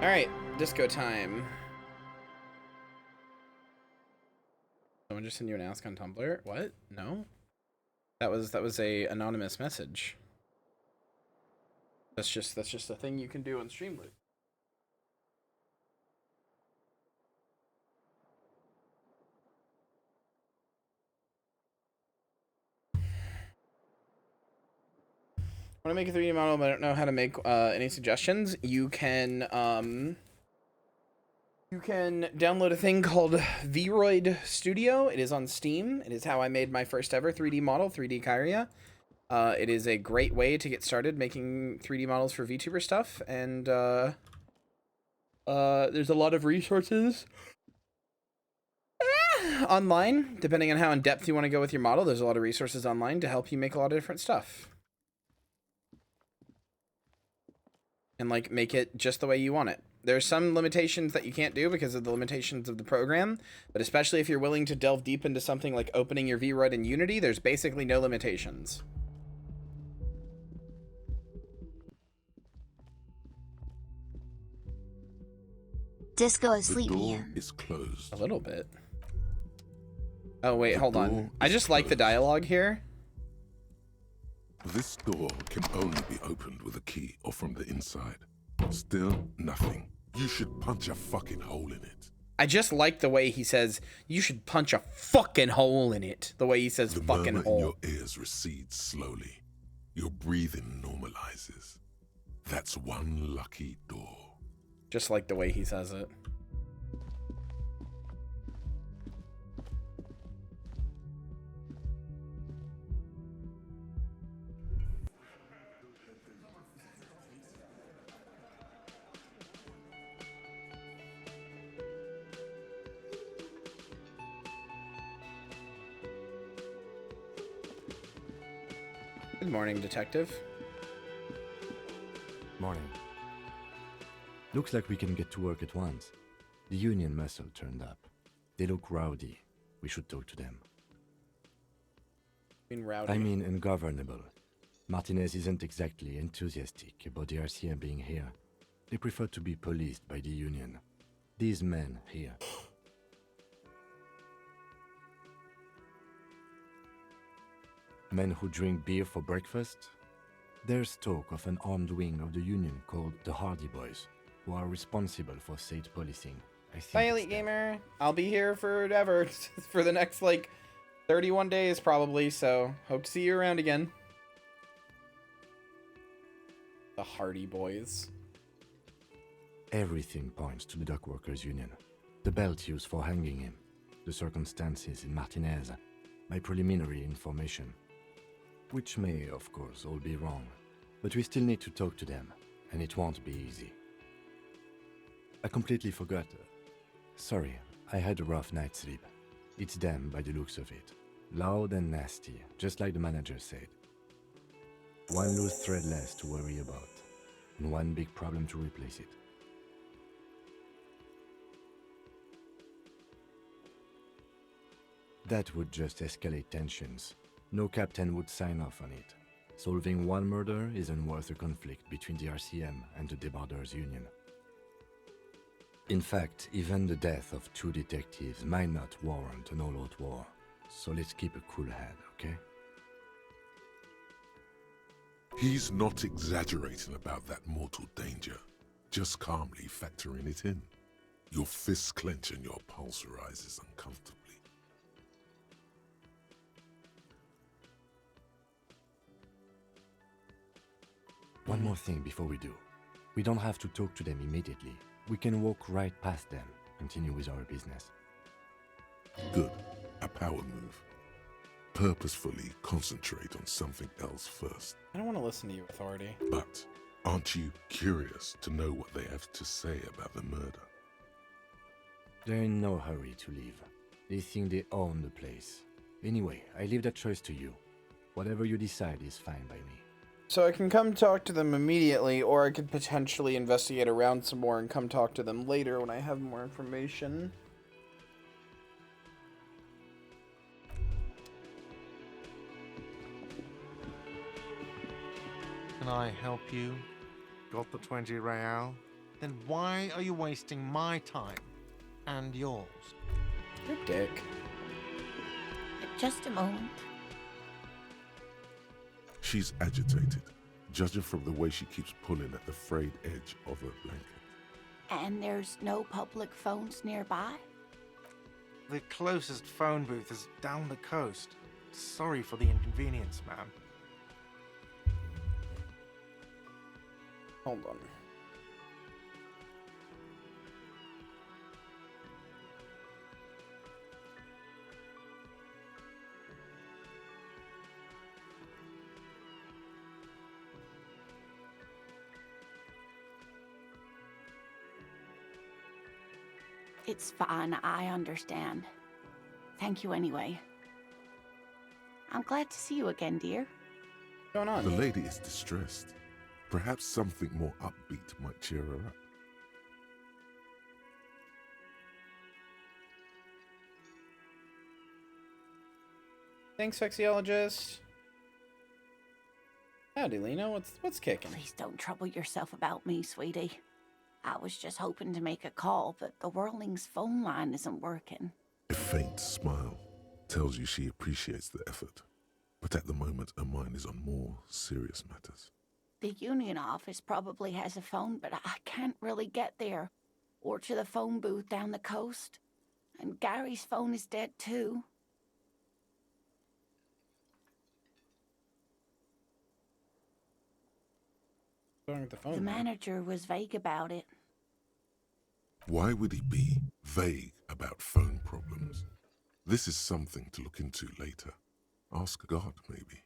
All right, disco time. Someone just send you an ask on Tumblr? What? No? That was a anonymous message. That's just a thing you can do on Streamlit. Want to make a 3D model, but I don't know how to make any suggestions. You can download a thing called Vroid Studio. It is on Steam. It is how I made my first ever 3D model, 3D Kyria. It is a great way to get started making 3D models for VTuber stuff, and there's a lot of resources online, depending on how in depth you want to go with your model. There's a lot of resources online to help you make a lot of different stuff. And like make it just the way you want it. There's some limitations that you can't do because of the limitations of the program, but especially if you're willing to delve deep into something like opening your VRUD in Unity, there's basically no limitations. Disco is sleepy. The door is closed. A little bit. Oh wait, hold on. I just like the dialogue here. This door can only be opened with a key or from the inside. Still nothing. You should punch a fucking hole in it. I just like the way he says, you should punch a fucking hole in it. The way he says The fucking murmur hole. in your ears recedes slowly. Your breathing normalizes. That's one lucky door. Just like the way he says it. Good morning, detective. Morning. Looks like we can get to work at once. The Union muscle turned up. They look rowdy. We should talk to them. Rowdy. I mean ungovernable. Martinez isn't exactly enthusiastic about the RCM being here. They prefer to be policed by the Union. These men here. Men who drink beer for breakfast? There's talk of an armed wing of the Union called the Hardy Boys, who are responsible for state policing. I think Bye, it's Elite them. Gamer. I'll be here forever. For the next, like, 31 days, probably, so hope to see you around again. The Hardy Boys. Everything points to the Dock Workers Union. The belt used for hanging him, the circumstances in Martinez, my preliminary information. Which may, of course, all be wrong, but we still need to talk to them, and it won't be easy. I completely forgot. Sorry, I had a rough night's sleep. It's them by the looks of it. Loud and nasty, just like the manager said. One loose thread less to worry about, and one big problem to replace it. That would just escalate tensions. No captain would sign off on it. Solving one murder isn't worth a conflict between the RCM and the Debarders Union. In fact, even the death of 2 detectives might not warrant an all-out war. So let's keep a cool head, okay? He's not exaggerating about that mortal danger, just calmly factoring it in. Your fists clench and your pulse rises uncomfortably. One more thing before we do. We don't have to talk to them immediately. We can walk right past them, continue with our business. Good. A power move. Purposefully concentrate on something else first. I don't want to listen to you, Authority. But aren't you curious to know what they have to say about the murder? They're in no hurry to leave. They think they own the place. Anyway, I leave that choice to you. Whatever you decide is fine by me. So I can come talk to them immediately, or I could potentially investigate around some more and come talk to them later when I have more information. Can I help you? Got the 20 real? then why are you wasting my time and yours? You're a dick. Just a moment. She's agitated, judging from the way she keeps pulling at the frayed edge of her blanket. And there's no public phones nearby? The closest phone booth is down the coast. Sorry for the inconvenience, ma'am. Hold on. It's fine, I understand. Thank you anyway. I'm glad to see you again, dear. What's going on? The lady is distressed. Perhaps something more upbeat might cheer her up. Thanks, sexologist. Howdy, Lena. What's kicking? Please don't trouble yourself about me, sweetie. I was just hoping to make a call, but the Whirling's phone line isn't working. A faint smile tells you she appreciates the effort, but at the moment her mind is on more serious matters. The union office probably has a phone, but I can't really get there. Or to the phone booth down the coast. And Gary's phone is dead too. What's wrong with the phone? The man? manager was vague about it. Why would he be vague about phone problems? This is something to look into later. Ask God, maybe.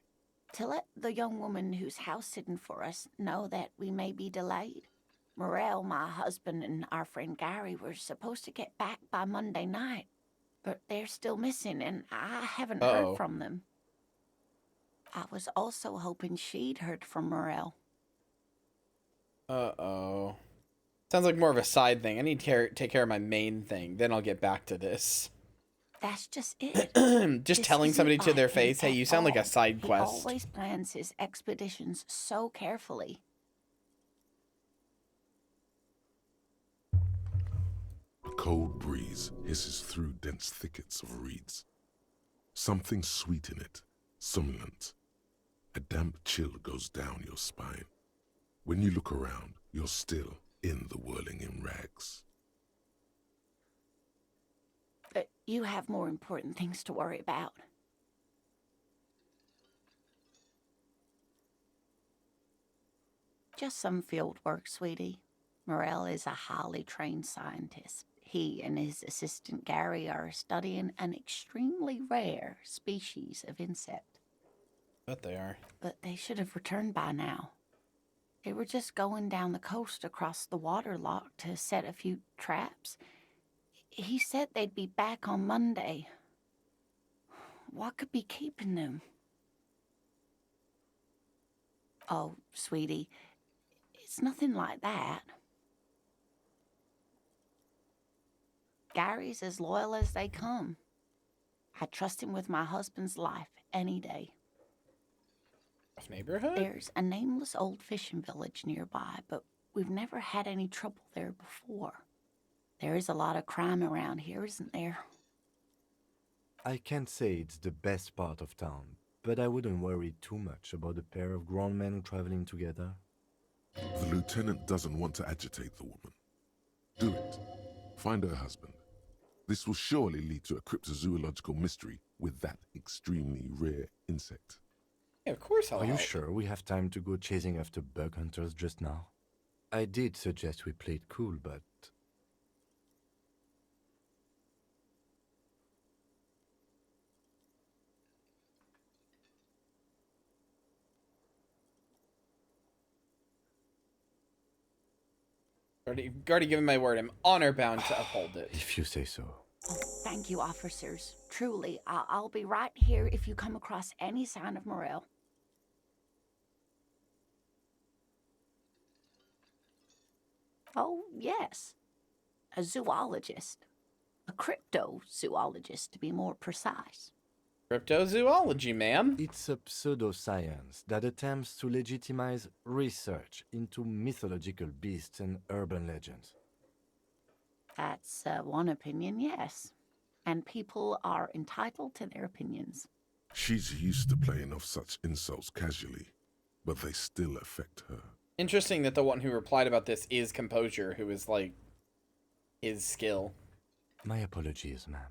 To let the young woman who's house-sitting for us know that we may be delayed. Morel, my husband, and our friend Gary were supposed to get back by Monday night. But they're still missing, and I haven't heard from them. I was also hoping she'd heard from Morel. Uh-oh. Sounds like more of a side thing. I need to take care of my main thing. Then I'll get back to this. That's just it. Just This telling isn't somebody to like their him face, hey, at you sound like a all. side He quest. always plans his expeditions so carefully. A cold breeze hisses through dense thickets of reeds. Something sweet in it, somnolent. A damp chill goes down your spine. When you look around, you're still in the whirling in rags. But you have more important things to worry about. Just some field work, sweetie. Morel is a highly trained scientist. He and his assistant Gary are studying an extremely rare species of insect. Bet they are. But they should have returned by now. They were just going down the coast across the water lock to set a few traps. He said they'd be back on Monday. What could be keeping them? Oh, sweetie, it's nothing like that. Gary's as loyal as they come. I trust him with my husband's life any day. Neighborhood? There's a nameless old fishing village nearby, but we've never had any trouble there before. There is a lot of crime around here, isn't there? I can't say it's the best part of town, but I wouldn't worry too much about a pair of grown men traveling together. The lieutenant doesn't want to agitate the woman. Do it. Find her husband. This will surely lead to a cryptozoological mystery with that extremely rare insect. Yeah, of course I'll Are you help. sure we have time to go chasing after bug hunters just now? I did suggest we play it cool, but... Already given my word. I'm honor bound to uphold it. If you say so. Oh, thank you, officers. Truly, I'll be right here if you come across any sign of Morel. Oh, yes. A zoologist. A cryptozoologist, to be more precise. Cryptozoology, ma'am. It's a pseudoscience that attempts to legitimize research into mythological beasts and urban legends. That's one opinion, yes. And people are entitled to their opinions. She's used to playing off such insults casually, but they still affect her. Interesting that the one who replied about this is Composure, who is, like, his skill. My apologies, ma'am.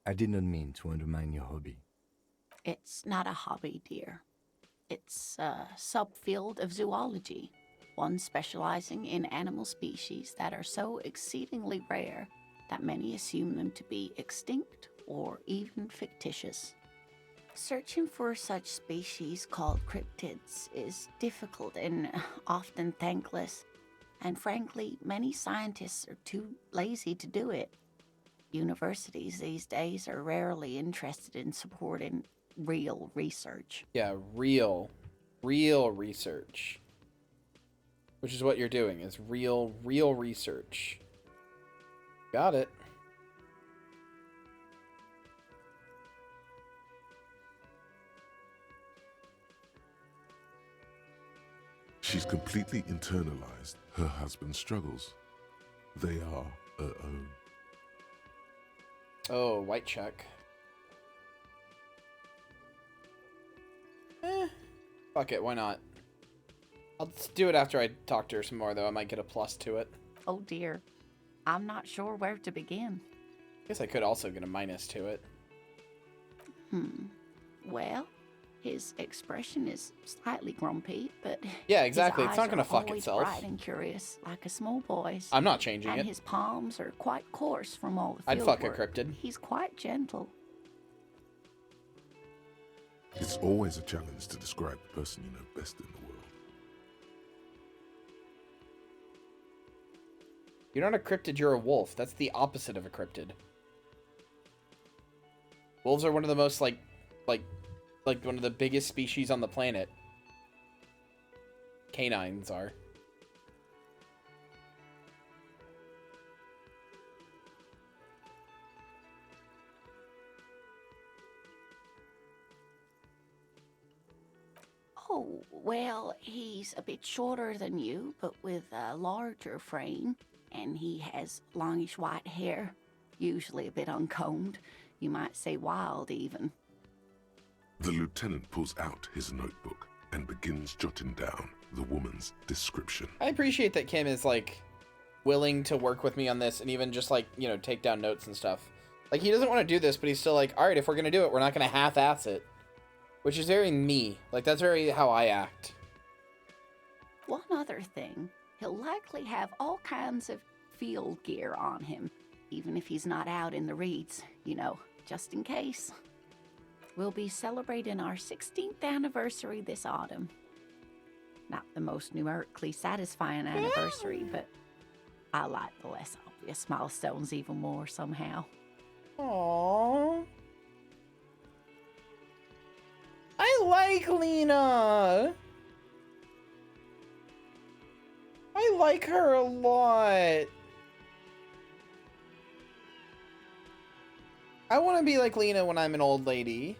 I did not mean to undermine your hobby. It's not a hobby, dear. It's a subfield of zoology, one specializing in animal species that are so exceedingly rare that many assume them to be extinct or even fictitious. Searching for such species called cryptids is difficult and often thankless, and frankly, many scientists are too lazy to do it. Universities these days are rarely interested in supporting real research. Yeah, real research. Which is what you're doing, is real research. Got it. She's completely internalized her husband's struggles. They are her own. Oh, white check. Fuck it, why not? I'll just do it after I talk to her some more, though. I might get a plus to it. Oh dear, I'm not sure where to begin. I guess I could also get a minus to it. Well, his expression is slightly grumpy, but Yeah, exactly. his It's not eyes gonna are fuck always itself. bright and curious, like a small boy's. I'm not changing and it. his palms are quite coarse from all the I'd field fuck a work. cryptid. He's quite gentle. It's always a challenge to describe the person you know best in the world. You're not a cryptid, you're a wolf. That's the opposite of a cryptid. Wolves are one of the most, like one of the biggest species on the planet. Canines are. Oh, well, he's a bit shorter than you, but with a larger frame, and he has longish white hair, usually a bit uncombed. You might say wild, even. The lieutenant pulls out his notebook and begins jotting down the woman's description. I appreciate that Kim is, like, willing to work with me on this and even just, like, you know, take down notes and stuff. Like, he doesn't want to do this, but he's still like, alright, if we're gonna do it, we're not gonna half-ass it. Which is very me. Like, that's very how I act. One other thing, he'll likely have all kinds of field gear on him, even if he's not out in the reeds, you know, just in case. We'll be celebrating our 16th anniversary this autumn. Not the most numerically satisfying anniversary, but I like the less obvious milestones even more somehow. Aww. I like Lena. I like her a lot. I want to be like Lena when I'm an old lady.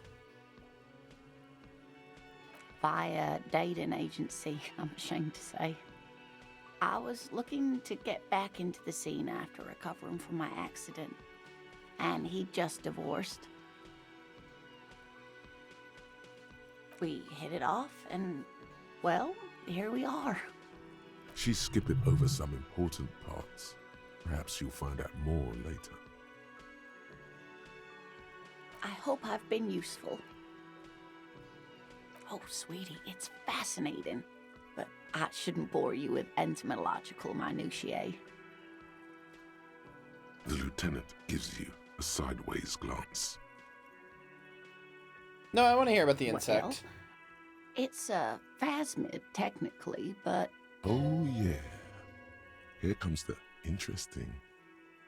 Via dating agency, I'm ashamed to say. I was looking to get back into the scene after recovering from my accident, and he'd just divorced. We hit it off, and, well, here we are. She's skipping over some important parts. Perhaps you'll find out more later. I hope I've been useful. Oh, sweetie, it's fascinating, but I shouldn't bore you with entomological minutiae. The lieutenant gives you a sideways glance. No, I want to hear about the insect. Well, it's a phasmid, technically, but Oh yeah. Here comes the interesting.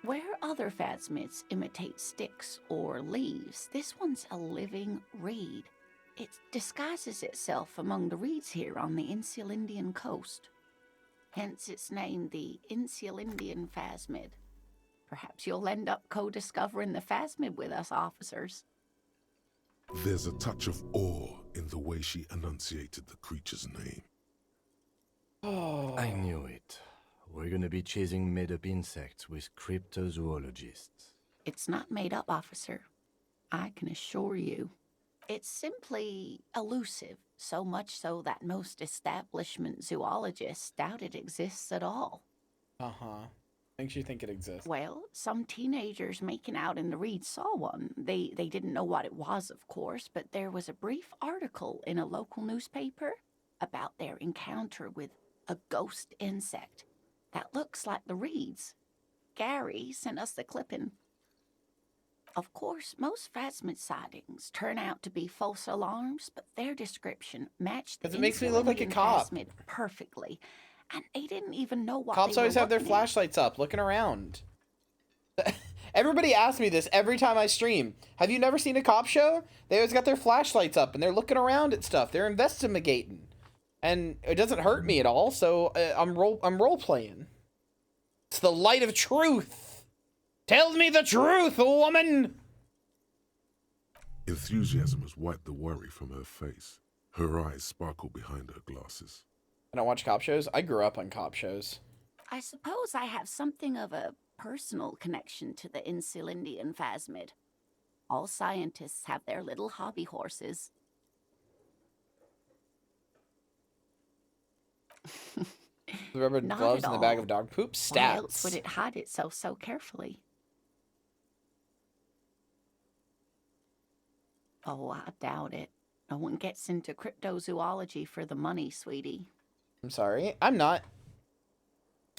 where other phasmids imitate sticks or leaves, this one's a living reed. It disguises itself among the reeds here on the Insulindian coast. Hence its name, the Insulindian phasmid. Perhaps you'll end up co-discovering the phasmid with us officers. There's a touch of awe in the way she enunciated the creature's name. Oh. I knew it. We're gonna be chasing made-up insects with cryptozoologists. It's not made up, officer. I can assure you. It's simply elusive, so much so that most establishment zoologists doubt it exists at all. Uh-huh. Makes you think it exists. Well, some teenagers making out in the reeds saw one. They didn't know what it was, of course, but there was a brief article in a local newspaper about their encounter with a ghost insect that looks like the reeds. Gary sent us the clipping. Of course, most phasmid sightings turn out to be false alarms, but their description matched the 'Cause it makes me look like a Insulindian cop. phasmid perfectly. And they didn't even know what Cops they always were have their looking at. flashlights up, looking around. Everybody asks me this every time I stream. Have you never seen a cop show? They always got their flashlights up and they're looking around at stuff. They're investigating, and it doesn't hurt me at all. So I'm role playing. It's the light of truth. Tell me the truth, woman. Enthusiasm has wiped the worry from her face. Her eyes sparkle behind her glasses. I don't watch cop shows. I grew up on cop shows. I suppose I have something of a personal connection to the Insulindian phasmid. All scientists have their little hobby horses. The rubber Not gloves at in the bag all. of dog poop. Why else Stats. would it hide itself so carefully? Oh, I doubt it. No one gets into cryptozoology for the money, sweetie. I'm sorry. I'm not.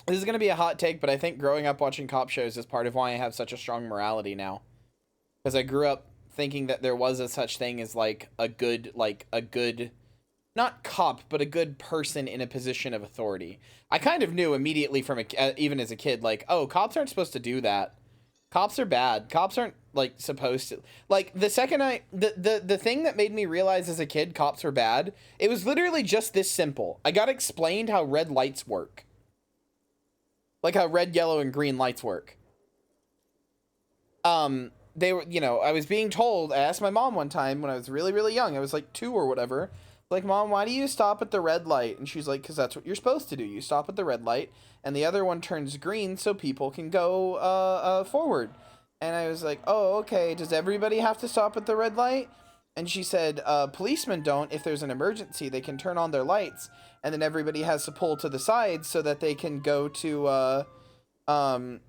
This is going to be a hot take, but I think growing up watching cop shows is part of why I have such a strong morality now. Because I grew up thinking that there was a such thing as like a good, not cop, but a good person in a position of authority. I kind of knew immediately from even as a kid, like, oh, cops aren't supposed to do that. Cops are bad. Cops aren't like supposed to. Like the second the thing that made me realize as a kid cops were bad, it was literally just this simple. I got explained how red lights work. Like how red, yellow, and green lights work. They were, I was being told, I asked my mom one time when I was really, really young, I was like 2 or whatever, like, Mom, why do you stop at the red light? And she's like, because that's what you're supposed to do. You stop at the red light, and the other one turns green so people can go forward. And I was like, oh, okay, does everybody have to stop at the red light? And she said, policemen don't. If there's an emergency, they can turn on their lights, and then everybody has to pull to the side so that they can go to, like,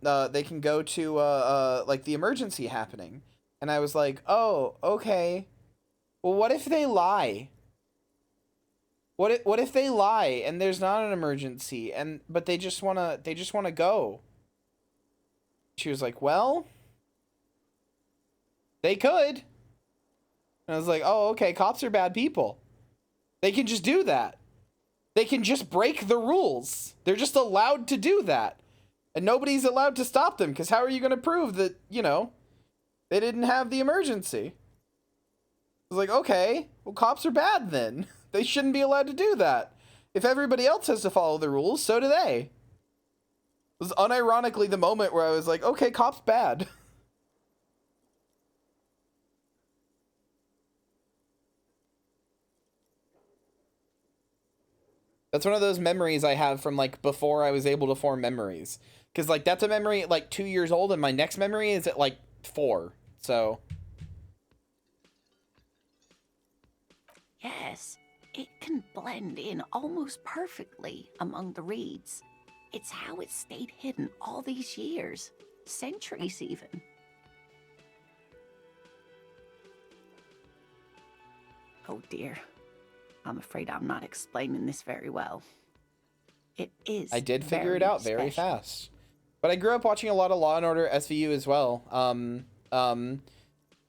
the emergency happening. And I was like, oh, okay. Well, what if they lie? What if they lie and there's not an emergency but they just wanna go? She was like, well, they could. And I was like, oh, okay, cops are bad people. They can just do that. They can just break the rules. They're just allowed to do that. And nobody's allowed to stop them, because how are you going to prove that, they didn't have the emergency? I was like, okay, well, cops are bad then. They shouldn't be allowed to do that. If everybody else has to follow the rules, so do they. It was unironically the moment where I was like, okay, cops bad. That's one of those memories I have from, like, before I was able to form memories. Because, like, that's a memory at, like, 2 years old, and my next memory is at, like, 4. So. Yes, it can blend in almost perfectly among the reeds. It's how it stayed hidden all these years, centuries even. Oh dear, I'm afraid I'm not explaining this very well. It is. I did figure it out very fast. But I grew up watching a lot of Law & Order SVU as well.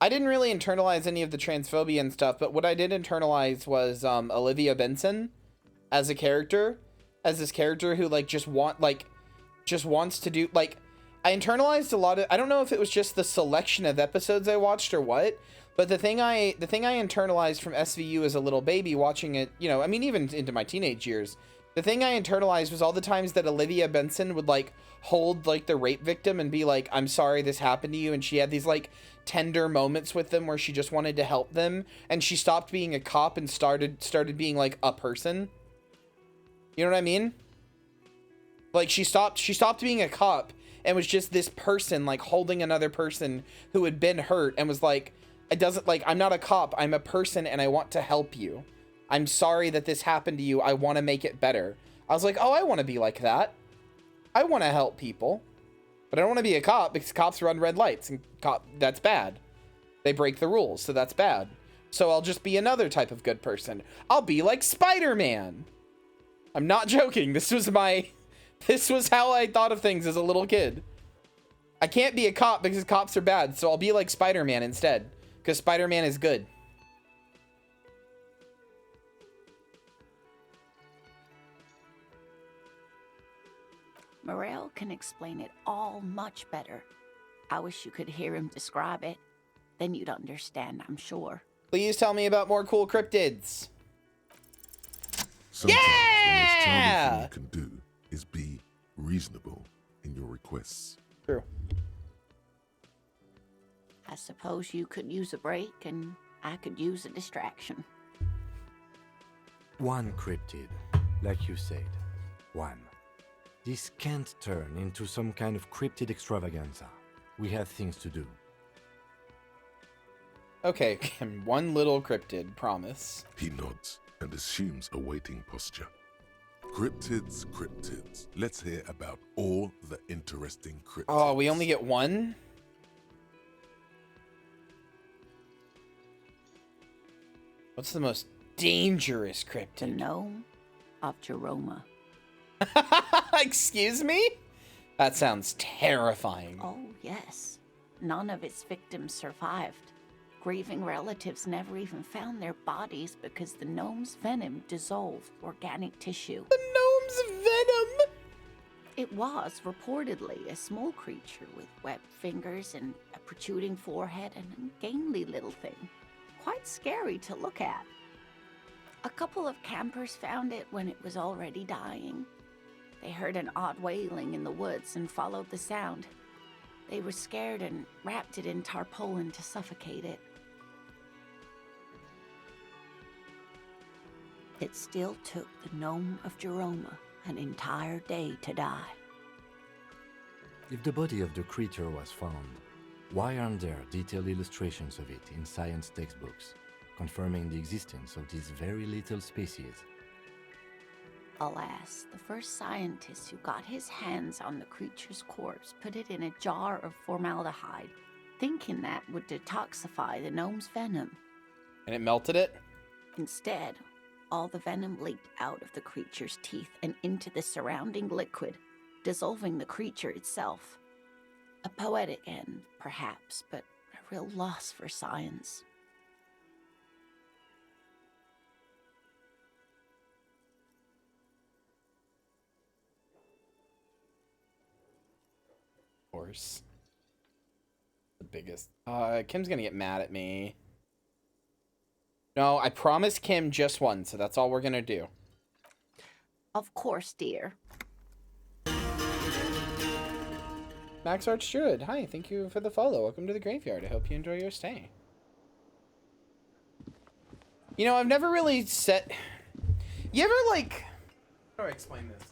I didn't really internalize any of the transphobia and stuff, but what I did internalize was Olivia Benson as a character, as this character who just wants to do, like, I internalized a lot of, I don't know if it was just the selection of episodes I watched or what, but the thing I internalized from SVU as a little baby watching it, I mean, even into my teenage years, The thing I internalized was all the times that Olivia Benson would like hold like the rape victim and be like, I'm sorry this happened to you. And she had these like tender moments with them where she just wanted to help them. And she stopped being a cop and started being like a person. You know what I mean? Like she stopped being a cop and was just this person like holding another person who had been hurt and was like, it doesn't like, I'm not a cop. I'm a person and I want to help you. I'm sorry that this happened to you. I want to make it better. I was like, oh, I want to be like that. I want to help people. But I don't want to be a cop because cops run red lights and that's bad. They break the rules, so that's bad. So I'll just be another type of good person. I'll be like Spider-Man. I'm not joking. This was how I thought of things as a little kid. I can't be a cop because cops are bad, so I'll be like Spider-Man instead. Because Spider-Man is good. Morel can explain it all much better. I wish you could hear him describe it. Then you'd understand, I'm sure. Please tell me about more cool cryptids. Sometimes Yeah! the most charming thing you can do is be reasonable in your requests. True. I suppose you could use a break and I could use a distraction. One cryptid, like you said. One. This can't turn into some kind of cryptid extravaganza. We have things to do. Okay, one little cryptid, promise. He nods and assumes a waiting posture. Cryptids, cryptids. Let's hear about all the interesting cryptids. Oh, we only get one? What's the most dangerous The cryptid? gnome of Jeroma. Excuse me? That sounds terrifying. Oh, yes. None of its victims survived. Grieving relatives never even found their bodies because the gnome's venom dissolved organic tissue. The gnome's venom? It was reportedly a small creature with webbed fingers and a protruding forehead and an ungainly little thing. Quite scary to look at. A couple of campers found it when it was already dying. They heard an odd wailing in the woods and followed the sound. They were scared and wrapped it in tarpaulin to suffocate it. It still took the gnome of Jeroma an entire day to die. If the body of the creature was found, why aren't there detailed illustrations of it in science textbooks, confirming the existence of this very little species? Alas, the first scientist who got his hands on the creature's corpse put it in a jar of formaldehyde, thinking that would detoxify the gnome's venom. And it melted it? Instead, all the venom leaked out of the creature's teeth and into the surrounding liquid, dissolving the creature itself. A poetic end, perhaps, but a real loss for science. Of course. The biggest. Kim's gonna get mad at me. No, I promised Kim just one, so that's all we're gonna do. Of course, dear. Max Arch Druid, hi, thank you for the follow. Welcome to the graveyard. I hope you enjoy your stay. You know, I've never really set... You ever, like... How do I explain this?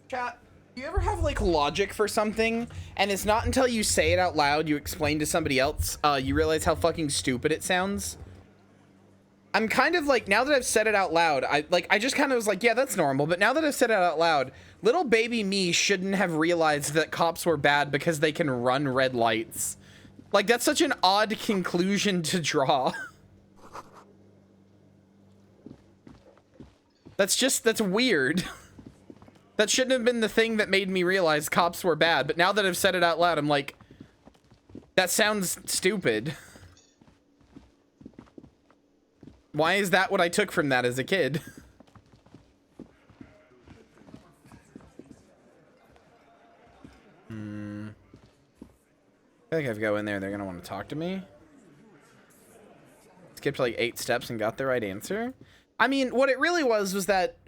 Chat, you ever have, like, logic for something, and it's not until you say it out loud, you explain to somebody else, you realize how fucking stupid it sounds? I'm kind of like, now that I've said it out loud, I just kind of was like, yeah, that's normal. But now that I've said it out loud, little baby me shouldn't have realized that cops were bad because they can run red lights. Like, that's such an odd conclusion to draw. That's weird. That shouldn't have been the thing that made me realize cops were bad. But now that I've said it out loud, I'm like, that sounds stupid. Why is that what I took from that as a kid? I feel like if I go in there, they're gonna want to talk to me. Skipped like 8 steps and got the right answer. I mean, what it really was that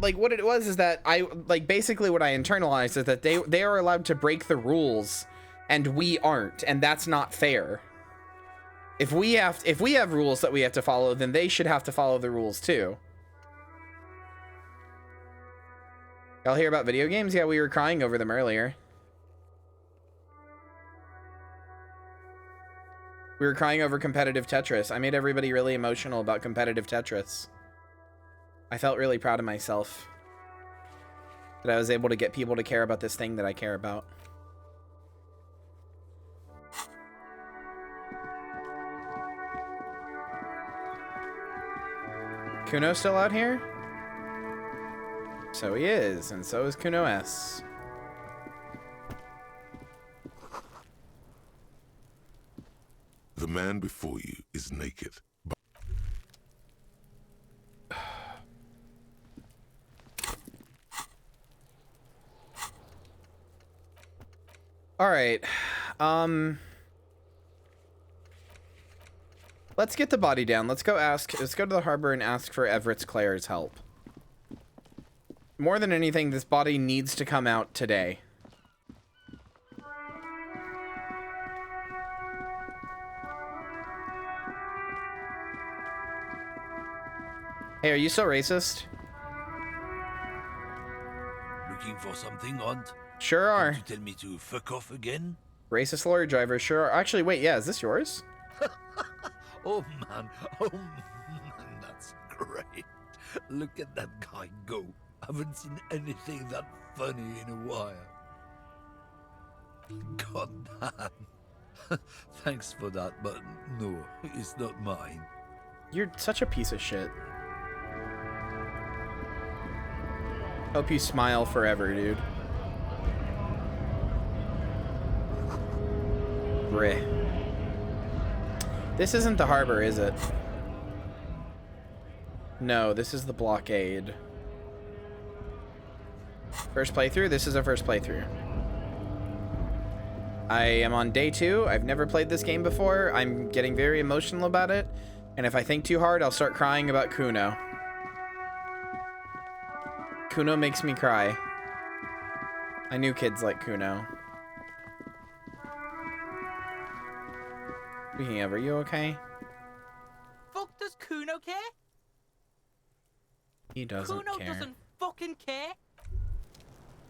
like what it was is that I like basically what I internalized is that they are allowed to break the rules and we aren't, and that's not fair. If we have rules that we have to follow, then they should have to follow the rules too. Y'all hear about video games? Yeah, we were crying over them earlier. We were crying over competitive Tetris. I made everybody really emotional about competitive Tetris. I felt really proud of myself that I was able to get people to care about this thing that I care about. Kuno still out here? So he is, and so is Kuno S. The man before you is naked. All right. Let's get the body down. Let's go to the harbor and ask for Everett's Claire's help. More than anything, this body needs to come out today. Hey, are you still racist? Looking for something, Aunt? Sure are. Want to tell me to fuck off again? Racist lorry driver, sure are. Actually, wait, yeah, is this yours? Oh man, that's great. Look at that guy go. Haven't seen anything that funny in a while. God damn. Thanks for that, but no, it's not mine. You're such a piece of shit. Hope you smile forever, dude. Breh. This isn't the harbor, is it? No, this is the blockade. First playthrough? This is our first playthrough. I am on day 2. I've never played this game before. I'm getting very emotional about it. And if I think too hard, I'll start crying about Kuno. Kuno makes me cry. I knew kids like Kuno. Speaking of, are you okay? Fuck does Kuno care? He doesn't Kuno care. doesn't fucking care.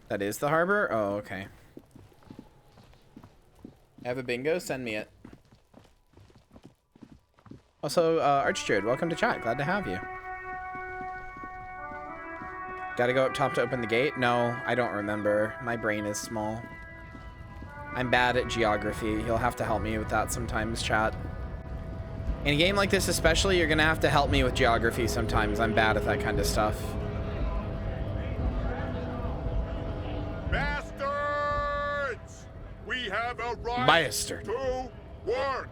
That is the harbor? Oh, okay. Have a bingo? Send me it. Also, Archdruid, welcome to chat. Glad to have you. Gotta go up top to open the gate? No, I don't remember. My brain is small. I'm bad at geography. You'll have to help me with that sometimes, chat. In a game like this especially, you're gonna have to help me with geography sometimes. I'm bad at that kind of stuff. Bastards! We have a right Bastard. to work!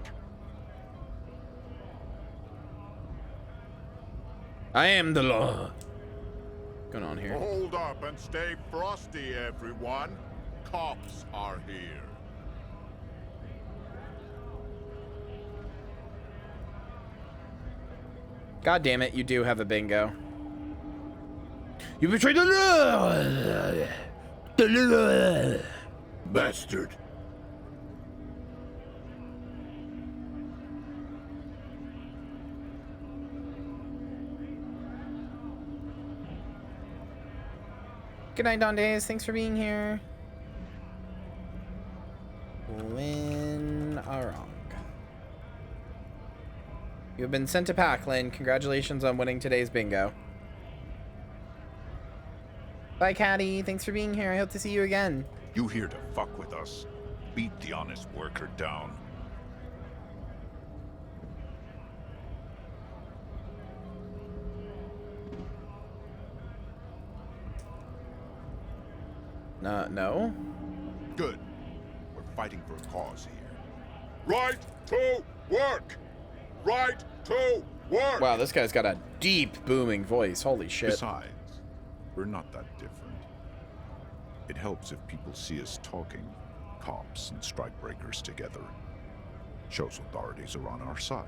I am the law. What's going on here? Hold up and stay frosty, everyone. Cops are here. God damn it, you do have a bingo. You betrayed the law! The law! Bastard. Good night, Don Days. Thanks for being here. Lynn Arong. You have been sent to pack, Lynn. Congratulations on winning today's bingo. Bye, Caddy. Thanks for being here. I hope to see you again. You here to fuck with us? Beat the honest worker down. No. Good. We're fighting for a cause here. Right to work! Right to work! Wow, this guy's got a deep, booming voice. Holy shit. Besides, we're not that different. It helps if people see us talking, cops and strikebreakers together. Shows authorities are on our side.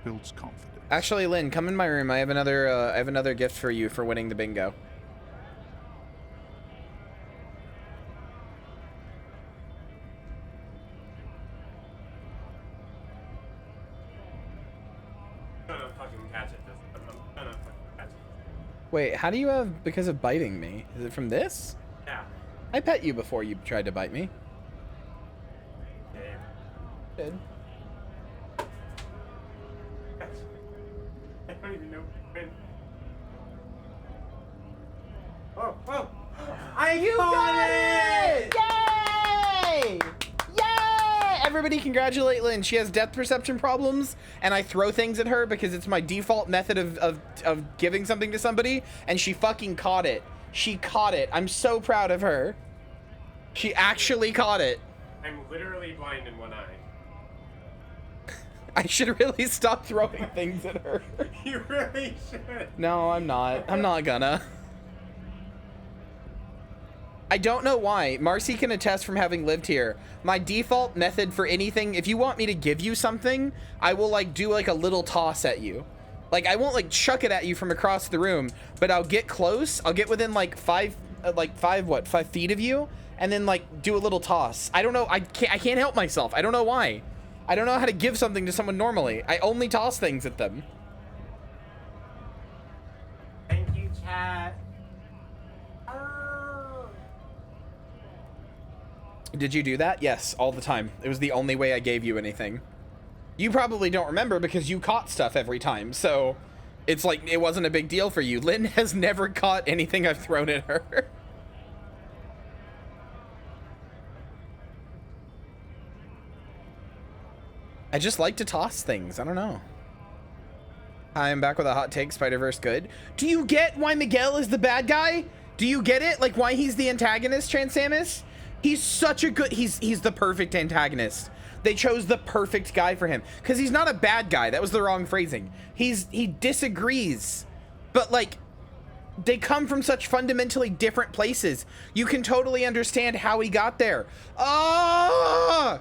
builds confidence. Actually, Lynn, come in my room. I have another gift for you for winning the bingo. Wait, how do you have because of biting me? Is it from this? Yeah. I pet you before you tried to bite me. Yeah. Did. I don't even know when. Oh, oh! You got it! Yay! Yay! Everybody congratulate Lynn. She has depth perception problems, and I throw things at her because it's my default method of giving something to somebody, and she fucking caught it. She caught it. I'm so proud of her. She actually caught it. I'm literally blind in one eye. I should really stop throwing things at her. You really should. No, I'm not. I'm not gonna. I don't know why. Marcy can attest from having lived here. My default method for anything, if you want me to give you something, I will like do like a little toss at you. Like I won't like chuck it at you from across the room, but I'll get close. I'll get within like 5 feet of you, and then like do a little toss. I don't know. I can't help myself. I don't know why. I don't know how to give something to someone normally. I only toss things at them. Thank you, chat. Did you do that? Yes, all the time. It was the only way I gave you anything. You probably don't remember because you caught stuff every time, so it's like it wasn't a big deal for you. Lynn has never caught anything I've thrown at her. I just like to toss things. I don't know. Hi, I'm back with a hot take. Spider-Verse good. Do you get why Miguel is the bad guy? Do you get it? Like why he's the antagonist, Transamus? He's such a good, he's the perfect antagonist. They chose the perfect guy for him because he's not a bad guy. That was the wrong phrasing. He disagrees, but like they come from such fundamentally different places. You can totally understand how he got there. Oh!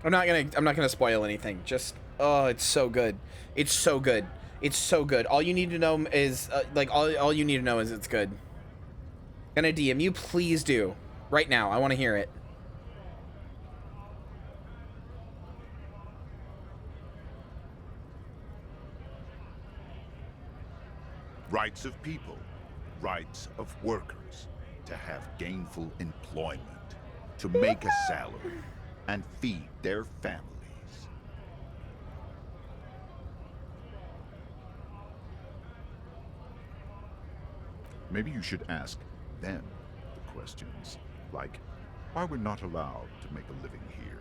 I'm not gonna spoil anything. Just oh, it's so good. It's so good. It's so good. All you need to know is all you need to know is it's good. Gonna DM you, please do. Right now, I want to hear it. Rights of people, rights of workers, to have gainful employment, to make a salary, and feed their families. Maybe you should ask them the questions, like why we're not allowed to make a living here.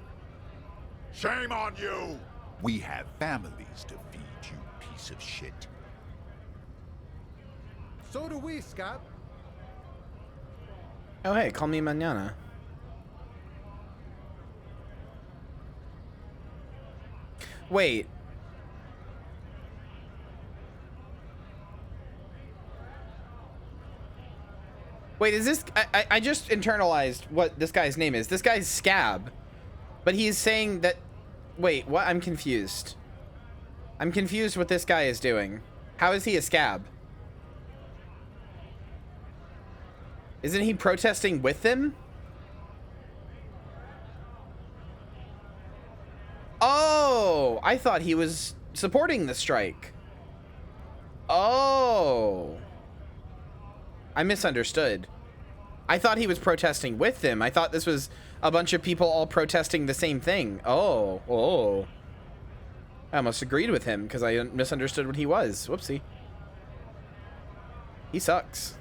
Shame on you! We have families to feed, you piece of shit. So do we, Scott. Oh hey, call me mañana. Wait. Wait, is this... I just internalized what this guy's name is. This guy's Scab. But he's saying that... Wait, what? I'm confused. I'm confused what this guy is doing. How is he a Scab? Isn't he protesting with them? Oh! I thought he was supporting the strike. Oh... I misunderstood. I thought he was protesting with them. I thought this was a bunch of people all protesting the same thing. Oh. I almost agreed with him because I misunderstood what he was. Whoopsie. He sucks.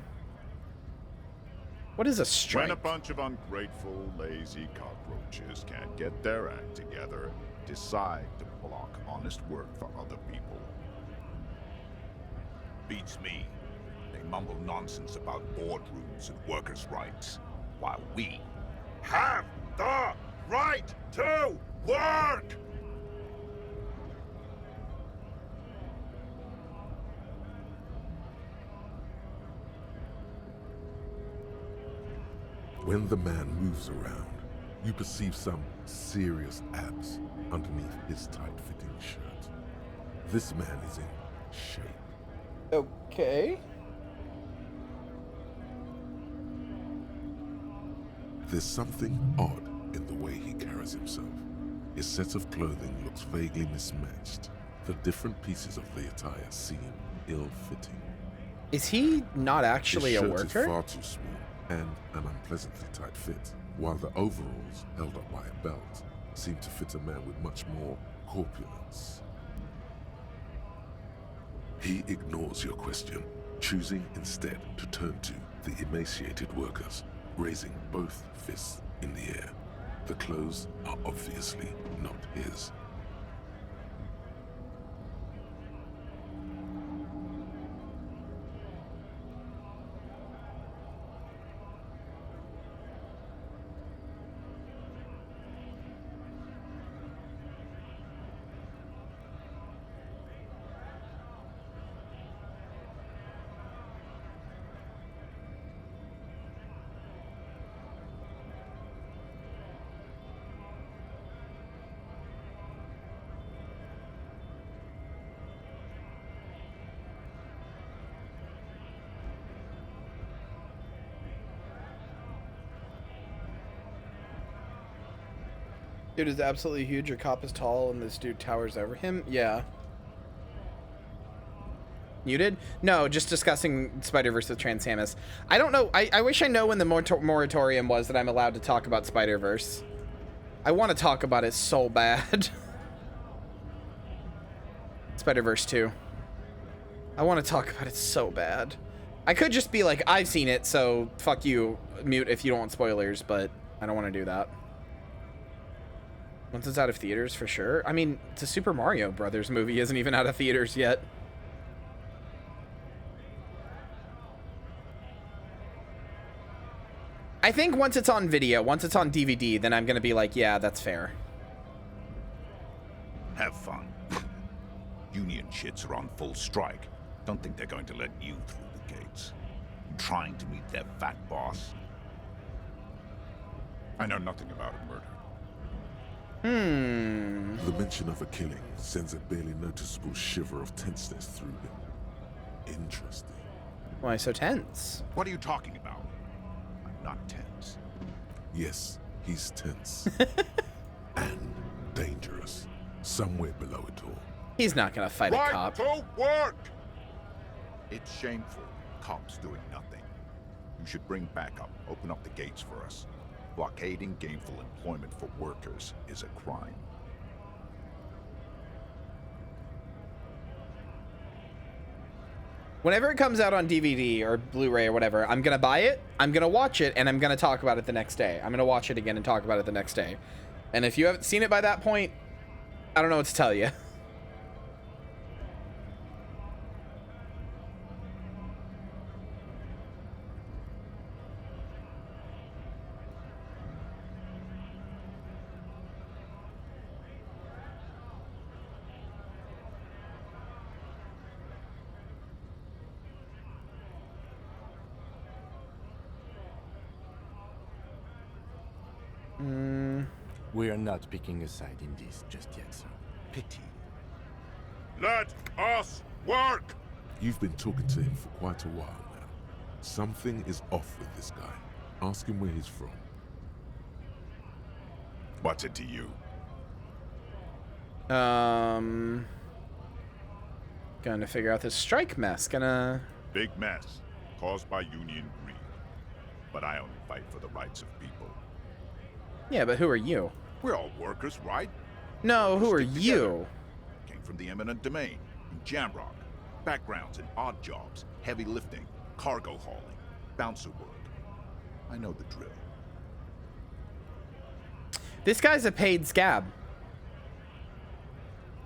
What is a strike? When a bunch of ungrateful, lazy cockroaches can't get their act together, decide to block honest work for other people. Beats me. They mumble nonsense about boardrooms and workers' rights, while we have the right to work! When the man moves around, You perceive some serious abs underneath his tight-fitting shirt. This man is in shape. Okay. There's something odd in the way he carries himself. His set of clothing looks vaguely mismatched. The different pieces of the attire seem ill-fitting. Is he not actually His a shirt worker? is far too small and an unpleasantly tight fit, while the overalls, held up by a belt, seem to fit a man with much more corpulence. He ignores your question, choosing instead to turn to the emaciated workers, raising both fists in the air. The clothes are obviously not his. Dude is absolutely huge. Your cop is tall, and this dude towers over him. Yeah. Muted? No, just discussing Spider-Verse with Trans Samus. I don't know. I wish I know when the moratorium was that I'm allowed to talk about Spider-Verse. I want to talk about it so bad. Spider-Verse 2. I want to talk about it so bad. I could just be like, I've seen it, so fuck you, mute if you don't want spoilers, but I don't want to do that. Once it's out of theaters, for sure. I mean, it's a Super Mario Brothers movie isn't even out of theaters yet. I think once it's on video, once it's on DVD, then I'm gonna be like, yeah, that's fair. Have fun. Union shits are on full strike. Don't think they're going to let you through the gates. Trying to meet their fat boss. I know nothing about a murder. The mention of a killing sends a barely noticeable shiver of tenseness through him. Interesting. Why so tense? What are you talking about? I'm not tense. Yes, he's tense. And dangerous. Somewhere below it all. He's not gonna fight a cop. To work! It's shameful. Cops doing nothing. You should bring backup. Open up the gates for us. Blockading gainful employment for workers is a crime. Whenever it comes out on DVD or Blu-ray or whatever, I'm gonna buy it, I'm gonna watch it, and I'm gonna talk about it the next day. I'm gonna watch it again and talk about it the next day. And if you haven't seen it by that point, I don't know what to tell you. We are not picking a side in this just yet, sir. Pity. Let us work! You've been talking to him for quite a while now. Something is off with this guy. Ask him where he's from. What's it to you? Gonna figure out this strike mess. Gonna... Big mess, caused by union greed. But I only fight for the rights of people. Yeah, but who are you? We're all workers, right? No, who are Stick together. you? Came from the eminent domain, in Jamrock. Backgrounds in odd jobs, heavy lifting, cargo hauling, bouncer work. I know the drill. This guy's a paid scab.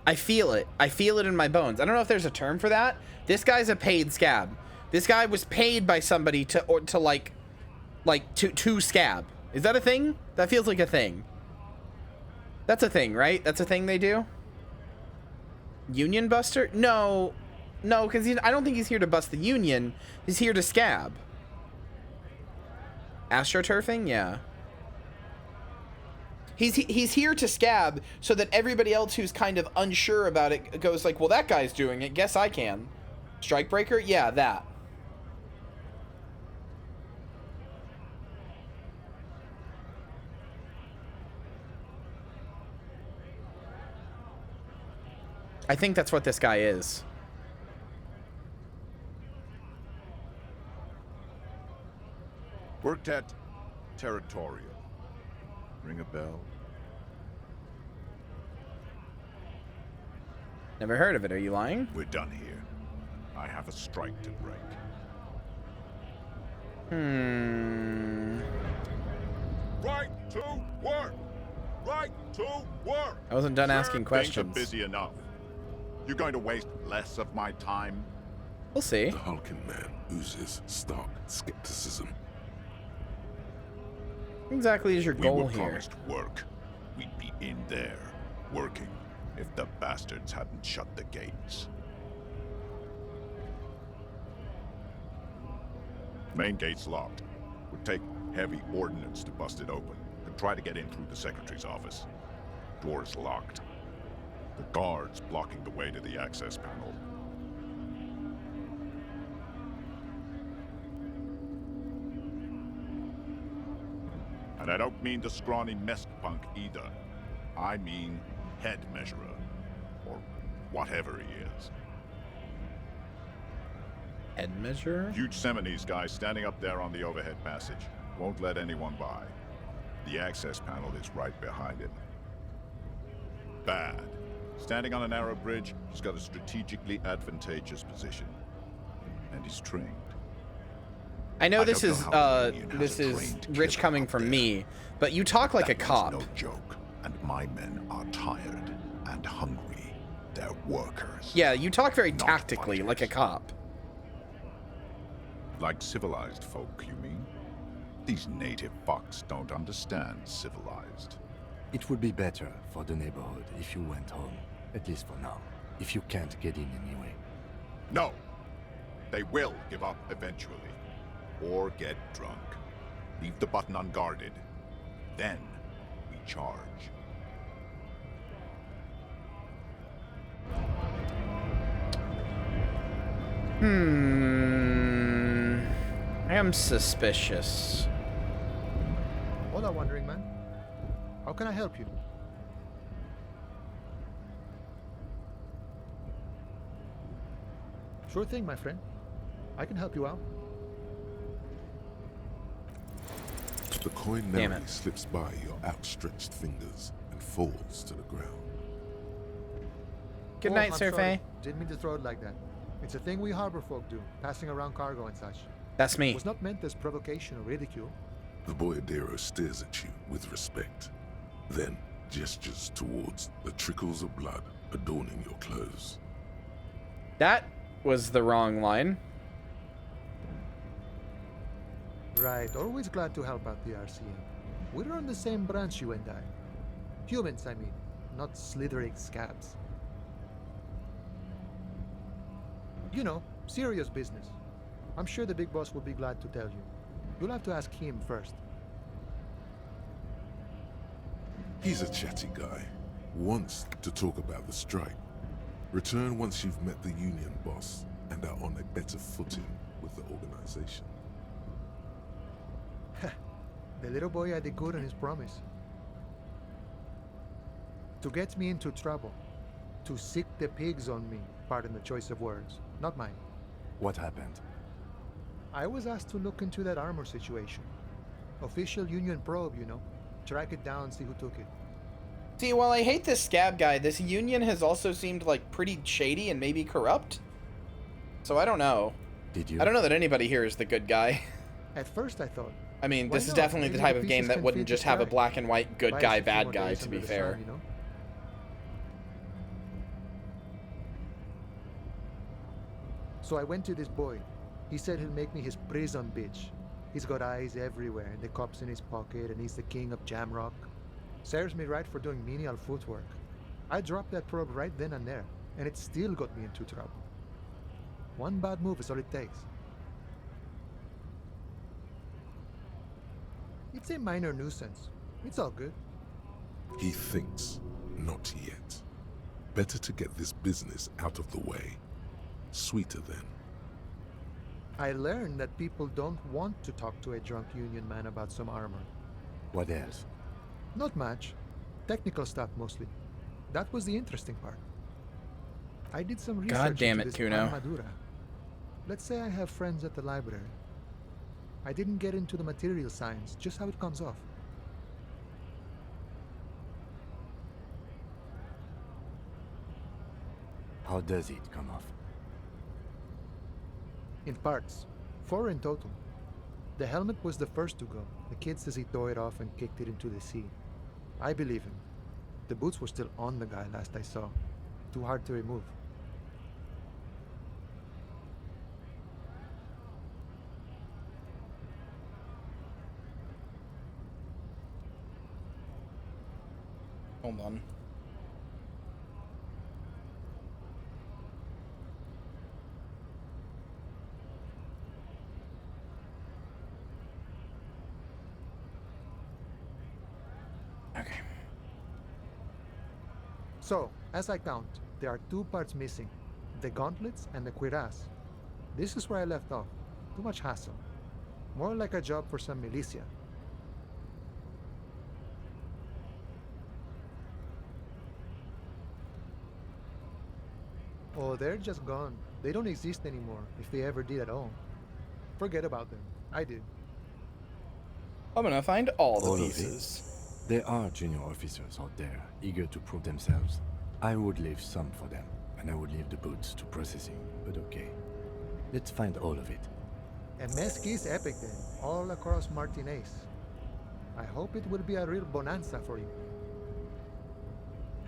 I feel it. I feel it in my bones. I don't know if there's a term for that. This guy's a paid scab. This guy was paid by somebody to scab. Is that a thing? That feels like a thing. That's a thing, right? That's a thing they do? Union buster? No. No, because I don't think he's here to bust the union. He's here to scab. Astroturfing? Yeah. He's here to scab so that everybody else who's kind of unsure about it goes like, well, that guy's doing it. Guess I can. Strikebreaker? Yeah, that. I think that's what this guy is. Worked at Territorial. Ring a bell? Never heard of it. Are you lying? We're done here. I have a strike to break. Right to work! Right to work! I wasn't done asking Things questions. are busy enough. You're going to waste less of my time? We'll see. The hulking man oozes stark skepticism. Exactly is your We goal were here? promised work. We'd be in there, working, if the bastards hadn't shut the gates. Main gate's locked. Would take heavy ordnance to bust it open. Could try to get in through the secretary's office. Door's locked. The guards blocking the way to the access panel. And I don't mean the scrawny mess punk either. I mean head measurer. Or whatever he is. Head measure? Huge Seminese guy standing up there on the overhead passage. Won't let anyone by. The access panel is right behind him. Bad. Standing on a narrow bridge, he's got a strategically advantageous position. And he's trained. I know I this don't is know how the Union has a rich trained coming killer from up me, but you talk like a That cop. one's no joke. And my men are tired and hungry. They're workers. Yeah, you talk very Not tactically, fighters. like a cop. Like civilized folk, you mean? These native fucks don't understand civilized. It would be better for the neighborhood if you went home, at least for now, if you can't get in anyway. No! They will give up eventually. Or get drunk. Leave the button unguarded. Then we charge. I am suspicious. Hola, Wandering Man. How can I help you? Sure thing, my friend. I can help you out. The coin Damn narrowly it. slips by your outstretched fingers and falls to the ground. Good Oh, night, I'm Sir sorry. Faye. Didn't mean to throw it like that. It's a thing we harbor folk do, passing around cargo and such. That's me. It was not meant as provocation or ridicule. The boyadero stares at you with respect, then gestures towards the trickles of blood adorning your clothes. That was the wrong line. Right, always glad to help out the RCM. We're on the same branch, you and I. Humans, I mean, not slithering scabs. You know, serious business. I'm sure the big boss will be glad to tell you. You'll have to ask him first. He's a chatty guy, wants to talk about the strike. Return once you've met the union boss and are on a better footing with the organization. The little boy had it good on his promise. To get me into trouble. To sick the pigs on me, pardon the choice of words, not mine. What happened? I was asked to look into that armor situation. Official union probe, you know. Track it down, see who took it. See, while I hate this scab guy, this union has also seemed like pretty shady and maybe corrupt. So I don't know. Did you? I don't know that anybody here is the good guy. At first I thought, I mean, why this is not? definitely the Maybe type the of game pieces that can wouldn't fit just the have a strike. black and white good Buy us guy, a few bad more guy, days to under be the fair. sun, you know? So I went to this boy. He said he'll make me his prison bitch. He's got eyes everywhere and the cops in his pocket and he's the king of Jamrock. Serves me right for doing menial footwork. I dropped that probe right then and there, and it still got me into trouble. One bad move is all it takes. It's a minor nuisance. It's all good. He thinks, not yet. Better to get this business out of the way. Sweeter then. I learned that people don't want to talk to a drunk union man about some armor. What else? Not much. Technical stuff mostly. That was the interesting part. I did some research God damn into it, this Kuno. armadura. Let's say I have friends at the library. I didn't get into the material science, just how it comes off. How does it come off? In parts. 4 in total. The helmet was the first to go. The kid says he tore it off and kicked it into the sea. I believe him. The boots were still on the guy last I saw. Too hard to remove. Hold on. Okay. So, as I count, there are 2 parts missing. The gauntlets and the cuirass. This is where I left off. Too much hassle. More like a job for some militia. Oh, they're just gone. They don't exist anymore, if they ever did at all. Forget about them. I did. I'm gonna find all the All of it? pieces. There are junior officers out there, eager to prove themselves. I would leave some for them, and I would leave the boots to processing, but okay. Let's find all of it. And Mesque is epic then, all across Martinez. I hope it will be a real bonanza for you.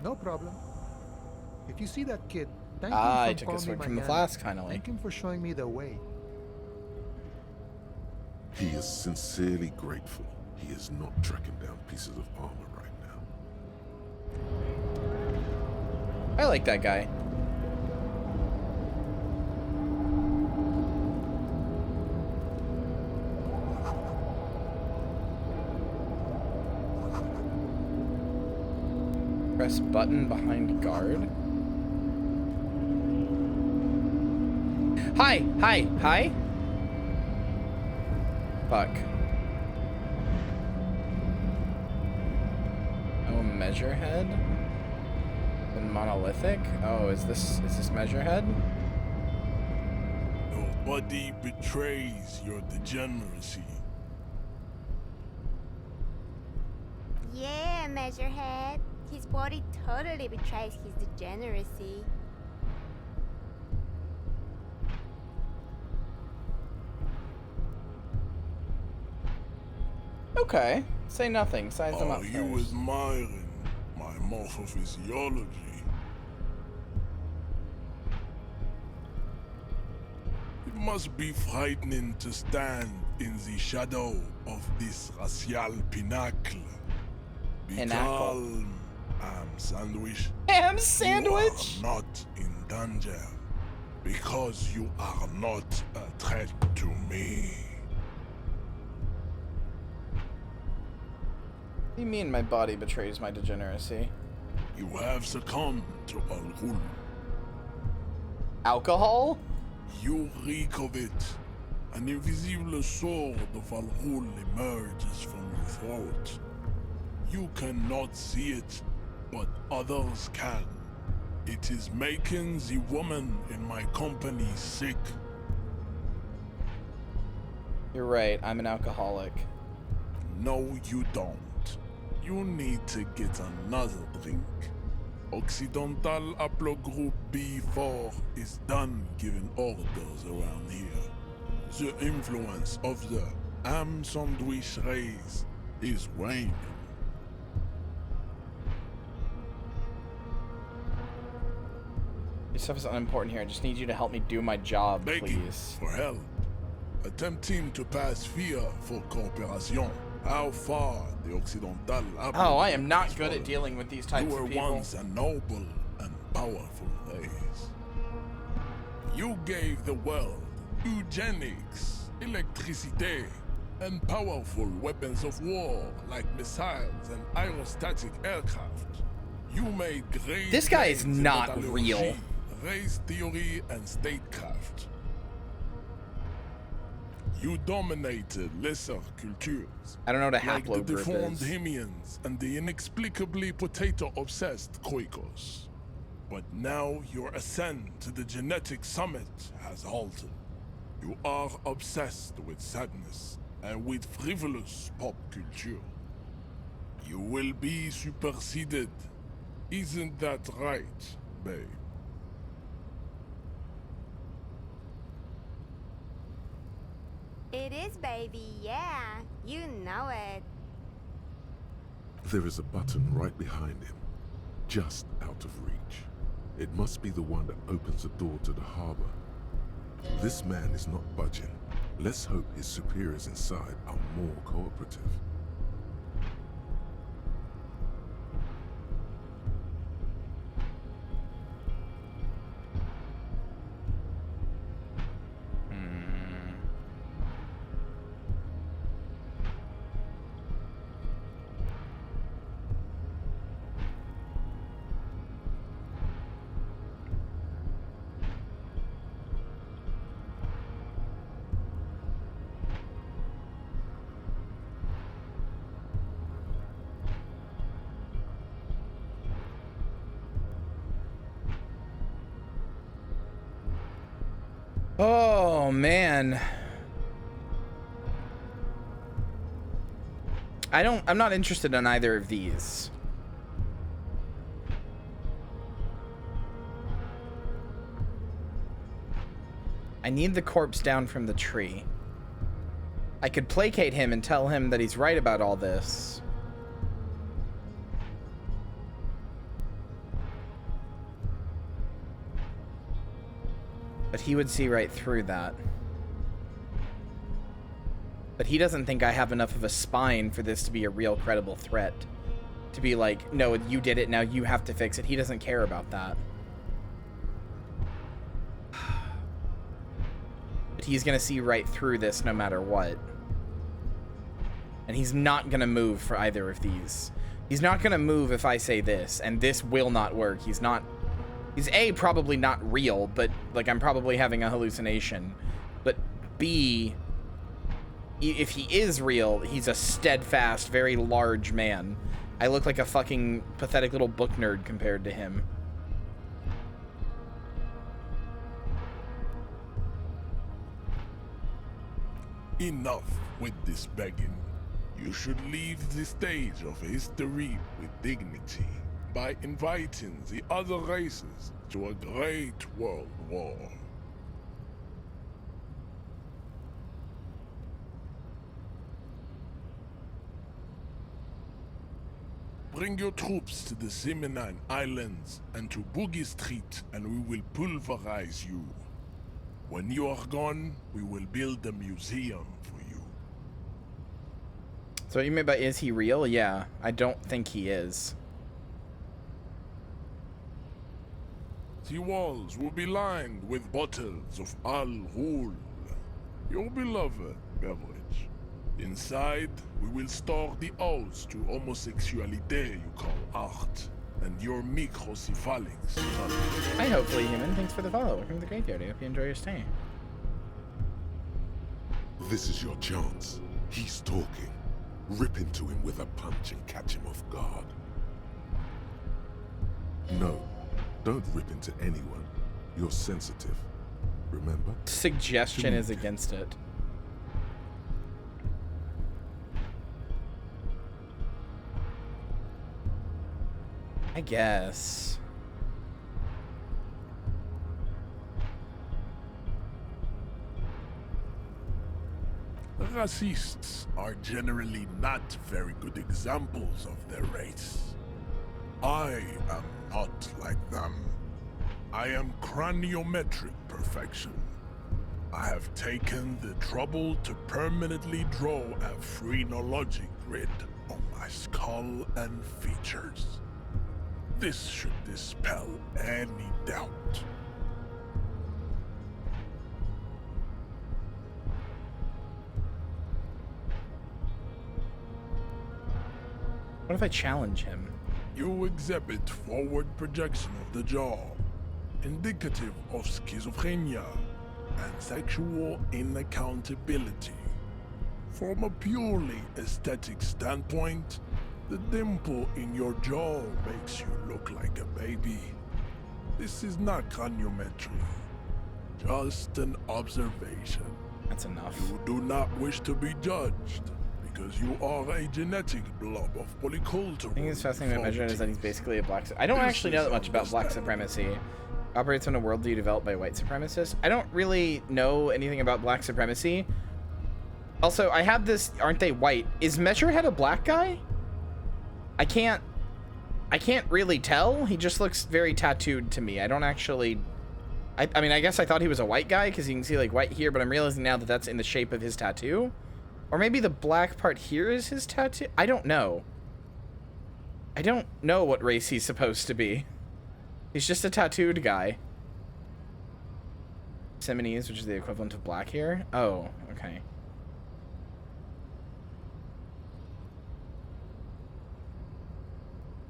No problem. If you see that kid, thank him I for took a calling me swig from the Mariana. flask, finally. Thank him for showing me the way. He is sincerely grateful he is not tracking down pieces of armor right now. I like that guy. Press button behind guard. Hi, hi, hi. Fuck. Oh, measurehead? And monolithic? Oh, is this measurehead? Nobody betrays your degeneracy. Yeah, Measurehead. His body totally betrays his degeneracy. Okay. Say nothing. Size them up Are you first. admiring my morphophysiology? It must be frightening to stand in the shadow of this racial pinnacle. Be Pinnacle. calm, Ham Sandwich. Ham Sandwich? You are not in danger because you are not a threat to me. What do you mean my body betrays my degeneracy? You have succumbed to Al-Ghul. Alcohol? You reek of it. An invisible sword of Al-Ghul emerges from your throat. You cannot see it, but others can. It is making the woman in my company sick. You're right, I'm an alcoholic. No, you don't. You need to get another drink. Occidental Haplogroup B4 is done giving orders around here. The influence of the Ham Sandwich race is waning. Your stuff is unimportant here. I just need you to help me do my job, Begging please. for help. Attempting to pass fear for cooperation. How far the Occidental Oh, I am not good at dealing with these types You were of people. once a noble and powerful race. You gave the world eugenics, electricité, and powerful weapons of war like missiles and aerostatic aircraft. You made great This guy is gains in not metallurgy, real. race theory, and statecraft. You dominated lesser cultures. I don't know what a like the haplogroup deformed is. Hemians and the inexplicably potato-obsessed Quakos. But now your ascent to the genetic summit has halted. You are obsessed with sadness and with frivolous pop culture. You will be superseded. Isn't that right, babe? It is, baby, yeah. You know it. There is a button right behind him, just out of reach. It must be the one that opens the door to the harbor. This man is not budging. Let's hope his superiors inside are more cooperative. Oh, man. I'm not interested in either of these. I need the corpse down from the tree. I could placate him and tell him that he's right about all this. But he would see right through that. But he doesn't think I have enough of a spine for this to be a real credible threat. To be like, no, you did it, now you have to fix it. He doesn't care about that. But he's gonna see right through this no matter what. And he's not gonna move for either of these. He's not gonna move if I say this, and this will not work. He's A, probably not real, but like I'm probably having a hallucination. But B, if he is real, he's a steadfast, very large man. I look like a fucking pathetic little book nerd compared to him. Enough with this begging. You should leave the stage of history with dignity by inviting the other races to a great world war. Bring your troops to the Seminine Islands and to Boogie Street, and we will pulverize you. When you are gone, we will build a museum for you. So what you mean by is he real? Yeah, I don't think he is. The walls will be lined with bottles of Al Ghul, your beloved beverage. Inside, we will store the odes to homosexuality you call art, and your microcephalics. Hi, hopefully human. Thanks for the follow. Welcome to the graveyard. I hope you enjoy your stay. This is your chance. He's talking. Rip into him with a punch and catch him off guard. No, don't rip into anyone. You're sensitive. Remember? Suggestion is against it. I guess. Racists are generally not very good examples of their race. I am not like them. I am craniometric perfection. I have taken the trouble to permanently draw a phrenologic grid on my skull and features. This should dispel any doubt. What if I challenge him? You exhibit forward projection of the jaw, indicative of schizophrenia and sexual inaccountability. From a purely aesthetic standpoint, the dimple in your jaw makes you look like a baby. This is not craniometry, just an observation. That's enough. You do not wish to be judged, because you are a genetic blob of polycultural. I think it's fascinating about Measure is that he's basically a black. I don't actually know that much about black supremacy. Operates in a worldview developed by white supremacists. I don't really know anything about black supremacy. Also, I have this. Aren't they white? Is Measurehead a black guy? I can't really tell. He just looks very tattooed to me. I don't actually. I mean, I guess I thought he was a white guy because you can see like white here, but I'm realizing now that that's in the shape of his tattoo. Or maybe the black part here is his tattoo? I don't know. I don't know what race he's supposed to be. He's just a tattooed guy. Seminese, which is the equivalent of black here? Oh, okay.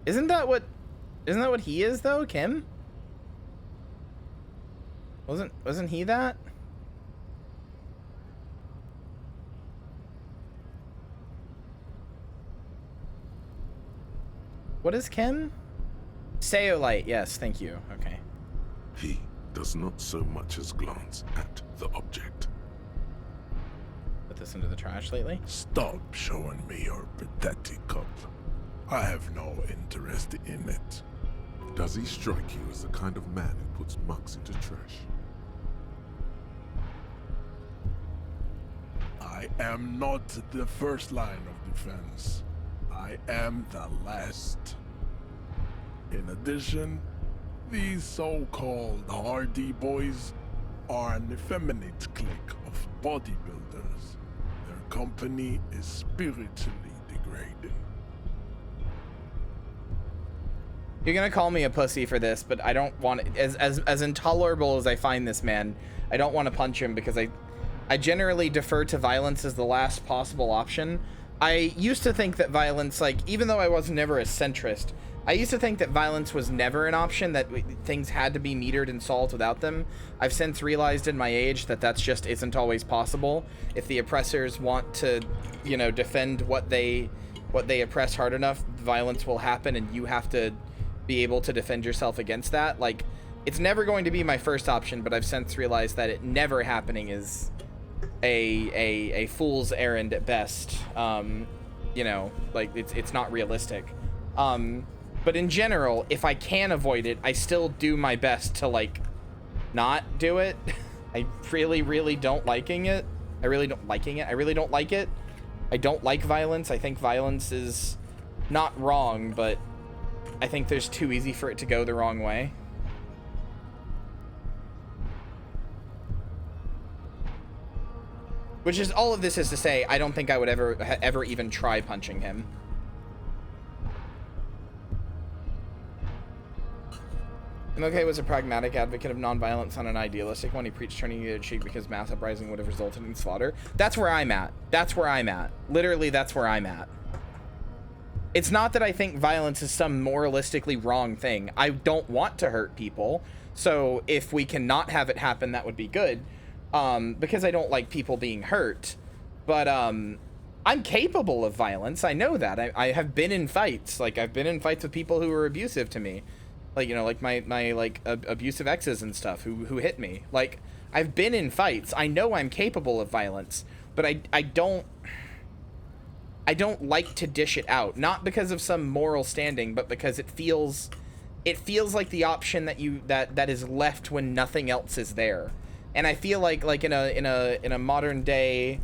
Isn't that what he is though, Kim? Wasn't he that? What is Kim? Saolite, yes, thank you. Okay. He does not so much as glance at the object. Put this into the trash lately? Stop showing me your pathetic cup. I have no interest in it. Does he strike you as the kind of man who puts mugs into trash? I am not the first line of defense. I am the last. In addition, these so-called Hardy Boys are an effeminate clique of bodybuilders. Their company is spiritually degrading. You're gonna call me a pussy for this, but I don't want it. As intolerable as I find this man, I don't want to punch him because I generally defer to violence as the last possible option. I used to think that violence, like, even though I was never a centrist, I used to think that violence was never an option, that things had to be metered and solved without them. I've since realized in my age that that's just isn't always possible. If the oppressors want to, you know, defend what they oppress hard enough, violence will happen and you have to be able to defend yourself against that. Like, it's never going to be my first option, but I've since realized that it never happening is a fool's errand at best. You know, like it's not realistic. But in general, if I can avoid it, I still do my best to like not do it. I really don't liking it. I really don't liking it. I really don't like it. I don't like violence. I think violence is not wrong, but I think there's too easy for it to go the wrong way. Which is, all of this is to say, I don't think I would ever even try punching him. MLK was a pragmatic advocate of nonviolence, not an idealistic one. He preached turning the other cheek because mass uprising would have resulted in slaughter. That's where I'm at. That's where I'm at. Literally, that's where I'm at. It's not that I think violence is some moralistically wrong thing. I don't want to hurt people. So if we cannot have it happen, that would be good. Because I don't like people being hurt. But I'm capable of violence. I know that. I have been in fights. Like, I've been in fights with people who were abusive to me. Like, you know, like my like abusive exes and stuff who hit me. Like, I've been in fights. I know I'm capable of violence, but I don't like to dish it out. Not because of some moral standing, but because it feels like the option that is left when nothing else is there. And I feel like in a modern day.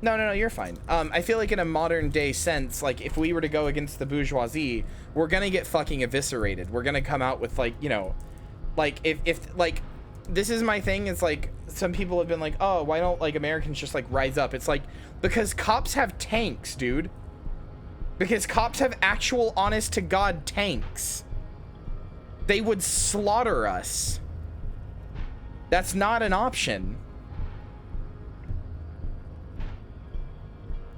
No, you're fine. I feel like in a modern day sense, like if we were to go against the bourgeoisie, we're gonna get fucking eviscerated. We're gonna come out with like, you know, like if like, this is my thing. It's like some people have been like, oh, why don't like Americans just like rise up? It's like, because cops have tanks, dude. Because cops have actual honest to God tanks. They would slaughter us. That's not an option.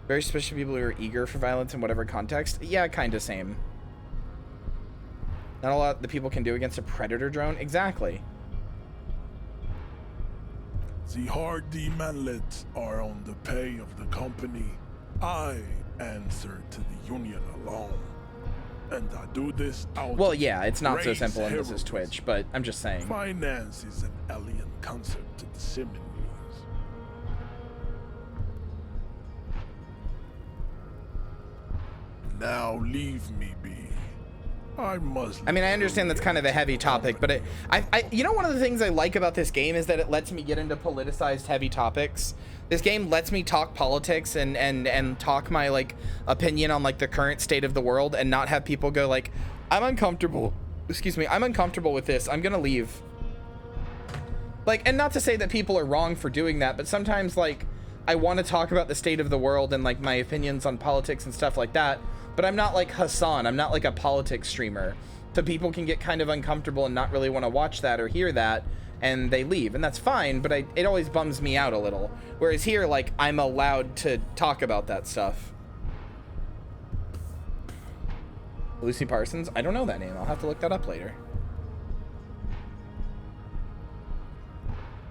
Very special people who are eager for violence in whatever context. Yeah, kind of same. Not a lot the people can do against a predator drone. Exactly. The hardy manlets are on the pay of the company. I answer to the union alone. And I do this out. Well, yeah, it's not so race simple and this is heroism. Twitch, but I'm just saying. Finance is an alien concept to the Simonies. Now leave me be. I must. I mean, I understand that's kind of a heavy topic, but you know, one of the things I like about this game is that it lets me get into politicized heavy topics. This game lets me talk politics and talk my like opinion on like the current state of the world and not have people go like, I'm uncomfortable. Excuse me, I'm uncomfortable with this. I'm gonna leave. Like, and not to say that people are wrong for doing that, but sometimes like I want to talk about the state of the world and like my opinions on politics and stuff like that. But I'm not like Hassan. I'm not like a politics streamer. So people can get kind of uncomfortable and not really want to watch that or hear that, and they leave. And that's fine, but it always bums me out a little. Whereas here, like, I'm allowed to talk about that stuff. Lucy Parsons? I don't know that name. I'll have to look that up later.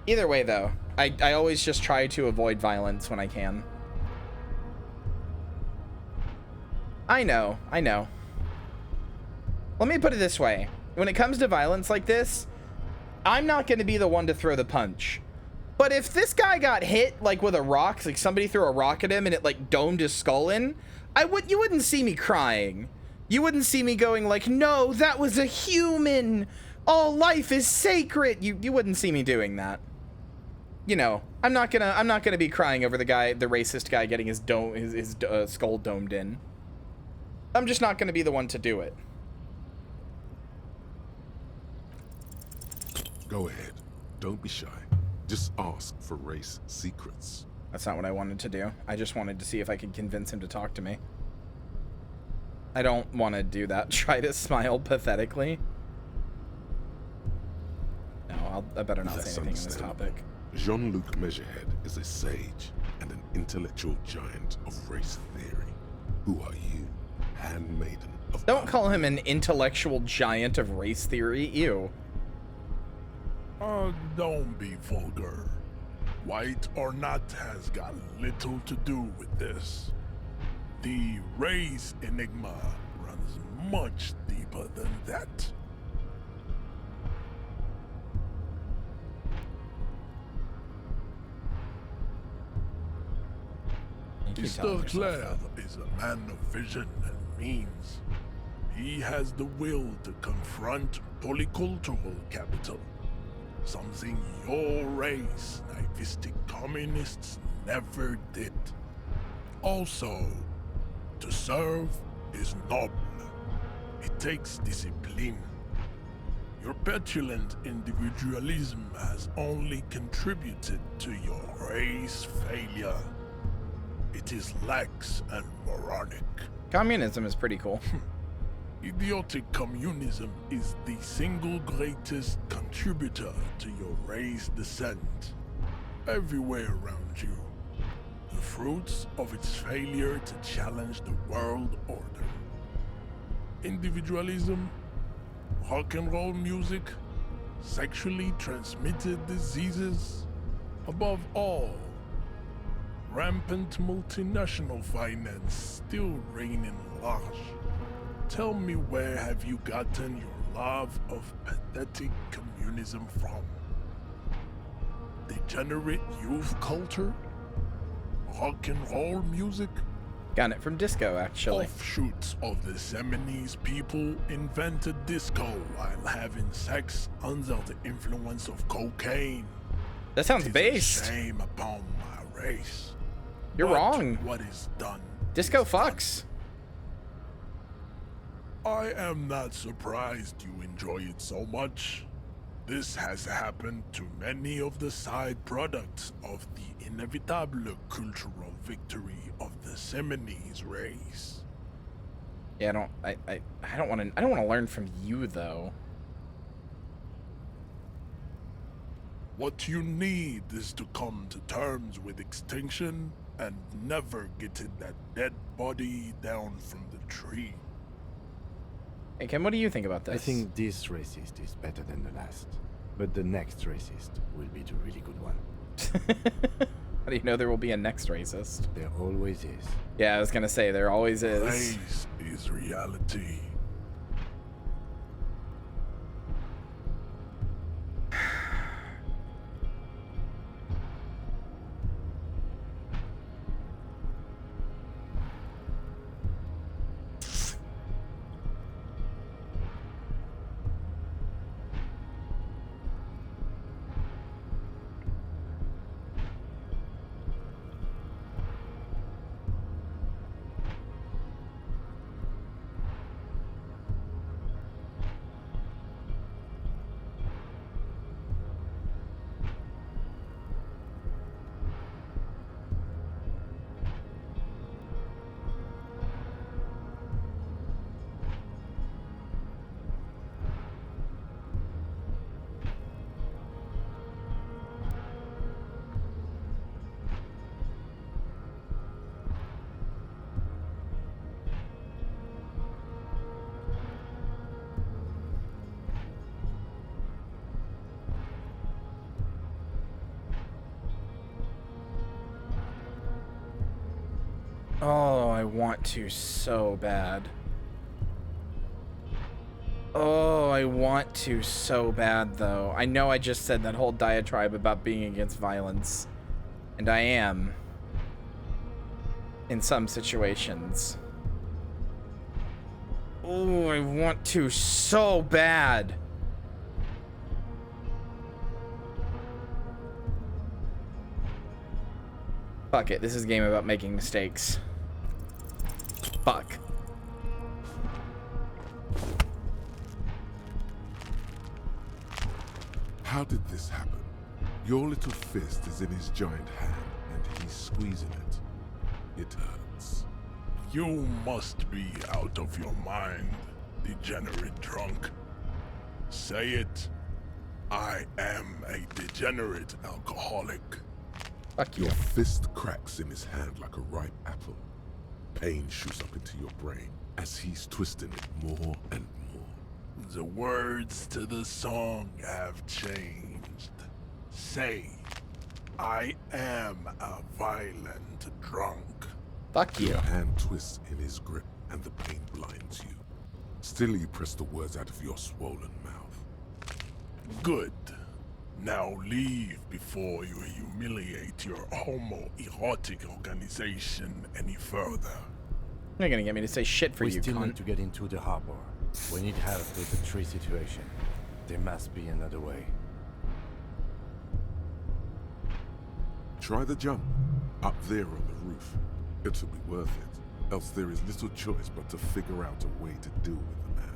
Either way, though, I always just try to avoid violence when I can. I know. Let me put it this way. When it comes to violence like this, I'm not going to be the one to throw the punch. But if this guy got hit, like, with a rock, like somebody threw a rock at him and it, like, domed his skull in, you wouldn't see me crying. You wouldn't see me going like, no, that was a human. All life is sacred. You wouldn't see me doing that. You know, I'm not gonna be crying over the racist guy getting his skull domed in. I'm just not going to be the one to do it. Go ahead. Don't be shy. Just ask for race secrets. That's not what I wanted to do. I just wanted to see if I could convince him to talk to me. I don't want to do that. Try to smile pathetically. No, I better not say anything on this topic. Jean-Luc Measurehead is a sage and an intellectual giant of race theory. Who are you? Handmaiden of... Don't call him an intellectual giant of race theory. Ew. Don't be vulgar. White or not has got little to do with this. The race enigma runs much deeper than that. Mr. Clare is a man of vision and means. He has the will to confront polycultural capital, something your race, naivistic communists, never did. Also, to serve is noble. It takes discipline. Your petulant individualism has only contributed to your race failure. It is lax and moronic. Communism is pretty cool. Idiotic communism is the single greatest contributor to your race descent. Everywhere around you, the fruits of its failure to challenge the world order. Individualism, rock and roll music, sexually transmitted diseases, above all, rampant multinational finance still reigning large. Tell me, where have you gotten your love of pathetic communism from? Degenerate youth culture? Rock and roll music? Got it from disco, actually. Offshoots of the Seminoles people invented disco while having sex under the influence of cocaine. That sounds based. Shame upon my race. You're wrong. What is done? Disco fucks. I am not surprised you enjoy it so much. This has happened to many of the side products of the inevitable cultural victory of the Seminoles race. Yeah, I don't want to learn from you though. What you need is to come to terms with extinction and never getting that dead body down from the tree. Hey, Kim, what do you think about this? I think this racist is better than the last, but the next racist will be the really good one. How do you know there will be a next racist? There always is. Yeah, I was gonna say, there always is. Race is reality. Oh, I want to so bad. Oh, I want to so bad, though. I know I just said that whole diatribe about being against violence. And I am. In some situations. Oh, I want to so bad. Fuck it, this is a game about making mistakes. Fuck. How did this happen? Your little fist is in his giant hand, and he's squeezing it. It hurts. You must be out of your mind, degenerate drunk. Say it. I am a degenerate alcoholic. Fuck you. Your fist cracks in his hand like a ripe apple. Pain shoots up into your brain as he's twisting it more and more. The words to the song have changed. Say, I am a violent drunk. Fuck you. Your hand twists in his grip and the pain blinds you. Still you press the words out of your swollen mouth. Good. Now leave before you humiliate your homoerotic organization any further. You're not gonna get me to say shit for we you, still cunt. need to get into the harbor. We need help with the tree situation. There must be another way. Try the jump. Up there on the roof. It'll be worth it. Else there is little choice but to figure out a way to deal with the man.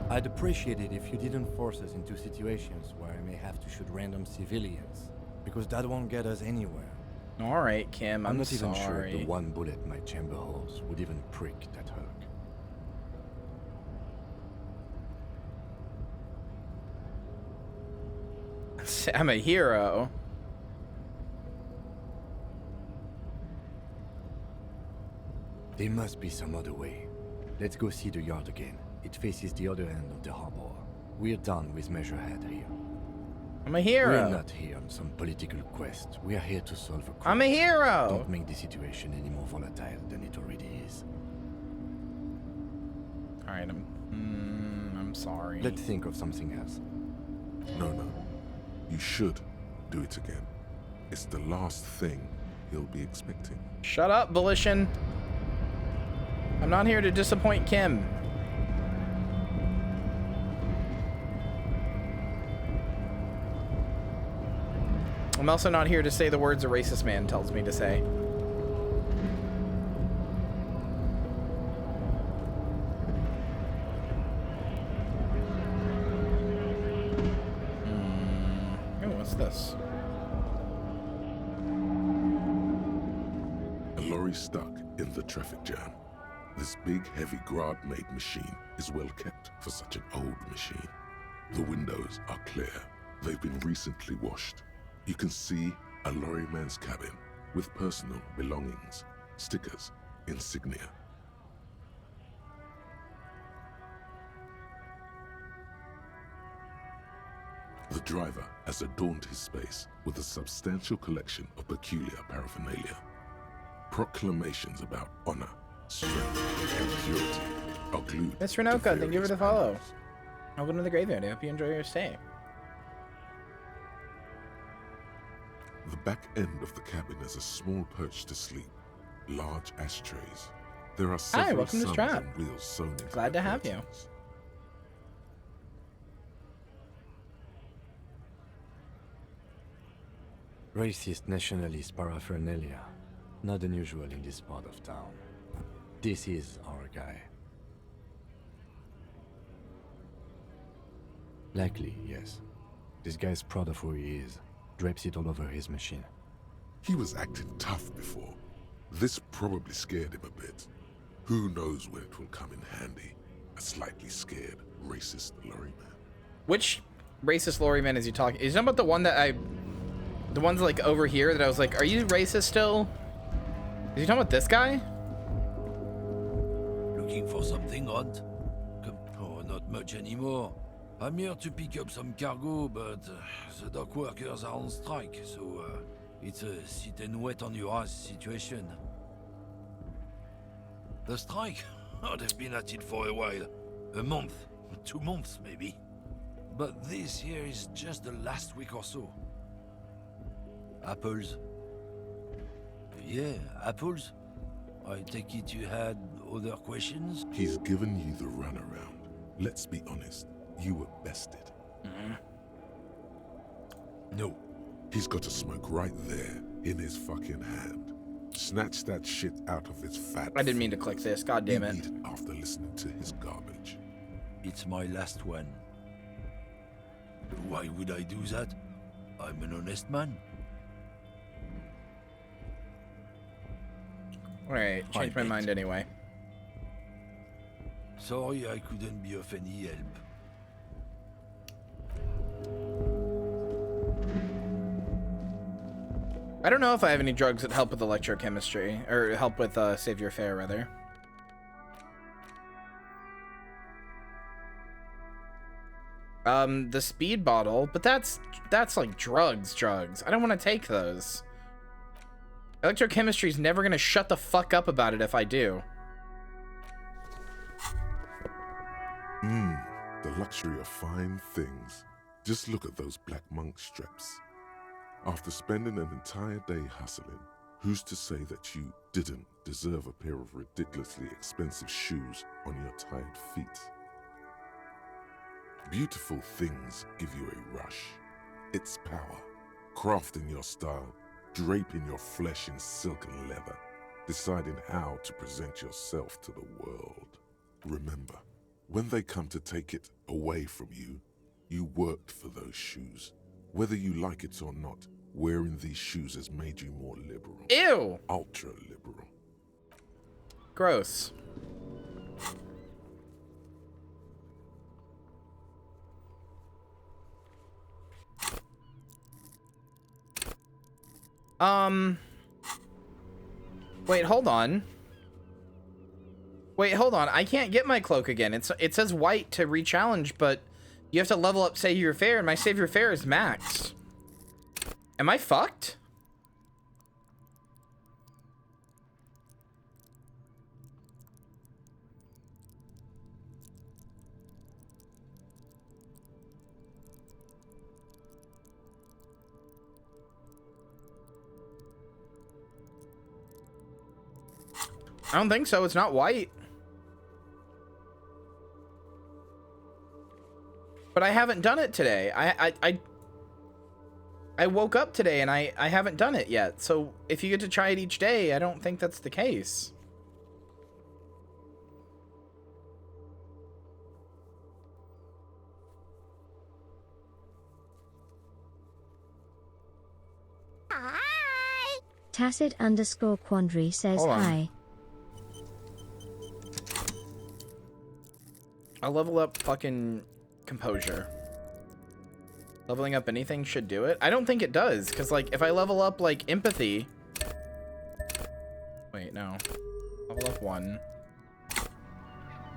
I'd appreciate it if you didn't force us into situations where I may have to shoot random civilians, because that won't get us anywhere. Alright, Kim, I'm not even sure sorry. the one bullet my chamber holds would even prick that hook. I'm a hero. There must be some other way. Let's go see the yard again. It faces the other end of the harbor. We're done with Measurehead here. I'm a hero. We're not here on some political quest. We are here to solve a crime. I'm a hero. Don't make the situation any more volatile than it already is. Alright, I'm sorry. Let's think of something else. No. You should do it again. It's the last thing he'll be expecting. Shut up, Volition. I'm not here to disappoint Kim. I'm also not here to say the words a racist man tells me to say. Oh, what's this? A lorry stuck in the traffic jam. This big, heavy Grad-made machine is well kept for such an old machine. The windows are clear. They've been recently washed. You can see a lorryman's cabin with personal belongings, stickers, insignia. The driver has adorned his space with a substantial collection of peculiar paraphernalia. Proclamations about honor, strength, and purity are glued. Mr. Noka, thank you for the follow. Welcome to the graveyard. I hope you enjoy your stay. The back end of the cabin is a small perch to sleep, large ashtrays. There are several welcome to suns Strap. and wheels sewn into Glad the to have you. curtains. Racist nationalist paraphernalia. Not unusual in this part of town. This is our guy. Likely, yes. This guy's proud of who he is. Drapes it all over his machine. He was acting tough before. This probably scared him a bit. Who knows when it will come in handy? A slightly scared, racist lorryman. Which racist lorryman is he talking? Is he talking about the one that the ones like over here that I was like, are you racist still? Is he talking about this guy? Looking for something, Hunt? Oh, not much anymore. I'm here to pick up some cargo, but the dock workers are on strike, so it's a sit and wait on your ass situation. The strike? Oh, they've been at it for a while. A month, 2 months maybe. But this here is just the last week or so. Apples? Yeah, apples? I take it you had other questions? He's given you the runaround. Let's be honest, you were bested. No. He's got a smoke right there in his fucking hand. Snatch that shit out of his fat. I didn't mean to click this. God damn it. Eat it after listening to his garbage. It's my last one. Why would I do that? I'm an honest man. Alright, changed my mind anyway. Sorry I couldn't be of any help. I don't know if I have any drugs that help with electrochemistry, or help with save your fare, rather. The speed bottle, but that's like drugs. I don't want to take those. Electrochemistry is never gonna shut the fuck up about it if I do. The luxury of fine things. Just look at those black monk straps. After spending an entire day hustling, who's to say that you didn't deserve a pair of ridiculously expensive shoes on your tired feet? Beautiful things give you a rush. It's power, crafting your style, draping your flesh in silk and leather, deciding how to present yourself to the world. Remember, when they come to take it away from you, you worked for those shoes. Whether you like it or not, wearing these shoes has made you more liberal. Ew! Ultra liberal. Gross. Wait, hold on. I can't get my cloak again. It says white to re-challenge, but you have to level up Save Your Fare, and my Save Your Fare is maxed. Am I fucked? I don't think so. It's not white. But I haven't done it today. I woke up today and I haven't done it yet. So if you get to try it each day, I don't think that's the case. Hi! Tacit_Quandary says Hold on. hi. I'll level up fucking composure. Leveling up anything should do it. I don't think it does, because like if I level up like empathy. Wait, no. Level up 1.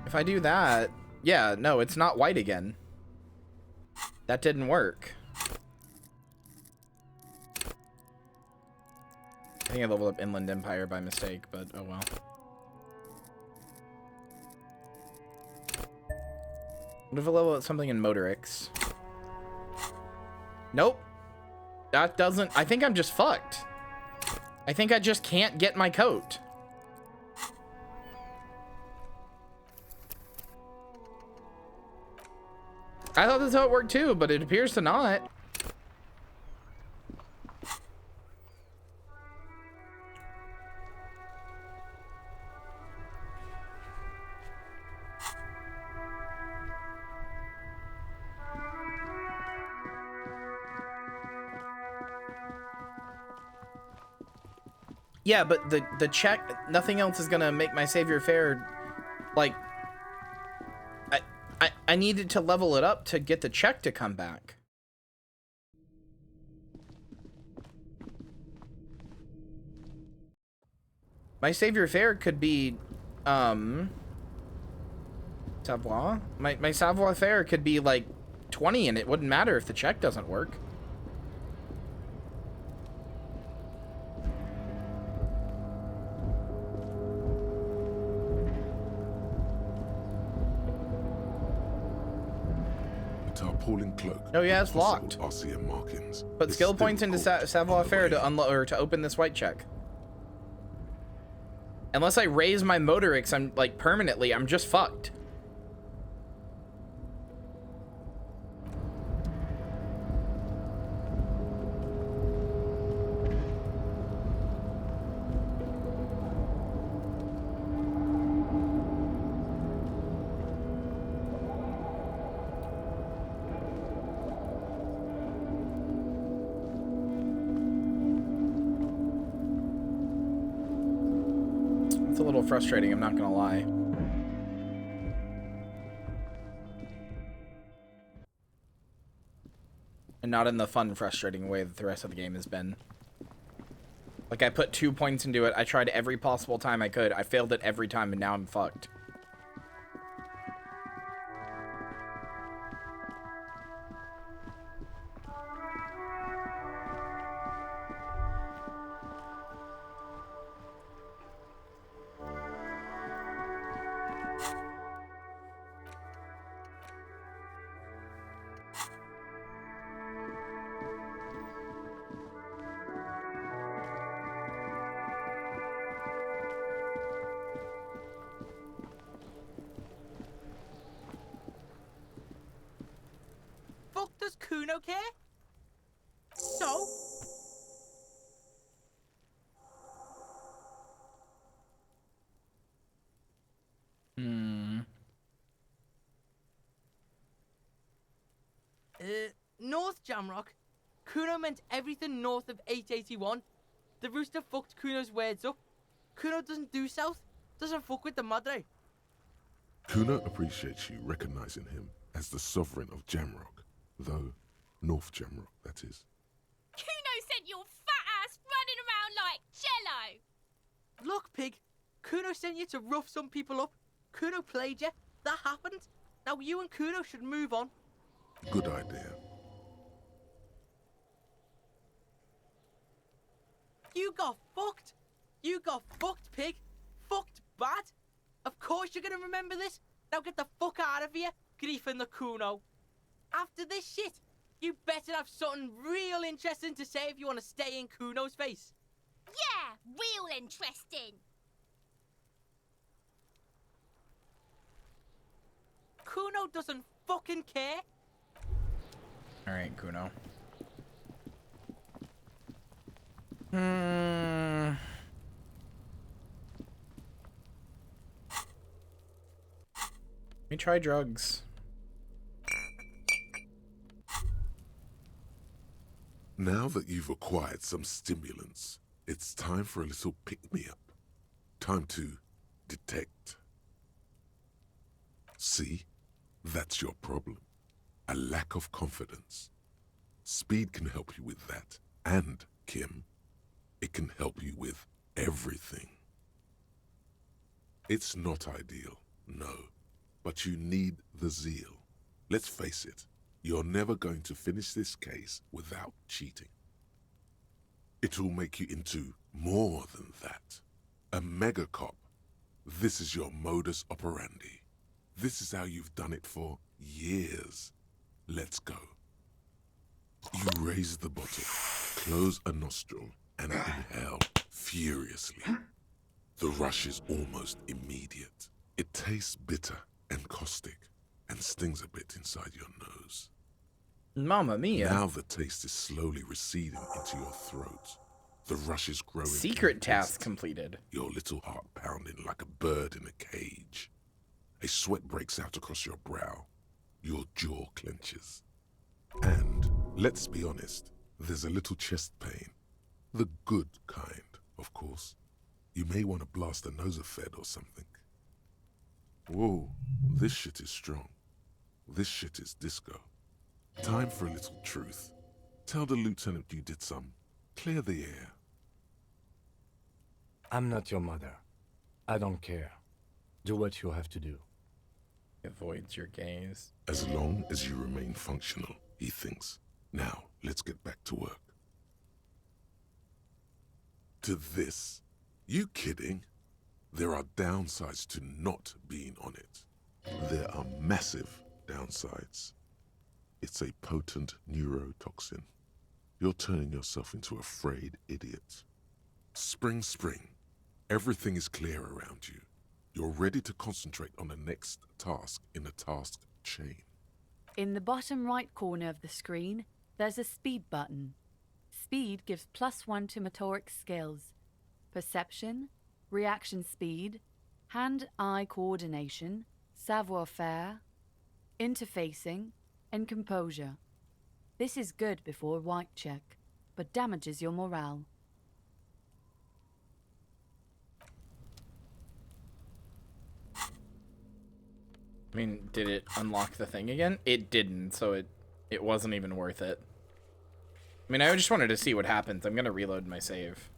If I do that, yeah, no, it's not white again. That didn't work. I think I leveled up Inland Empire by mistake, but oh well. What if I level up something in Motorix? Nope. That doesn't... I think I'm just fucked. I think I just can't get my coat. I thought that's how it worked too, but it appears to not. Yeah, but the check, nothing else is gonna make my savior fair, like, I needed to level it up to get the check to come back. My savior fair could be, savoir? My savoir faire could be like 20 and it wouldn't matter if the check doesn't work. Tarpaulin cloak. Oh yeah, it's locked. RCM markings. Put skill points into savoir faire to unlock or to open this white check. Unless I raise my Motorix, I'm like permanently, I'm just fucked. It's a little frustrating, I'm not gonna lie. And not in the fun, frustrating way that the rest of the game has been. Like, I put 2 points into it, I tried every possible time I could, I failed it every time, and now I'm fucked. Fuck does Kuno care? So? North Jamrock. Kuno meant everything north of 881. The rooster fucked Kuno's words up. Kuno doesn't do south. Doesn't fuck with the madre. Kuna appreciates you recognizing him as the sovereign of Jamrock, though North Jamrock, that is. Kuno sent your fat ass running around like jello. Look, pig. Kuno sent you to rough some people up. Kuno played you. That happened. Now you and Kuno should move on. Good idea. You got fucked. You got fucked, pig. Fucked bad. Of course you're gonna remember this. Now get the fuck out of here, griefing the Kuno. After this shit, you better have something real interesting to say if you want to stay in Kuno's face. Yeah, real interesting. Kuno doesn't fucking care. Alright, Kuno. Let me try drugs. Now that you've acquired some stimulants, it's time for a little pick-me-up. Time to detect. See? That's your problem. A lack of confidence. Speed can help you with that. And, Kim, it can help you with everything. It's not ideal, no, but you need the zeal. Let's face it, you're never going to finish this case without cheating. It will make you into more than that. A mega cop. This is your modus operandi. This is how you've done it for years. Let's go. You raise the bottle, close a nostril, and inhale furiously. The rush is almost immediate. It tastes bitter and caustic and stings a bit inside your nose. Mamma mia. Now the taste is slowly receding into your throat. The rush is growing. Secret task completed. Your little heart pounding like a bird in a cage. A sweat breaks out across your brow. Your jaw clenches. And, let's be honest, there's a little chest pain. The good kind, of course. You may want to blast a nosofed or something. Whoa, this shit is strong. This shit is disco. Time for a little truth. Tell the lieutenant you did some. Clear the air. I'm not your mother. I don't care. Do what you have to do. Avoids your gaze. As long as you remain functional, he thinks. Now, let's get back to work. To this? You kidding? There are downsides to not being on it. There are massive downsides. It's a potent neurotoxin. You're turning yourself into a frayed idiot. Spring. Everything is clear around you. You're ready to concentrate on the next task in the task chain. In the bottom right corner of the screen, there's a speed button. Speed gives +1 to motoric skills. Perception, reaction speed, hand-eye coordination, savoir-faire, interfacing, and composure. This is good before a white check, but damages your morale. I mean, did it unlock the thing again? It didn't, so it wasn't even worth it. I mean, I just wanted to see what happens. I'm gonna reload my save.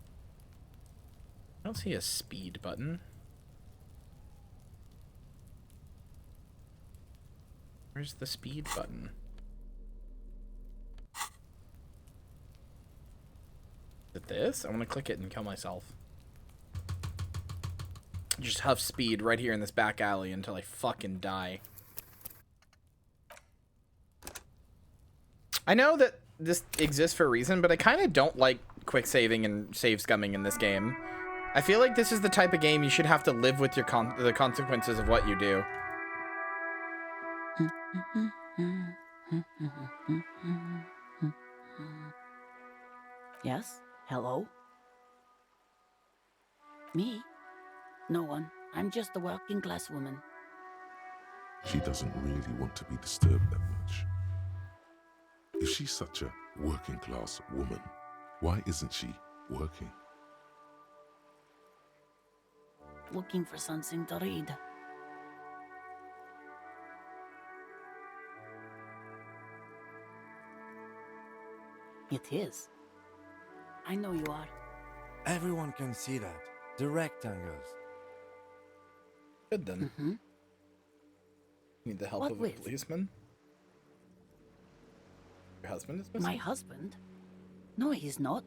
I don't see a speed button. Where's the speed button? Is it this? I want to click it and kill myself. Just huff speed right here in this back alley until I fucking die. I know that this exists for a reason, but I kind of don't like quick saving and save scumming in this game. I feel like this is the type of game you should have to live with your the consequences of what you do. Yes? Hello? Me? No one. I'm just a working class woman. She doesn't really want to be disturbed that much. If she's such a working class woman, why isn't she working? Looking for something to read. It is. I know you are. Everyone can see that. The rectangles. Good then. Need the help What of a with? policeman? Your husband is missing? My husband? No, he's not.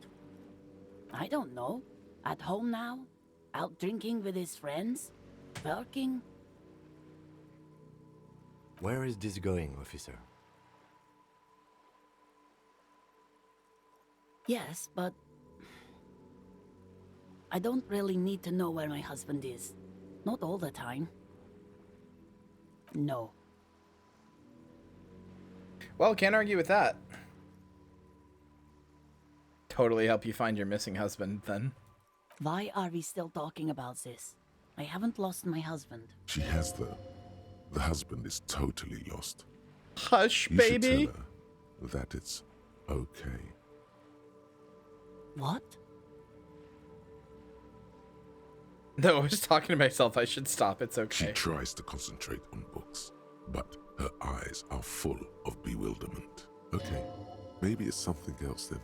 I don't know. At home now? Out drinking with his friends? Working? Where is this going, officer? Yes, but I don't really need to know where my husband is. Not all the time. No. Well, can't argue with that. Totally help you find your missing husband, then. Why are we still talking about this? I haven't lost my husband. She has, though. The husband is totally lost. Hush, You baby. should tell her that it's okay. What? No, I was talking to myself. I should stop. It's okay. She tries to concentrate on books, but her eyes are full of bewilderment. Okay, Maybe it's something else then.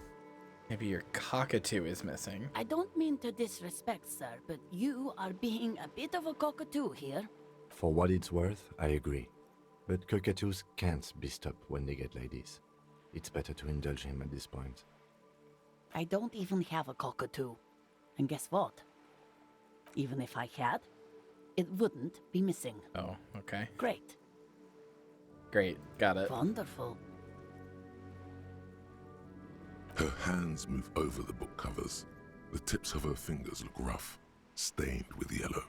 Maybe your cockatoo is missing. I don't mean to disrespect, sir, but you are being a bit of a cockatoo here. For what it's worth, I agree. But cockatoos can't be stopped when they get ladies. It's better to indulge him at this point. I don't even have a cockatoo. And guess what? Even if I had, it wouldn't be missing. Oh, okay. Great. Great, got it. Wonderful. Her hands move over the book covers. The tips of her fingers look rough, stained with yellow.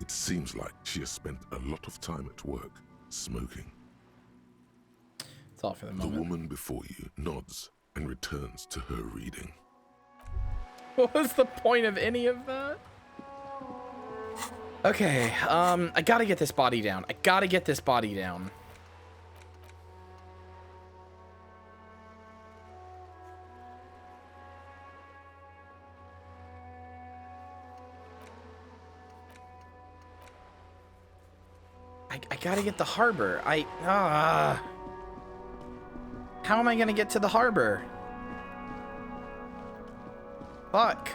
It seems like she has spent a lot of time at work, smoking. It's all for the moment. The woman before you nods and returns to her reading. What was the point of any of that? Okay, I gotta get this body down. I gotta get this body down. I gotta get the harbor. How am I gonna get to the harbor? Fuck.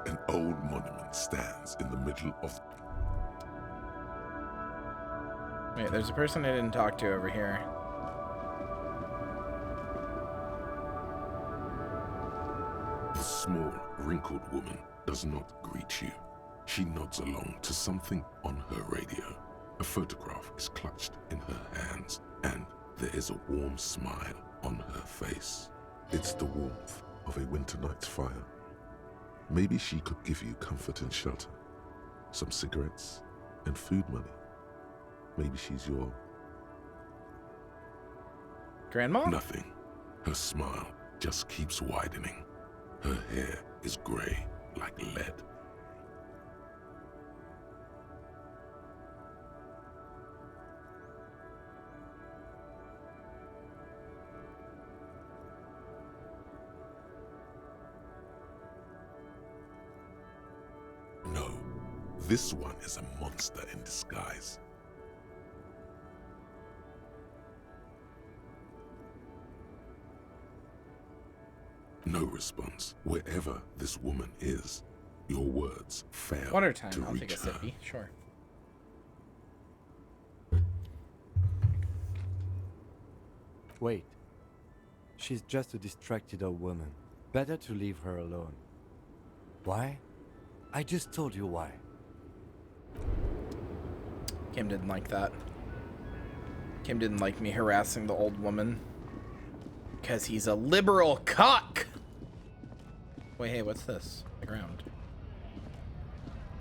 An old monument stands in the middle of... Wait, there's a person I didn't talk to over here. The small, wrinkled woman does not greet you. She nods along to something on her radio. A photograph is clutched in her hands, and there is a warm smile on her face. It's the warmth of a winter night's fire. Maybe she could give you comfort and shelter, some cigarettes and food money. Maybe she's your... grandma? Nothing. Her smile just keeps widening. Her hair is gray like lead. No, this one is a monster in disguise. No response. Wherever this woman is, your words fail Water time. to I'll reach take a her. sippy. Sure. Wait. She's just a distracted old woman. Better to leave her alone. Why? I just told you why. Kim didn't like that. Kim didn't like me harassing the old woman. Because he's a liberal cock! Wait, hey, what's this? The ground.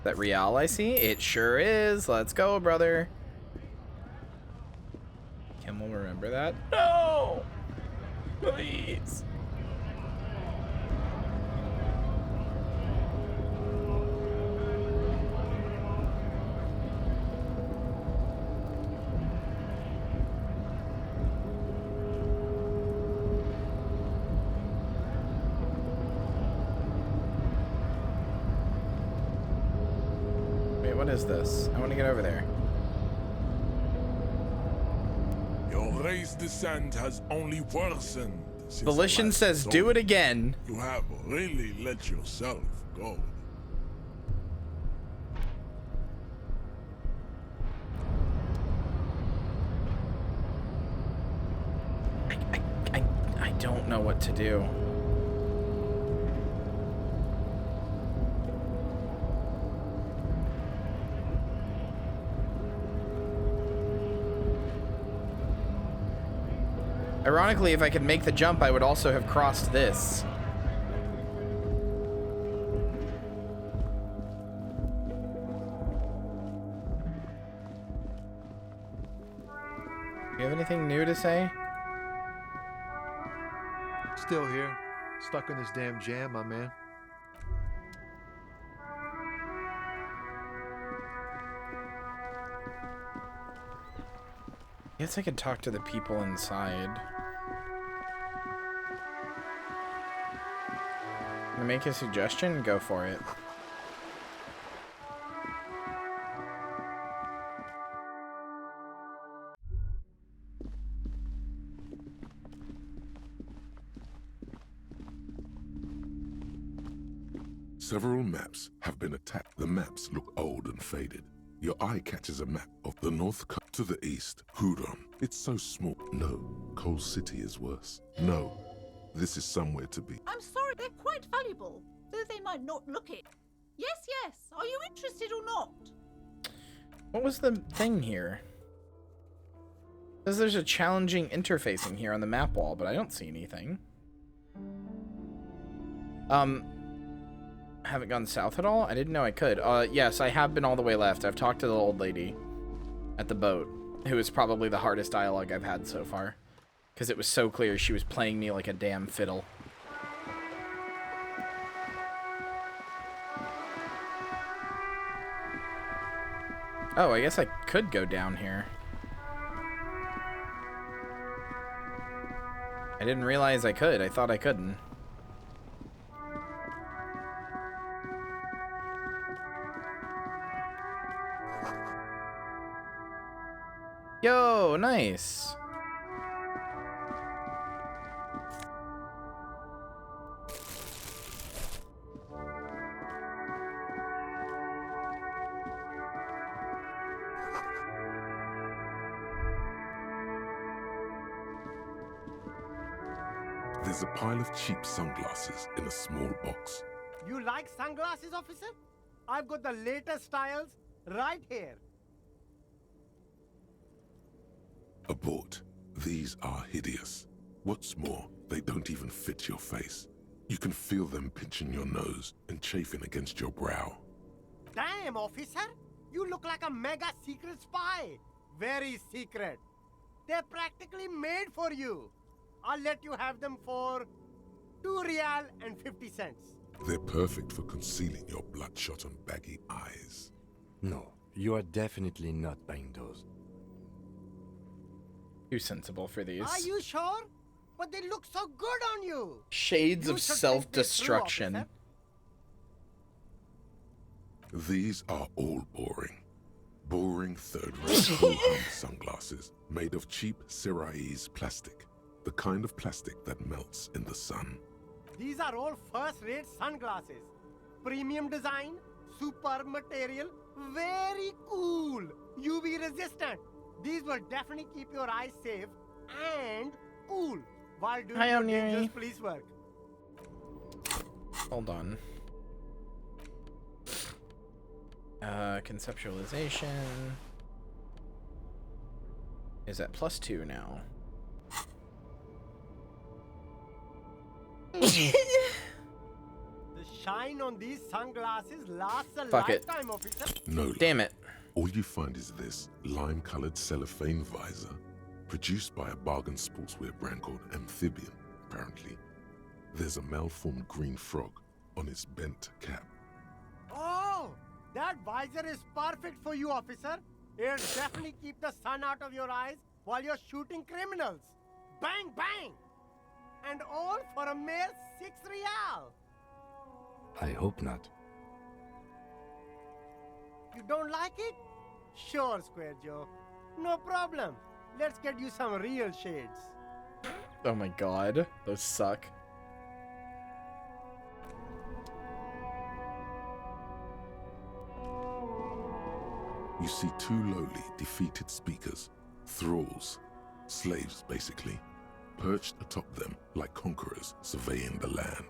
That Real I see? It sure is. Let's go, brother. Kim will remember that. No! Please. What is this? I want to get over there. Your race descent has only worsened since Volition says do it again. You have really let yourself go. I don't know what to do. Ironically, if I could make the jump, I would also have crossed this. Do you have anything new to say? Still here. Stuck in this damn jam, my man. Guess I could talk to the people inside. Can I make a suggestion? Go for it. Several maps have been attacked. The maps look old and faded. Your eye catches a map of the North Coast to the east. Huron. It's so small. No, Coal City is worse. No, this is somewhere to be. I'm sorry, they're quite valuable, though they might not look it. Yes, yes. Are you interested or not? What was the thing here? Says there's a challenging interfacing here on the map wall, but I don't see anything. Haven't gone south at all? I didn't know I could. Yes, I have been all the way left. I've talked to the old lady at the boat, who is probably the hardest dialogue I've had so far. Because it was so clear she was playing me like a damn fiddle. Oh, I guess I could go down here. I didn't realize I could. I thought I couldn't. Yo, nice. There's a pile of cheap sunglasses in a small box. You like sunglasses, officer? I've got the latest styles right here. Abort. These are hideous. What's more, they don't even fit your face. You can feel them pinching your nose and chafing against your brow. Damn, officer! You look like a mega secret spy. Very secret. They're practically made for you. I'll let you have them for 2 real and 50 cents. They're perfect for concealing your bloodshot and baggy eyes. No, you are definitely not buying those. Too sensible for these. Are you sure? But they look so good on you. Shades of self-destruction. These are all boring. Boring third-rate ho-hum sunglasses made of cheap Syrahese plastic. The kind of plastic that melts in the sun. These are all first-rate sunglasses. Premium design, superb material, very cool. UV resistant. These will definitely keep your eyes safe and cool while doing your dangerous police work. Hold on. Conceptualization is at +2 now. The shine on these sunglasses lasts a Fuck it. lifetime, officer. No. Damn it. All you find is this lime-colored cellophane visor, produced by a bargain sportswear brand called Amphibian, apparently. There's a malformed green frog on its bent cap. Oh, that visor is perfect for you, officer. It'll definitely keep the sun out of your eyes while you're shooting criminals. Bang, bang! And all for a mere 6 real. I hope not. You don't like it? Sure, Square Joe. No problem. Let's get you some real shades. Oh my god, those suck. You see 2 lowly, defeated speakers, thralls, slaves basically, perched atop them like conquerors surveying the land.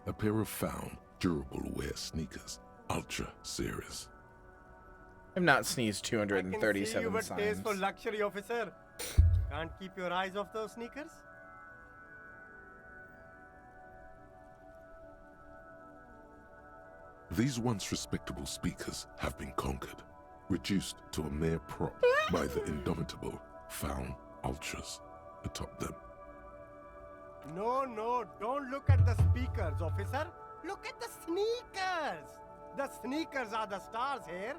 A pair of found, durable wear sneakers, Ultra Series. I've not sneezed 237 you have a taste for times. luxury, officer. Can't keep your eyes off those sneakers? These once respectable speakers have been conquered, reduced to a mere prop by the indomitable found Ultras atop them. No, no, don't look at the speakers, officer. Look at the sneakers. The sneakers are the stars here.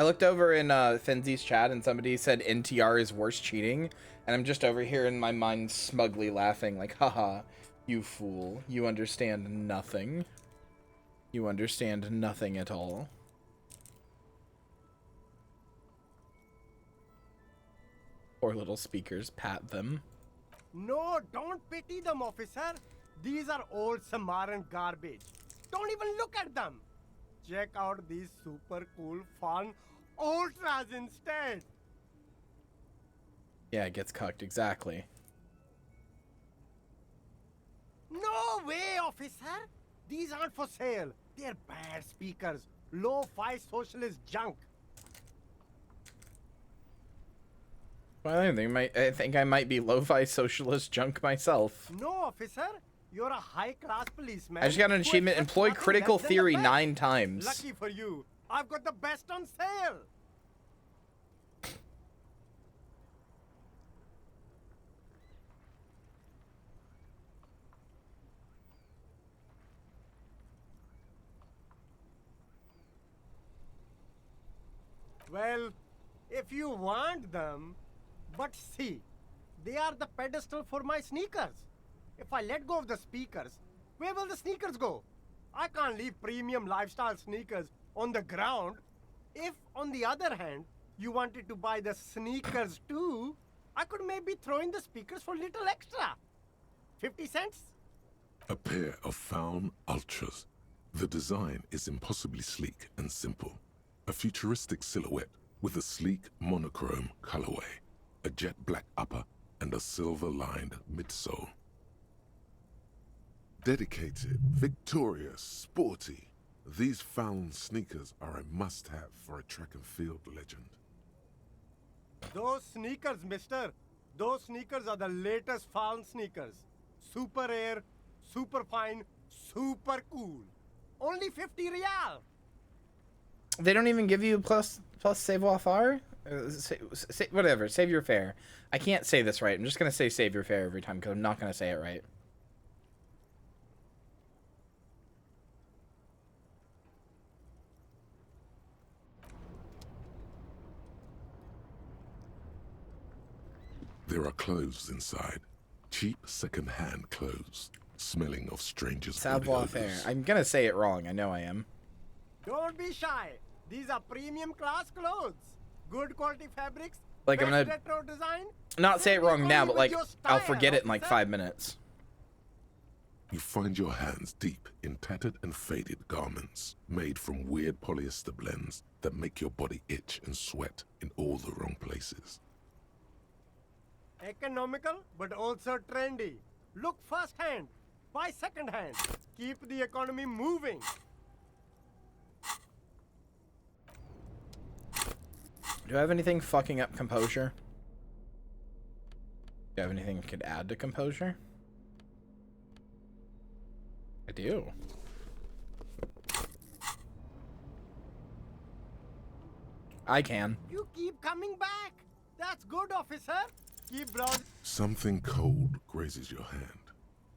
I looked over in Finzy's chat and somebody said NTR is worse cheating, and I'm just over here in my mind smugly laughing like, haha, you fool. You understand nothing. You understand nothing at all. Poor little speakers, pat them. No, don't pity them, officer. These are old Samaran garbage. Don't even look at them. Check out these super cool, fun ultras instead. Yeah, it gets cucked, exactly. No way, officer. These aren't for sale. They're bad speakers. Low-fi socialist junk. Well, I think I might be lo-fi socialist junk myself. No, officer. You're a high-class policeman. I just got an achievement, employ critical theory 9 times. Lucky for you. I've got the best on sale. Well, if you want them, but see, they are the pedestal for my sneakers. If I let go of the speakers, where will the sneakers go? I can't leave premium lifestyle sneakers on the ground. If, on the other hand, you wanted to buy the sneakers too, I could maybe throw in the speakers for little extra. 50 cents? A pair of Faun Ultras. The design is impossibly sleek and simple. A futuristic silhouette with a sleek monochrome colorway, a jet black upper, and a silver-lined midsole. Dedicated, victorious, sporty, these Faun sneakers are a must-have for a track and field legend. Those sneakers, mister. Those sneakers are the latest Faun sneakers. Super air, super fine, super cool. Only 50 real. They don't even give you plus savoir-faire? Whatever, save your fare. I can't say this right. I'm just going to say save your fare every time because I'm not going to say it right. There are clothes inside. Cheap second-hand clothes, smelling of strangers' Savoir-faire. odors. I'm going to say it wrong. I know I am. Don't be shy. These are premium class clothes. Good quality fabrics. Like, I'm best gonna retro design. not say it wrong now, but like, your I'll style, forget it in like officer. 5 minutes. You find your hands deep in tattered and faded garments made from weird polyester blends that make your body itch and sweat in all the wrong places. Economical, but also trendy. Look first-hand. Buy second-hand. Keep the economy moving. Do I have anything fucking up composure? Do I have anything that could add to composure? I do. I can. You keep coming back. That's good, officer. Keep browsing. Something cold grazes your hand.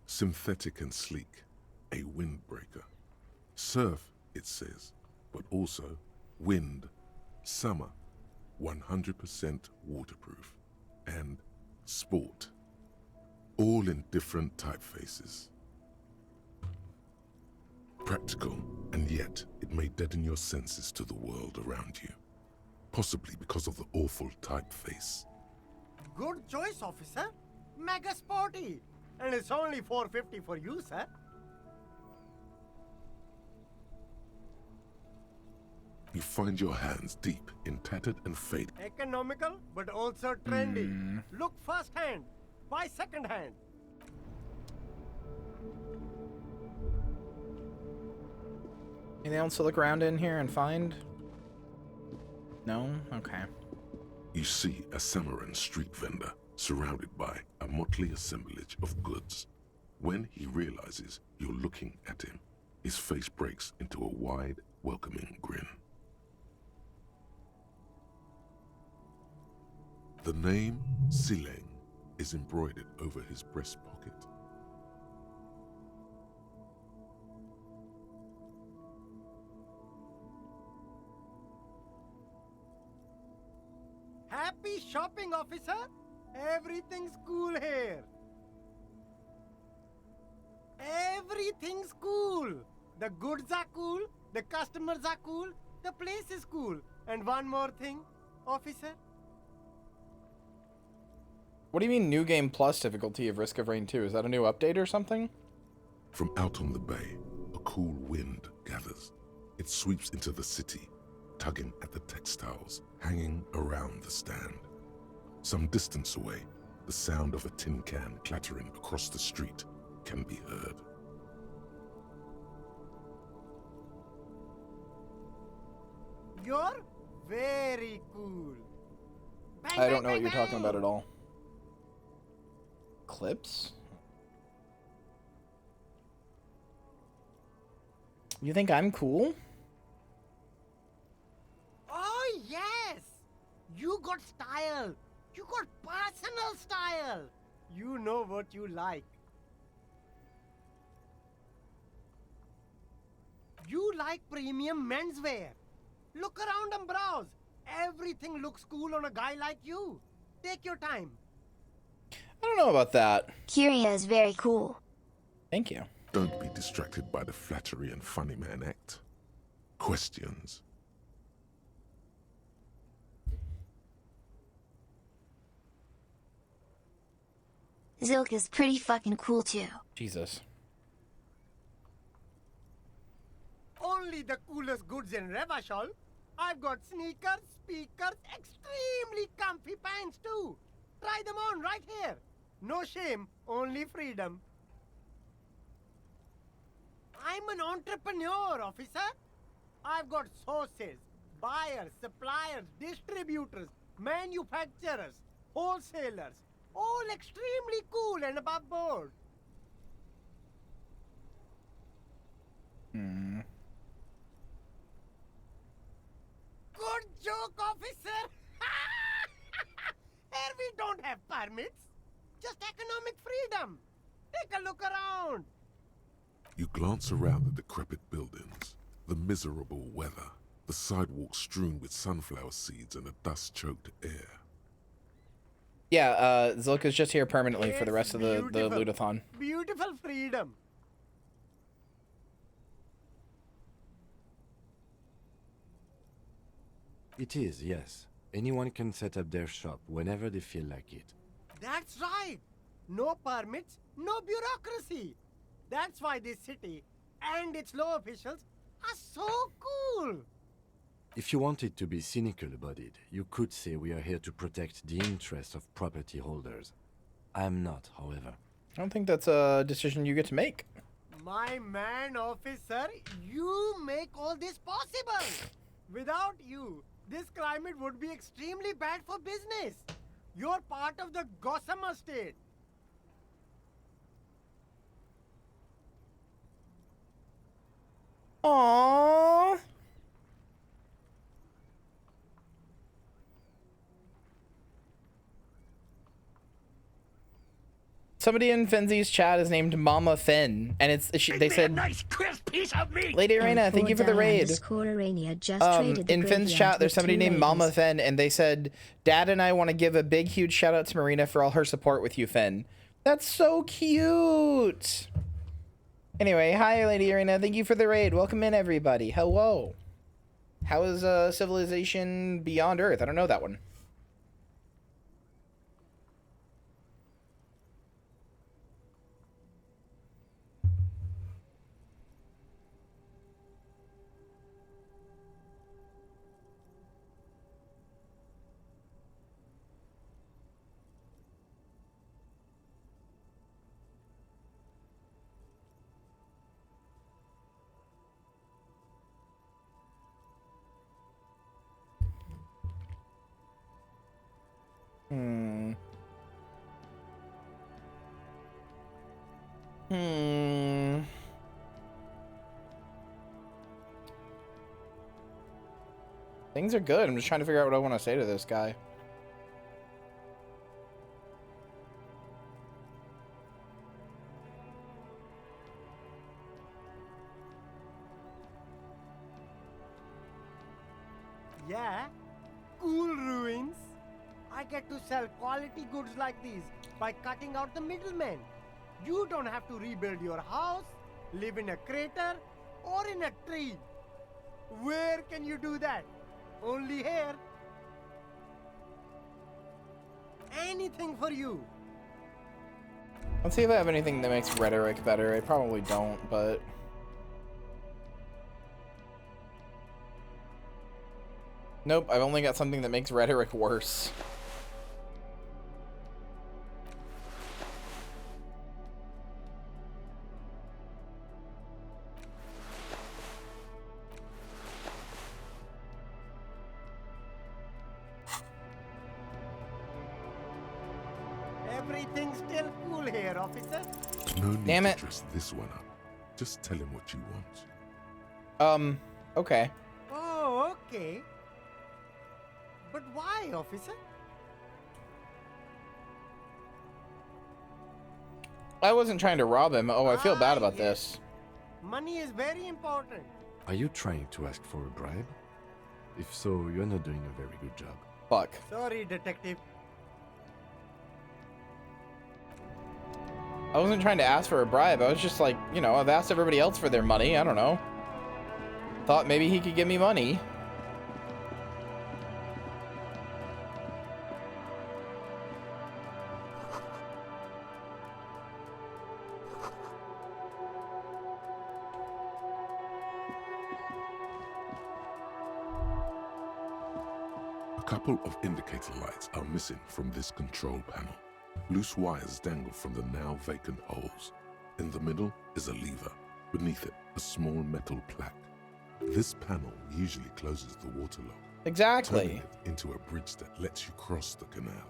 Synthetic and sleek. A windbreaker. Surf, it says, but also wind, summer, 100% waterproof, and sport. All in different typefaces. Practical, and yet it may deaden your senses to the world around you. Possibly because of the awful typeface. Good choice, officer. Mega sporty. And it's only $4.50 for you, sir. You find your hands deep in tattered and faded. Economical, but also trendy. Look first-hand. Buy second-hand. Anything else to look around in here and find? No? Okay. You see a Samaran street vendor surrounded by a motley assemblage of goods. When he realizes you're looking at him, his face breaks into a wide, welcoming grin. The name Sileng is embroidered over his breast pocket. shopping, officer. Everything's cool here. Everything's cool. The goods are cool, the customers are cool, the place is cool. And one more thing, officer. What do you mean New Game Plus difficulty of Risk of Rain 2? Is that a new update or something? From out on the bay, a cool wind gathers. It sweeps into the city, tugging at the textiles hanging around the stand. Some distance away, the sound of a tin can clattering across the street can be heard. You're very cool. Bang, I don't bang, know what you're bang, talking about bang. at all. Clips? You think I'm cool? Oh, yes! You got style. You got personal style. You know what you like. You like premium menswear. Look around and browse. Everything looks cool on a guy like you. Take your time. I don't know about that. Kyria is very cool. Thank you. Don't be distracted by the flattery and funny man act. Questions. Zilk is pretty fucking cool too. Jesus. Only the coolest goods in Revachol. I've got sneakers, speakers, extremely comfy pants too. Try them on right here. No shame, only freedom. I'm an entrepreneur, officer. I've got sources, buyers, suppliers, distributors, manufacturers, wholesalers, all extremely cool and above board. Good joke, officer. Here we don't have permits, just economic freedom. Take a look around. You glance around the decrepit buildings, the miserable weather, the sidewalks strewn with sunflower seeds and a dust-choked air. Yeah, Zilka's just here permanently for the rest of the Beautiful. Ludathon. Beautiful freedom. It is, yes. Anyone can set up their shop whenever they feel like it. That's right. No permits, no bureaucracy. That's why this city and its law officials are so cool. If you wanted to be cynical about it, you could say we are here to protect the interests of property holders. I am not, however. I don't think that's a decision you get to make. My man, officer, you make all this possible. Without you, this climate would be extremely bad for business. You're part of the Gossamer state. Aww. Somebody in Fenzi's chat is named Mama Fen, and they said, nice crisp piece of meat. Lady Arena, thank you for the raid. In Finn's chat, there's somebody named Mama Fen, and they said, Dad and I want to give a big, huge shout out to Marina for all her support with you, Finn. That's so cute. Anyway, hi, Lady Arena. Thank you for the raid. Welcome in, everybody. Hello. How is Civilization Beyond Earth? I don't know that one. Things are good. I'm just trying to figure out what I want to say to this guy. Yeah, cool ruins. I I get to sell quality goods like these by cutting out the middlemen. You don't have to rebuild your house, live in a crater, or in a tree. Where can you do that? Only here. Anything for you. Let's see if I have anything that makes rhetoric better. I probably don't, but... Nope, I've only got something that makes rhetoric worse. Everything's still cool here, officer. No need Damn to it. dress this one up. Just tell him what you want. Okay. Oh, okay. But why, officer? I wasn't trying to rob him. Oh, I feel bad about this. Money is very important. Are you trying to ask for a bribe? If so, you're not doing a very good job. Fuck. Sorry, detective. I wasn't trying to ask for a bribe. I was just like, you know, I've asked everybody else for their money. I don't know. Thought maybe he could give me money. A couple of indicator lights are missing from this control panel. Loose wires dangle from the now vacant holes. In the middle is a lever. Beneath it, a small metal plaque. This panel usually closes the water lock, Exactly. turning it into a bridge that lets you cross the canal.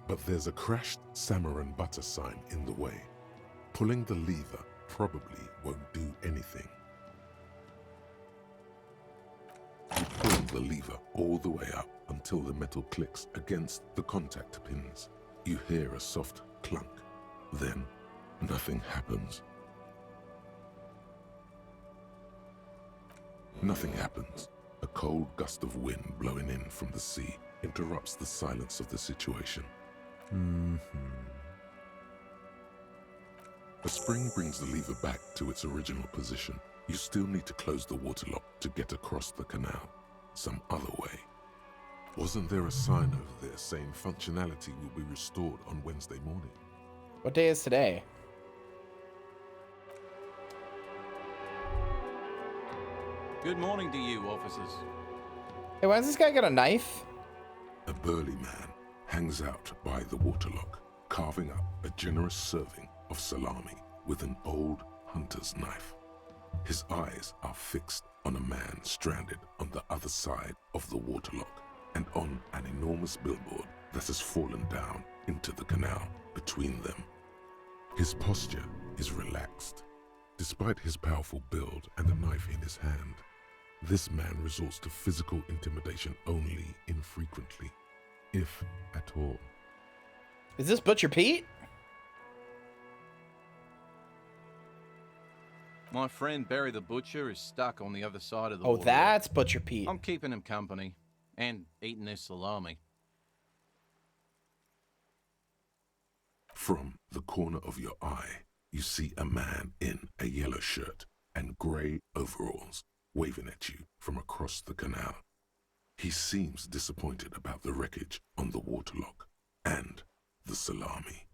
But there's a crashed salmon and butter sign in the way. Pulling the lever probably won't do anything. You pull the lever all the way up until the metal clicks against the contact pins. You hear a soft clunk. Then, nothing happens. Nothing happens. A cold gust of wind blowing in from the sea interrupts the silence of the situation. A spring brings the lever back to its original position. You still need to close the water lock to get across the canal. Some other way. Wasn't there a sign over there saying functionality will be restored on Wednesday morning? What day is today? Good morning to you, officers. Hey, why does this guy got a knife? A burly man hangs out by the waterlock, carving up a generous serving of salami with an old hunter's knife. His eyes are fixed on a man stranded on the other side of the waterlock and on an enormous billboard that has fallen down into the canal between them. His posture is relaxed. Despite his powerful build and the knife in his hand, this man resorts to physical intimidation only infrequently, if at all. Is this Butcher Pete? My friend Barry the Butcher is stuck on the other side of the Oh, water. that's Butcher Pete. I'm keeping him company and eating his salami. From the corner of your eye, you see a man in a yellow shirt and grey overalls waving at you from across the canal. He seems disappointed about the wreckage on the waterlock and the salami.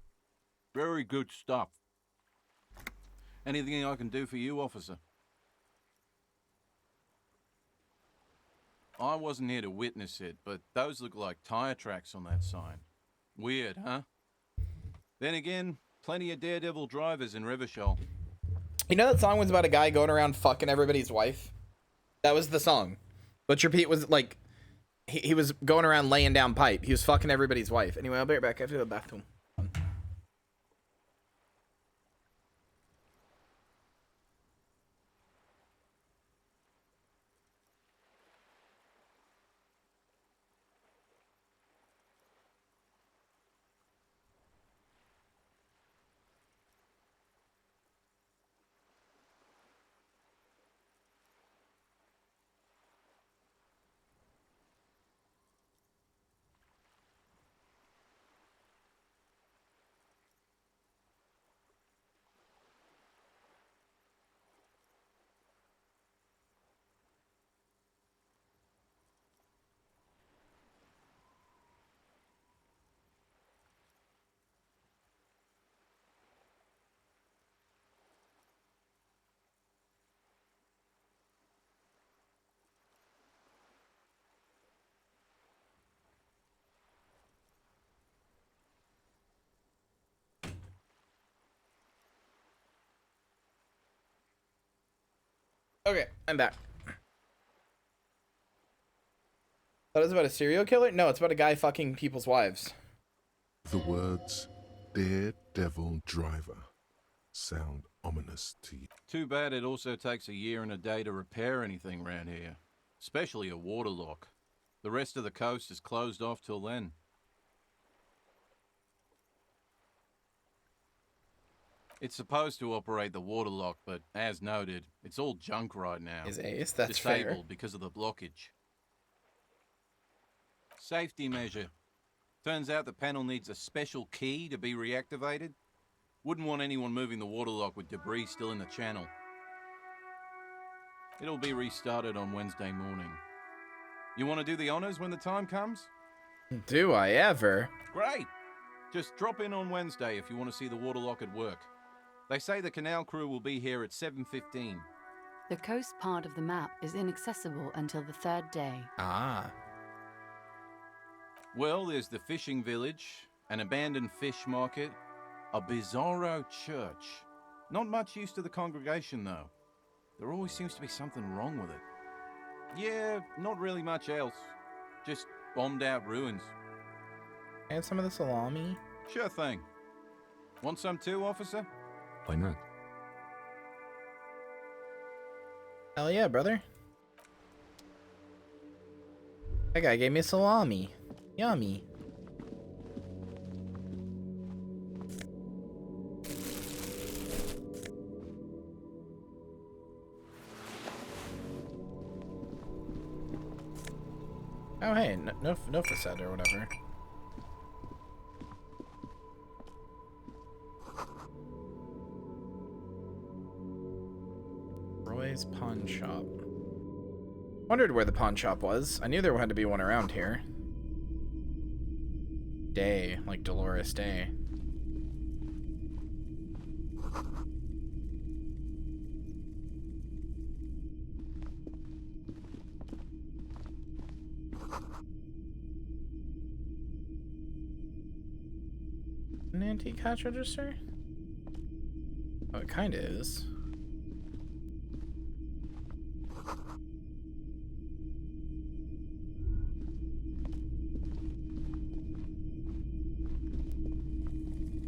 Very good stuff. Anything I can do for you, officer? I wasn't here to witness it, but those look like tire tracks on that sign. Weird, huh? Then again, plenty of daredevil drivers in Rivershoal. You know that song was about a guy going around fucking everybody's wife? That was the song. Butcher Pete was like, he was going around laying down pipe. He was fucking everybody's wife. Anyway, I'll be right back. I have to go to the bathroom. Okay, I'm back. Thought it was about a serial killer? No, it's about a guy fucking people's wives. The words Daredevil Driver sound ominous to you. Too bad it also takes a year and a day to repair anything around here, especially a water lock. The rest of the coast is closed off till then. It's supposed to operate the water lock, but as noted, it's all junk right now. Is Ace? That's disabled fair. because of the blockage. Safety measure. Turns out the panel needs a special key to be reactivated. Wouldn't want anyone moving the water lock with debris still in the channel. It'll be restarted on Wednesday morning. You want to do the honors when the time comes? Do I ever? Great! Just drop in on Wednesday if you want to see the water lock at work. They say the canal crew will be here at 7:15. The coast part of the map is inaccessible until the 3rd day. Ah. Well, there's the fishing village, an abandoned fish market, a bizarro church. Not much use to the congregation, though. There always seems to be something wrong with it. Yeah, not really much else. Just bombed out ruins. And some of the salami? Sure thing. Want some too, officer? Why not? Hell yeah, brother. That guy gave me a salami. Yummy. Oh hey, no facade or whatever. Roy's pawn shop. Wondered where the pawn shop was. I knew there had to be one around here. Day, like Dolores Day. An antique cash register? Oh, it kinda is.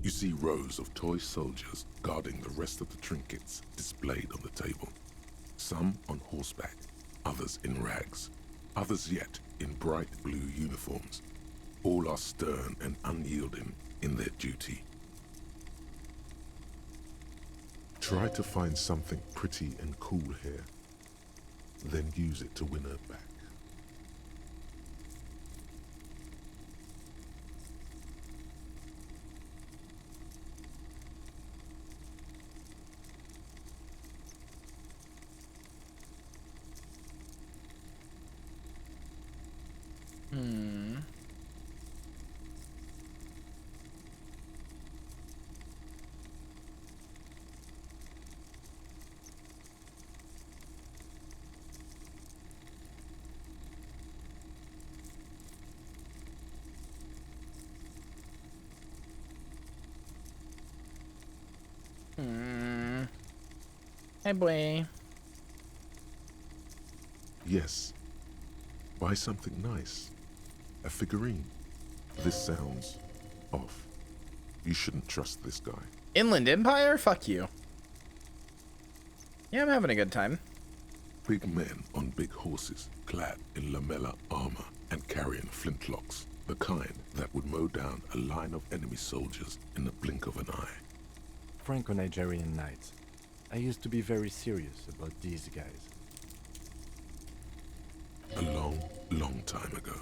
You see rows of toy soldiers guarding the rest of the trinkets displayed on the table. Some on horseback, others in rags, others yet in bright blue uniforms. All are stern and unyielding in their duty. Try to find something pretty and cool here, then use it to win her back. Hey boy. Yes. Buy something nice. A figurine. This sounds off. You shouldn't trust this guy. Inland Empire? Fuck you. Yeah, I'm having a good time. Big men on big horses, clad in lamella armor and carrying flintlocks. The kind that would mow down a line of enemy soldiers in the blink of an eye. Franco-Nigerian knights. I used to be very serious about these guys. A long, long time ago.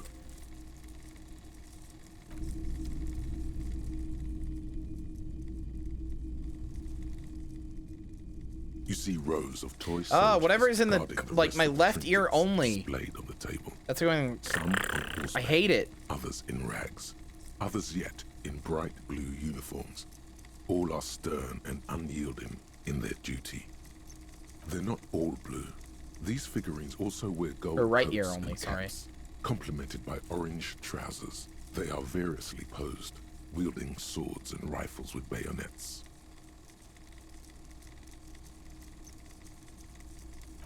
You see rows of toy soldiers. Ah, whatever is in the like rest my of the left ear trinkets only. Displayed on the table. That's going. Some on horseback, I hate it. Others in rags. Others yet in bright blue uniforms. All are stern and unyielding in their duty. They're not all blue. These figurines also wear gold Or right coats ear and only, sorry. caps, complemented by orange trousers. They are variously posed, wielding swords and rifles with bayonets.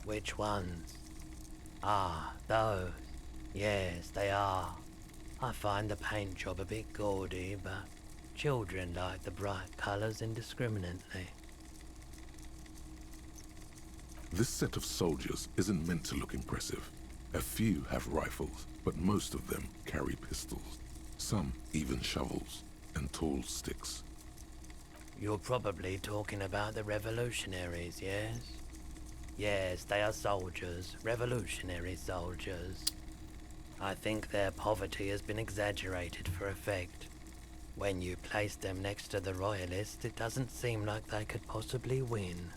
Which ones? Ah, those. Yes, they are. I find the paint job a bit gaudy, but children like the bright colours indiscriminately. This set of soldiers isn't meant to look impressive. A few have rifles, but most of them carry pistols. Some even shovels and tall sticks. You're probably talking about the revolutionaries, yes? Yes, they are soldiers, revolutionary soldiers. I think their poverty has been exaggerated for effect. When you place them next to the royalists, it doesn't seem like they could possibly win.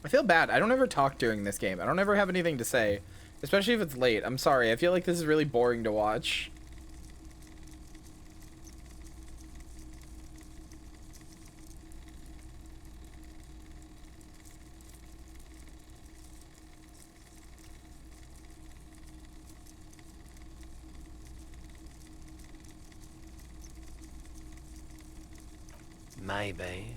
I feel bad. I don't ever talk during this game. I don't ever have anything to say, especially if it's late. I'm sorry. I feel like this is really boring to watch. Maybe.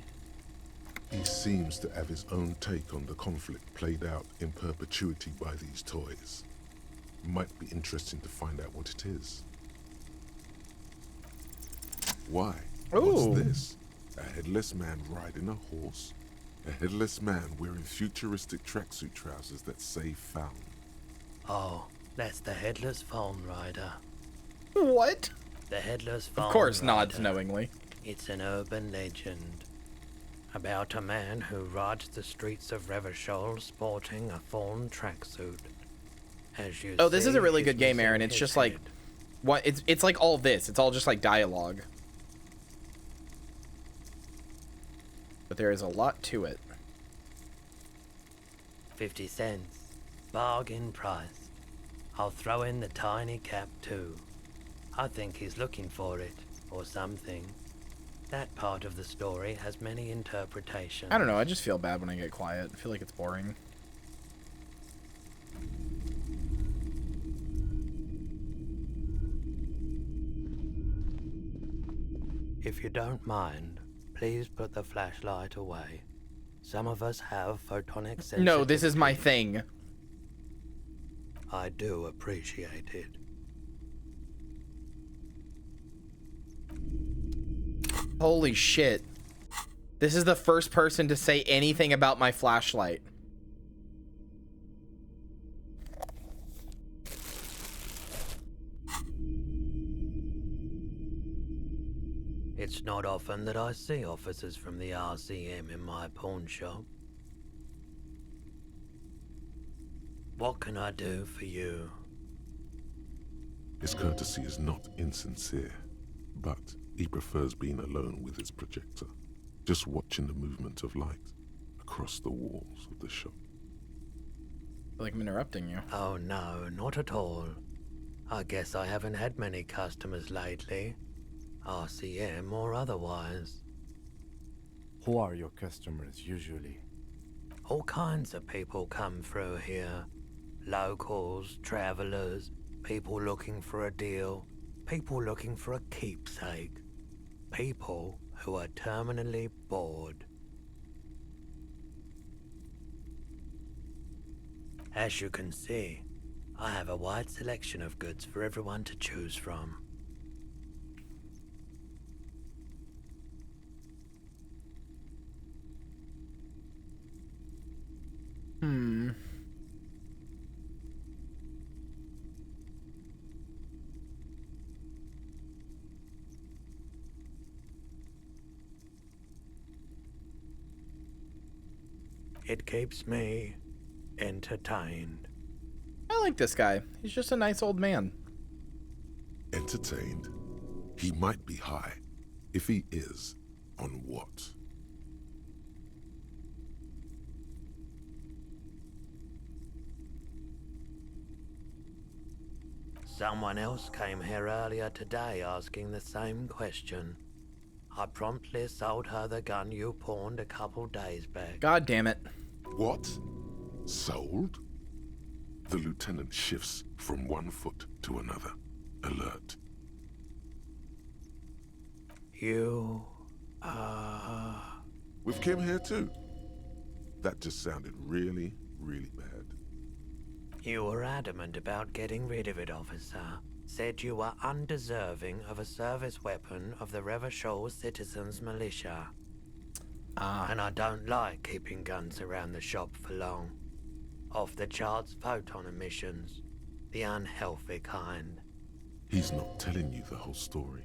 He seems to have his own take on the conflict played out in perpetuity by these toys. Might be interesting to find out what it is. Why? Ooh. What's this? A headless man riding a horse? A headless man wearing futuristic tracksuit trousers that say found. Oh, that's the Headless Phone Rider. What? The Headless Phone Of course, Rider. nods knowingly. It's an urban legend about a man who rides the streets of Revachol sporting a fawn tracksuit. As you Oh, this is a see, really he's good game, missing Aaron. It's his just like, head. what? It's like all this. It's all just like dialogue. But there is a lot to it. 50 cents. Bargain price. I'll throw in the tiny cap too. I think he's looking for it, or something. That part of the story has many interpretations. I don't know. I just feel bad when I get quiet. I feel like it's boring. If you don't mind, please put the flashlight away. Some of us have photonic sensitivity. No, this is my thing. I do appreciate it. Holy shit. This is the first person to say anything about my flashlight. It's not often that I see officers from the RCM in my pawn shop. What can I do for you? His courtesy is not insincere, but he prefers being alone with his projector, just watching the movement of light across the walls of the shop. I feel like I'm interrupting you. Oh no, not at all. I guess I haven't had many customers lately. RCM or otherwise. Who are your customers usually? All kinds of people come through here. Locals, travelers, people looking for a deal, people looking for a keepsake, people who are terminally bored. As you can see, I have a wide selection of goods for everyone to choose from. Hmm. It keeps me entertained. I like this guy. He's just a nice old man. Entertained? He might be high. If he is, on what? Someone else came here earlier today asking the same question. I promptly sold her the gun you pawned a couple days back. God damn it. What? Sold? The lieutenant shifts from one foot to another. Alert. You... With Kim here too? That just sounded really, really bad. You were adamant about getting rid of it, officer. Said you were undeserving of a service weapon of the Revachol Citizens Militia. And I don't like keeping guns around the shop for long. Off the charts photon emissions. The unhealthy kind. He's not telling you the whole story.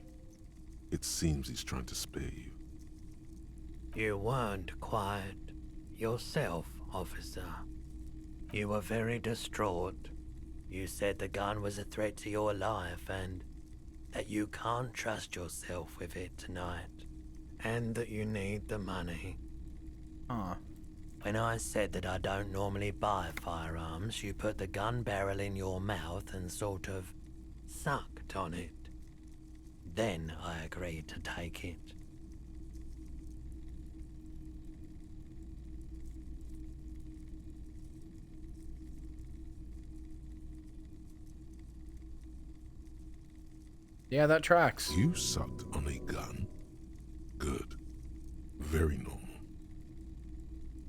It seems he's trying to spare you. You weren't quiet yourself, officer. You were very distraught. You said the gun was a threat to your life and that you can't trust yourself with it tonight. And that you need the money. When I said that I don't normally buy firearms, you put the gun barrel in your mouth and sort of sucked on it. Then I agreed to take it. Yeah, that tracks. You sucked on a gun? Good. Very normal.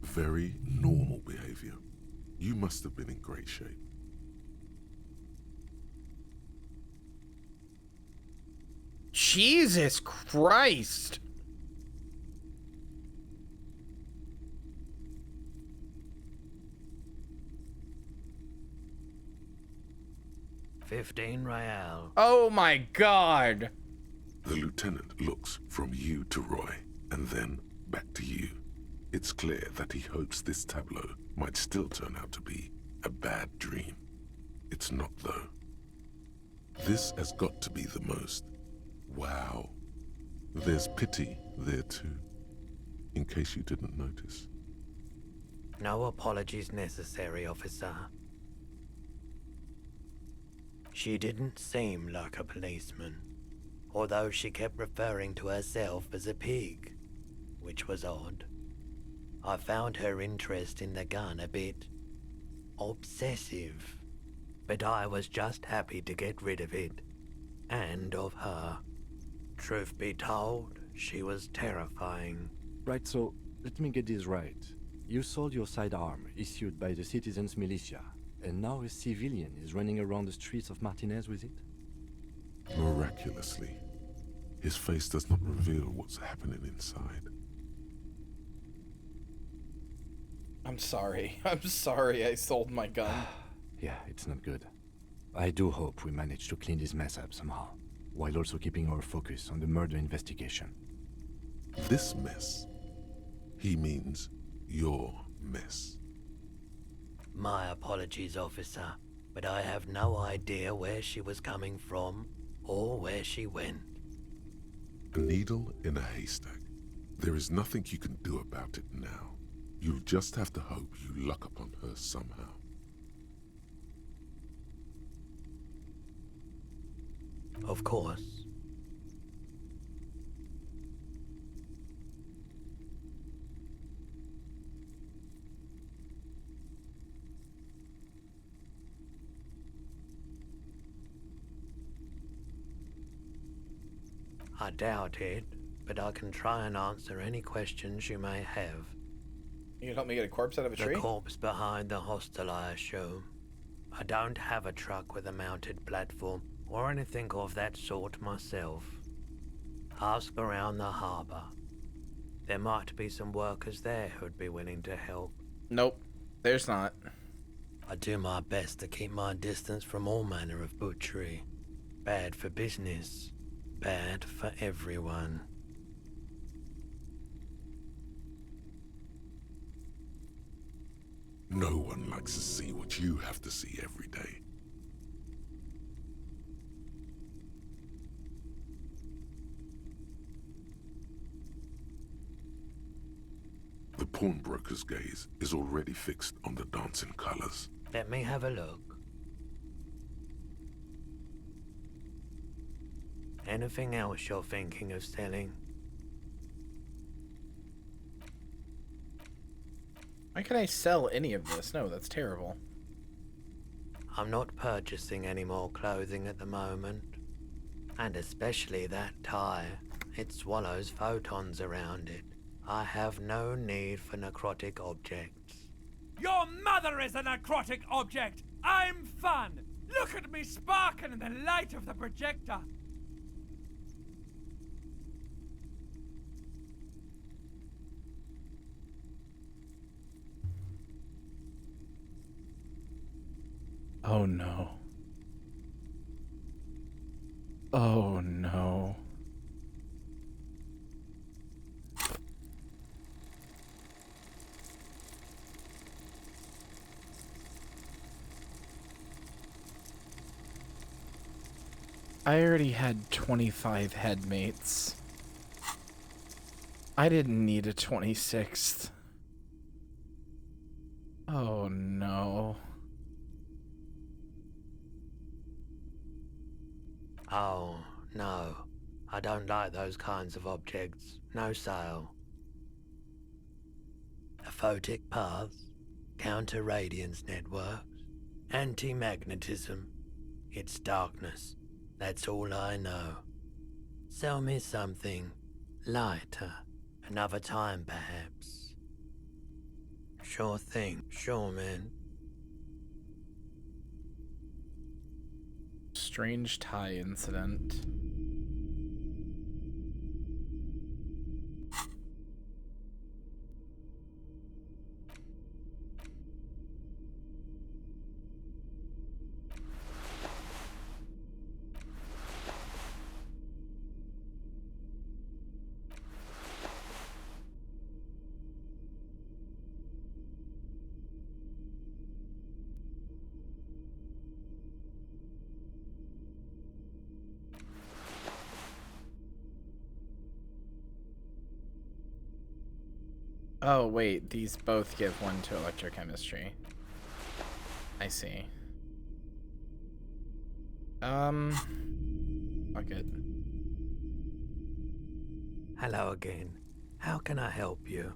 Very normal behavior. You must have been in great shape. Jesus Christ. $15 Oh my God. The lieutenant looks from you to Roy, and then back to you. It's clear that he hopes this tableau might still turn out to be a bad dream. It's not, though. This has got to be the most. Wow. There's pity there, too, in case you didn't notice. No apologies necessary, officer. She didn't seem like a policeman, although she kept referring to herself as a pig, which was odd. I found her interest in the gun a bit obsessive, but I was just happy to get rid of it, and of her. Truth be told, she was terrifying. Right, so let me get this right. You sold your sidearm, issued by the Citizens Militia, and now a civilian is running around the streets of Martinez with it? Miraculously, his face does not reveal what's happening inside. I'm sorry. I'm sorry I sold my gun. Yeah, it's not good. I do hope we manage to clean this mess up somehow, while also keeping our focus on the murder investigation. This mess? He means your mess. My apologies, officer, but I have no idea where she was coming from or where she went. A needle in a haystack. There is nothing you can do about it now. You'll just have to hope you luck upon her somehow. Of course. I doubt it, but I can try and answer any questions you may have. You can help me get a corpse out of a tree? The corpse behind the hostel, I assume. I don't have a truck with a mounted platform or anything of that sort myself. Ask around the harbour. There might be some workers there who'd be willing to help. Nope. There's not. I do my best to keep my distance from all manner of butchery. Bad for business. Bad for everyone. No one likes to see what you have to see every day. The pawnbroker's gaze is already fixed on the dancing colors. Let me have a look. Anything else you're thinking of selling? Why can I sell any of this? No, that's terrible. I'm not purchasing any more clothing at the moment. And especially that tie. It swallows photons around it. I have no need for necrotic objects. Your mother is a necrotic object! I'm fun! Look at me sparking in the light of the projector! Oh no. Oh no. I already had 25 headmates. I didn't need a 26th. Oh no. Oh, no. I don't like those kinds of objects. No sale. Aphotic paths, counter-radiance networks, anti-magnetism. It's darkness. That's all I know. Sell me something lighter. Another time, perhaps. Sure thing. Sure, man. Strange tie incident. Oh, wait, these both give 1 to electrochemistry. I see. Fuck it. Hello again. How can I help you?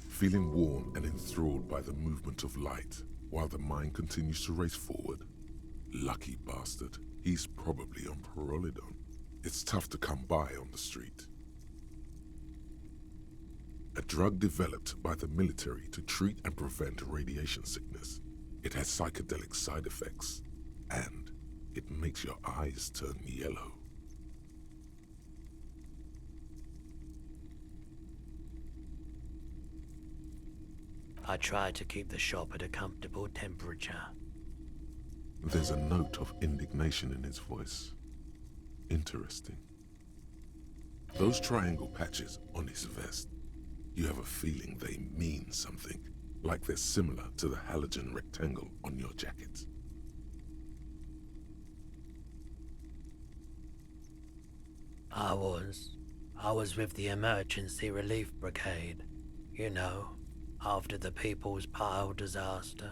Feeling warm and enthralled by the movement of light, while the mind continues to race forward. Lucky bastard. He's probably on Pyrrolidon. It's tough to come by on the street. A drug developed by the military to treat and prevent radiation sickness. It has psychedelic side effects, and it makes your eyes turn yellow. I try to keep the shop at a comfortable temperature. There's a note of indignation in his voice. Interesting. Those triangle patches on his vest, you have a feeling they mean something, like they're similar to the halogen rectangle on your jacket. I was with the Emergency Relief Brigade. You know, after the People's Pile disaster.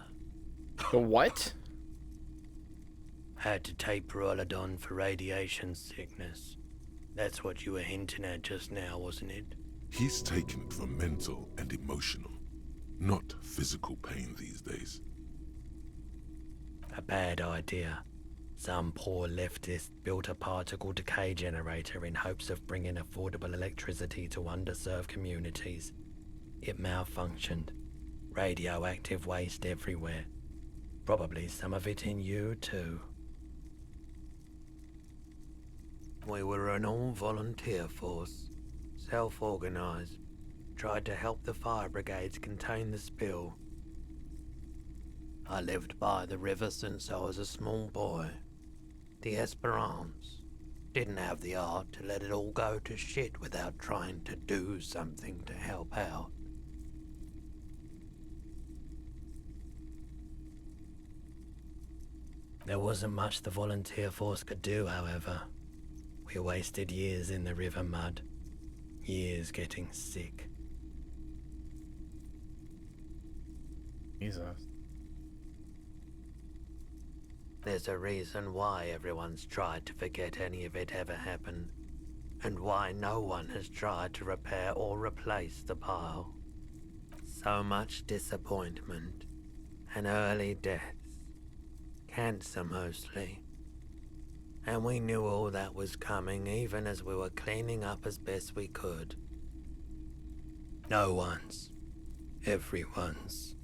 The what? Had to take Pyrrolidon for radiation sickness. That's what you were hinting at just now, wasn't it? He's taking it for mental and emotional, not physical pain these days. A bad idea. Some poor leftist built a particle decay generator in hopes of bringing affordable electricity to underserved communities. It malfunctioned. Radioactive waste everywhere. Probably some of it in you, too. We were an all-volunteer force. Self-organized. Tried to help the fire brigades contain the spill. I lived by the river since I was a small boy. The Esperance didn't have the art to let it all go to shit without trying to do something to help out. There wasn't much the volunteer force could do, however. We wasted years in the river mud, years getting sick. Jesus. There's a reason why everyone's tried to forget any of it ever happened, and why no one has tried to repair or replace the pile. So much disappointment and early deaths. Cancer mostly. And we knew all that was coming even as we were cleaning up as best we could. No one's. Everyone's.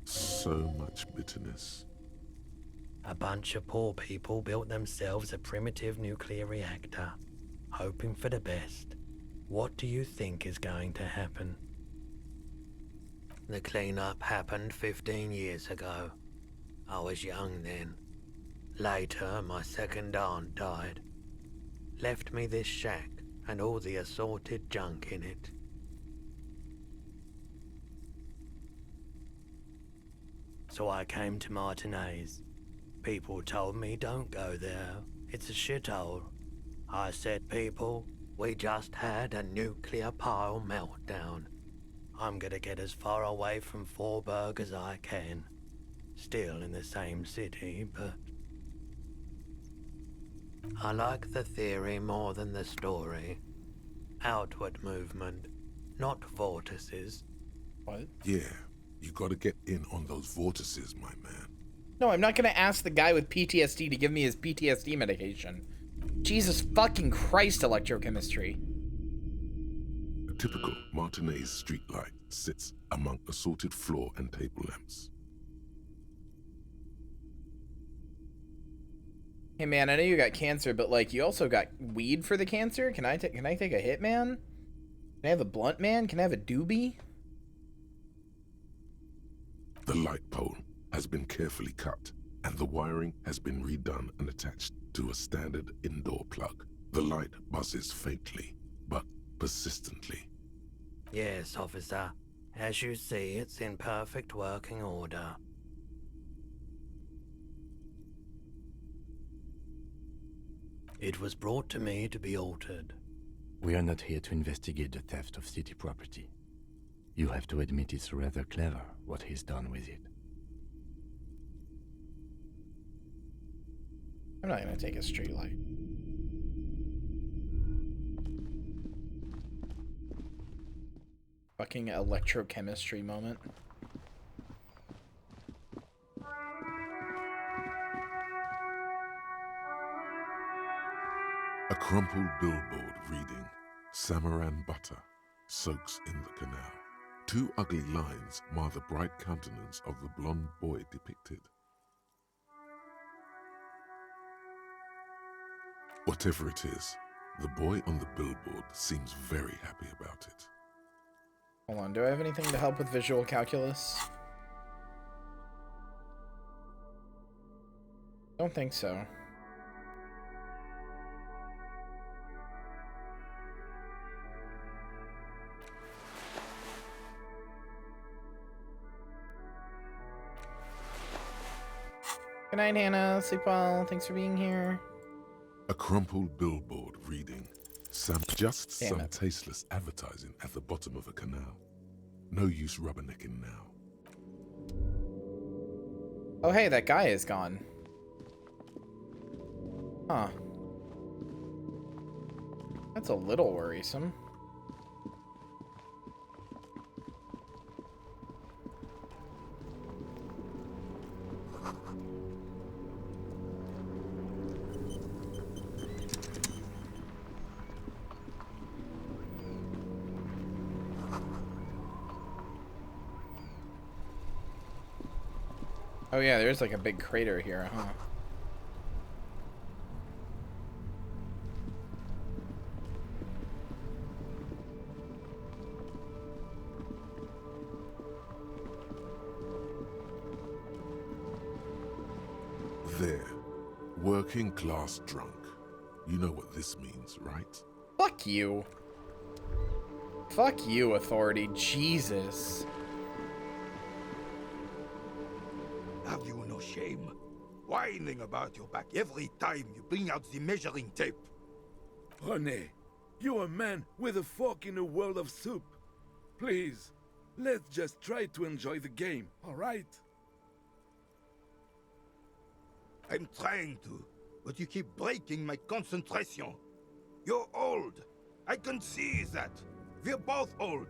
So much bitterness. A bunch of poor people built themselves a primitive nuclear reactor, hoping for the best. What do you think is going to happen? The cleanup happened 15 years ago. I was young then. Later, my second aunt died. Left me this shack and all the assorted junk in it. So I came to Martinez. People told me don't go there. It's a shithole. I said, people, we just had a nuclear pile meltdown. I'm gonna get as far away from Forburg as I can. Still in the same city, but... I like the theory more than the story. Outward movement, not vortices. What? Yeah, you gotta get in on those vortices, my man. No, I'm not gonna ask the guy with PTSD to give me his PTSD medication. Jesus fucking Christ, electrochemistry. A typical Martinez streetlight sits among assorted floor and table lamps. Hey man, I know you got cancer, but like you also got weed for the cancer? Can I take a hit, man? Can I have a blunt, man? Can I have a doobie? The light pole has been carefully cut, and the wiring has been redone and attached to a standard indoor plug. The light buzzes faintly, but persistently. Yes, officer. As you see, it's in perfect working order. It was brought to me to be altered. We are not here to investigate the theft of city property. You have to admit it's rather clever what he's done with it. I'm not gonna take a street light. Fucking electrochemistry moment. A crumpled billboard reading, Samaran butter soaks in the canal. Two ugly lines mar the bright countenance of the blonde boy depicted. Whatever it is, the boy on the billboard seems very happy about it. Hold on, do I have anything to help with visual calculus? Don't think so. Good night, Hannah. Sleep well. Thanks for being here. A crumpled billboard reading, some tasteless advertising at the bottom of a canal. No use rubbernecking now. Oh, hey, that guy is gone. Huh. That's a little worrisome. Oh yeah, there's like a big crater here, huh? There. Working class drunk. You know what this means, right? Fuck you. Fuck you, authority. Jesus. Have you no shame? Whining about your back every time you bring out the measuring tape. René, you're a man with a fork in a world of soup. Please, let's just try to enjoy the game, alright? I'm trying to, but you keep breaking my concentration. You're old. I can see that. We're both old.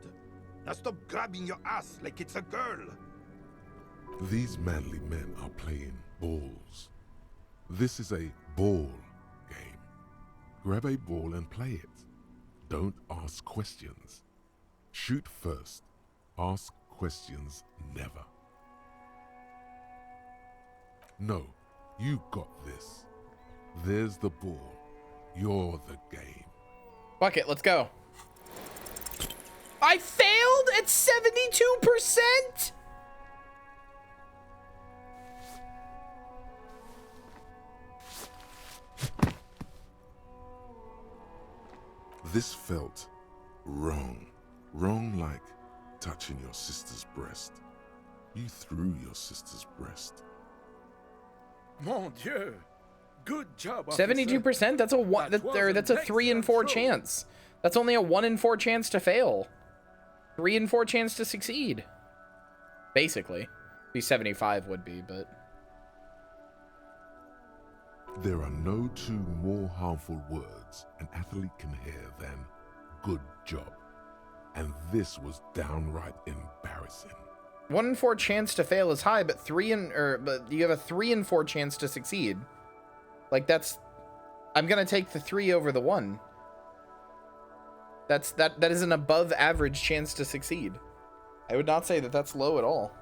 Now stop grabbing your ass like it's a girl. These manly men are playing balls. This is a ball game. Grab a ball and play it. Don't ask questions. Shoot first. Ask questions never. No, you got this. There's the ball. You're the game. Fuck it, let's go. I failed at 72%? This felt wrong. Wrong like touching your sister's breast. You threw your sister's breast. Mon Dieu! Good job, 72%? That's a one. That's a 3 in 4 chance. That's only a 1 in 4 chance to fail. 3 in 4 chance to succeed. Basically, be 75 would be, but There are no two more harmful words an athlete can hear than "good job," and this was downright embarrassing. 1 in 4 chance to fail is high, but but you have a 3 in 4 chance to succeed. Like that's, I'm gonna take the 3 over the 1. That is an above average chance to succeed. I would not say that that's low at all.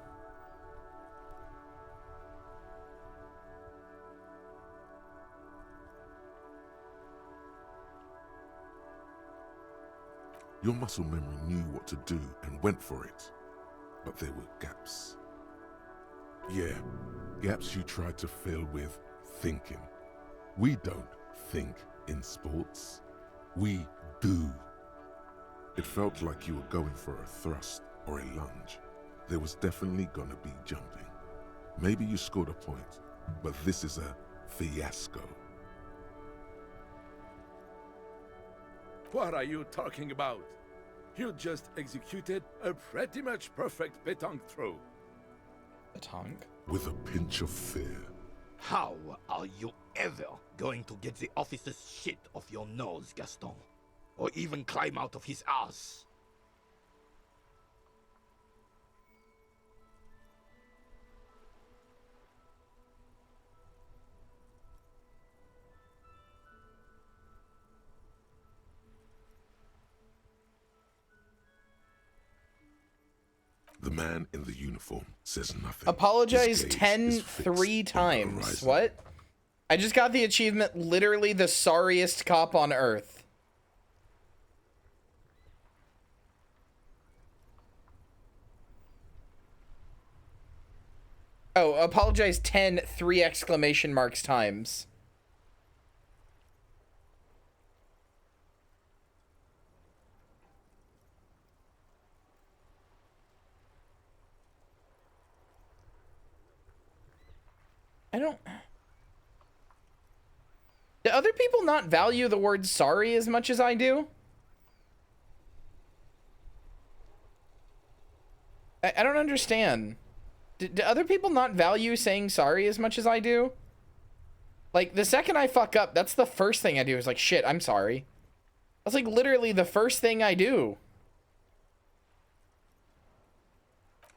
Your muscle memory knew what to do and went for it, but there were gaps. Yeah, gaps you tried to fill with thinking. We don't think in sports. We do. It felt like you were going for a thrust or a lunge. There was definitely gonna be jumping. Maybe you scored a point, but this is a fiasco. What are you talking about? You just executed a pretty much perfect pétanque throw. Pétanque? With a pinch of fear. How are you ever going to get the officer's shit off your nose, Gaston? Or even climb out of his ass? The man in the uniform says nothing. Apologize His gaze 10 is fixed 3 on the times. horizon. What? I just got the achievement, literally the sorriest cop on earth. Oh, apologize 10 3 exclamation marks times. I don't... Do other people not value the word sorry as much as I do? I don't understand. Do other people not value saying sorry as much as I do? Like, the second I fuck up, that's the first thing I do is like, shit, I'm sorry. That's like literally the first thing I do.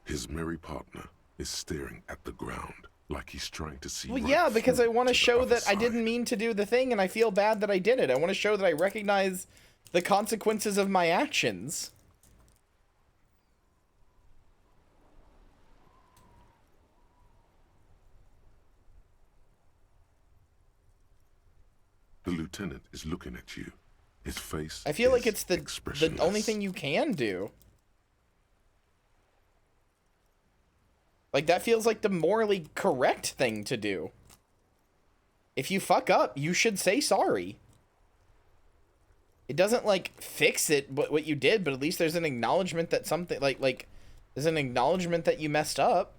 His merry partner is staring at the ground like he's trying to see. Well, right yeah, because I through want to the show other that I side. didn't mean to do the thing and I feel bad that I did it. I want to show that I recognize the consequences of my actions. The lieutenant is looking at you. His face. I feel like is it's the only thing you can do. Like, that feels like the morally correct thing to do. If you fuck up, you should say sorry. It doesn't like fix it what you did, but at least there's an acknowledgement that something like there's an acknowledgement that you messed up.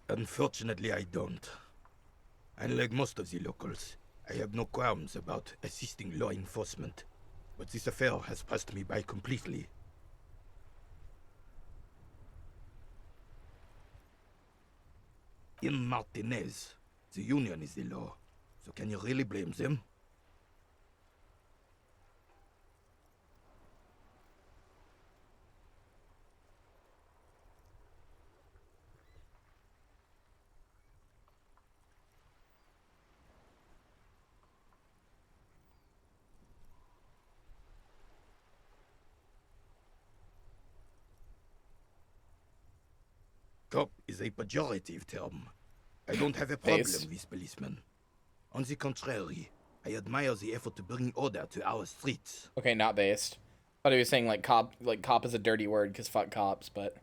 Unfortunately, I don't. Unlike most of the locals, I have no qualms about assisting law enforcement, but this affair has passed me by completely. In Martinez, the union is the law, so can you really blame them? Cop is a pejorative term. I don't have a problem with policemen. On the contrary, I admire the effort to bring order to our streets. Okay, not based. I thought he was saying like cop is a dirty word because fuck cops, but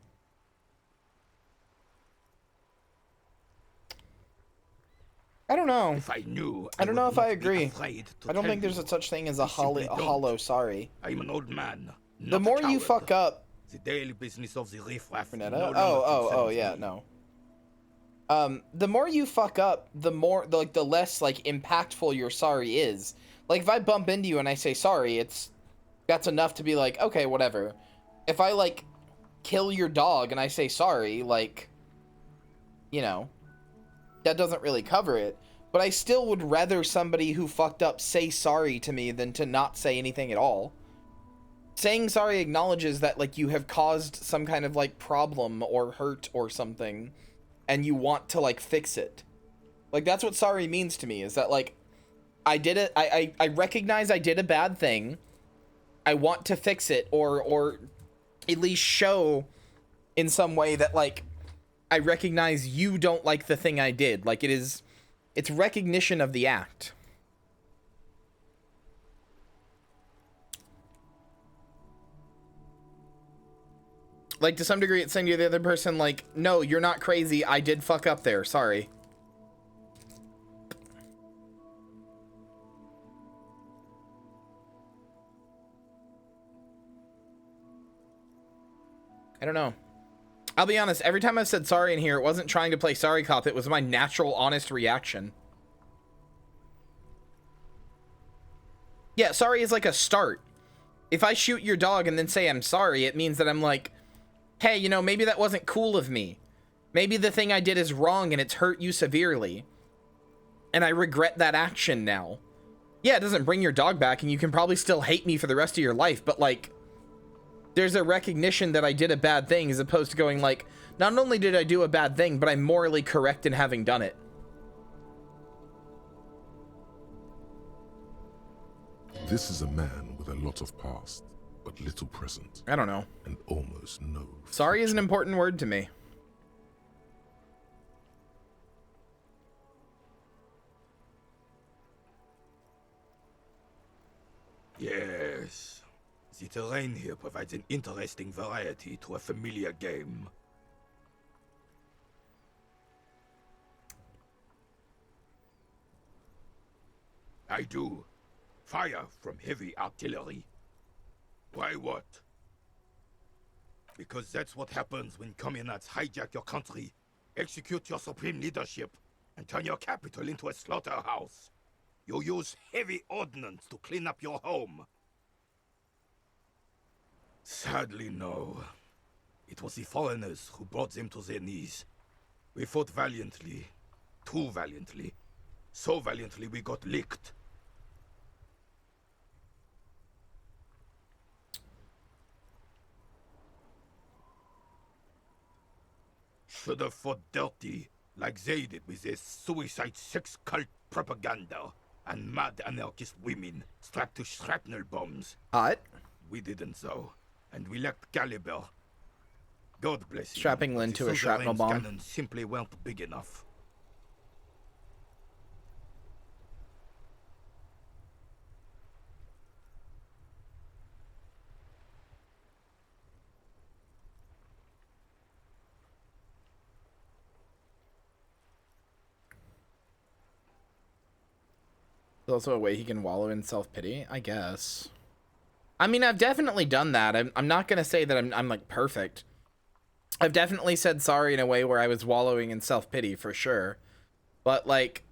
I don't know. If I knew, I don't know if I agree. I don't think there's a such thing as a hollow sorry. I'm an old man. The more you fuck up, the daily business of the riffraff. Yeah, no. The more you fuck up, the more the less like impactful your sorry is. Like if I bump into you and I say sorry, that's enough to be like, okay, whatever. If I like kill your dog and I say sorry, like, you know, that doesn't really cover it. But I still would rather somebody who fucked up say sorry to me than to not say anything at all. Saying sorry acknowledges that like you have caused some kind of like problem or hurt or something and you want to like fix it. Like that's what sorry means to me, is that like I did it, I recognize I did a bad thing. I want to fix it or at least show in some way that like I recognize you don't like the thing I did. Like it's recognition of the act. Like, to some degree, it's saying to the other person, like, no, you're not crazy. I did fuck up there. Sorry. I don't know. I'll be honest. Every time I've said sorry in here, it wasn't trying to play sorry cop. It was my natural, honest reaction. Yeah, sorry is like a start. If I shoot your dog and then say I'm sorry, it means that I'm like, hey, you know, maybe that wasn't cool of me. Maybe the thing I did is wrong and it's hurt you severely. And I regret that action now. Yeah, it doesn't bring your dog back and you can probably still hate me for the rest of your life, but like, there's a recognition that I did a bad thing as opposed to going like, not only did I do a bad thing, but I'm morally correct in having done it. This is a man with a lot of past, but little present. I don't know. And almost no. Sorry is an important word to me. Yes. The terrain here provides an interesting variety to a familiar game. I do. Fire from heavy artillery. Why what? Because that's what happens when communards hijack your country, execute your supreme leadership, and turn your capital into a slaughterhouse. You use heavy ordnance to clean up your home. Sadly, no. It was the foreigners who brought them to their knees. We fought valiantly. Too valiantly. So valiantly we got licked. Should have fought dirty, like they did with their suicide sex cult propaganda and mad anarchist women strapped to shrapnel bombs. Hot. We didn't, though, and we lacked caliber. God bless him. Strapping Lynn but to the a shrapnel suzerain's bomb. cannons simply weren't big enough. There's also a way he can wallow in self-pity, I guess. I mean, I've definitely done that. I'm not gonna say that I'm like perfect. I've definitely said sorry in a way where I was wallowing in self-pity for sure. But like,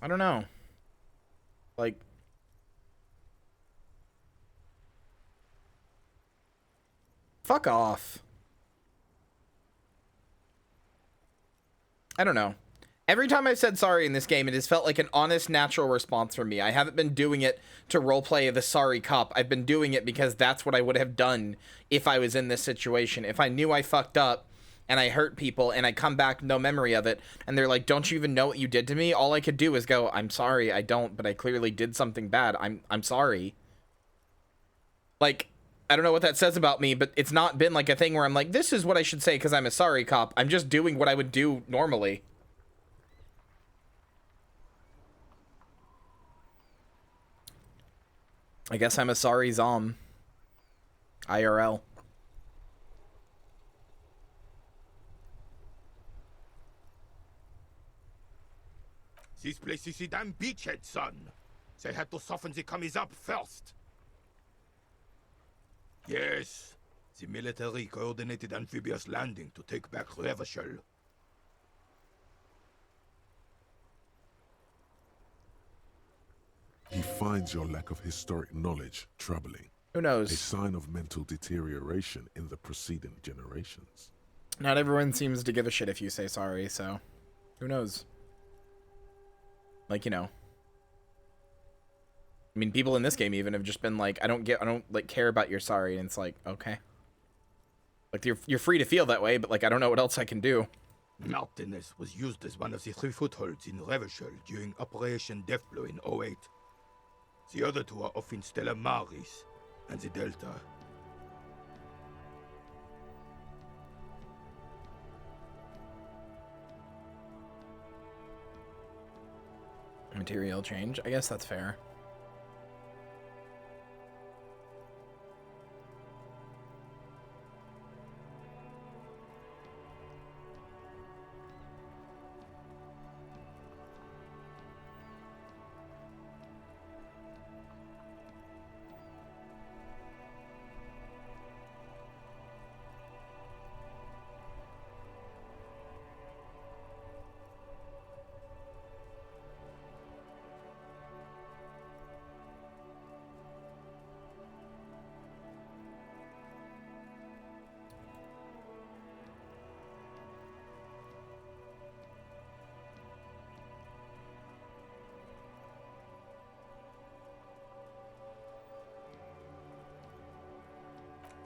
I don't know. Like, fuck off. I don't know. Every time I've said sorry in this game, it has felt like an honest, natural response from me. I haven't been doing it to roleplay the sorry cop. I've been doing it because that's what I would have done if I was in this situation. If I knew I fucked up and I hurt people and I come back no memory of it and they're like, don't you even know what you did to me? All I could do is go, I'm sorry, I don't, but I clearly did something bad. I'm sorry. Like, I don't know what that says about me, but it's not been like a thing where I'm like, this is what I should say because I'm a sorry cop. I'm just doing what I would do normally. I guess I'm a sorry zom. IRL. This place is a damn beachhead, son. They had to soften the commies up first. Yes, the military coordinated amphibious landing to take back Revachol. He finds your lack of historic knowledge troubling. Who knows? A sign of mental deterioration in the preceding generations. Not everyone seems to give a shit if you say sorry, so who knows? Like, you know. I mean, people in this game even have just been like, I don't like care about your sorry, and it's like, okay. Like, you're free to feel that way, but like, I don't know what else I can do. Martinez was used as one of the 3 footholds in Revachol during Operation Deathblow in 08. The other 2 are off in Stella Maris and the Delta. Material change. I guess that's fair.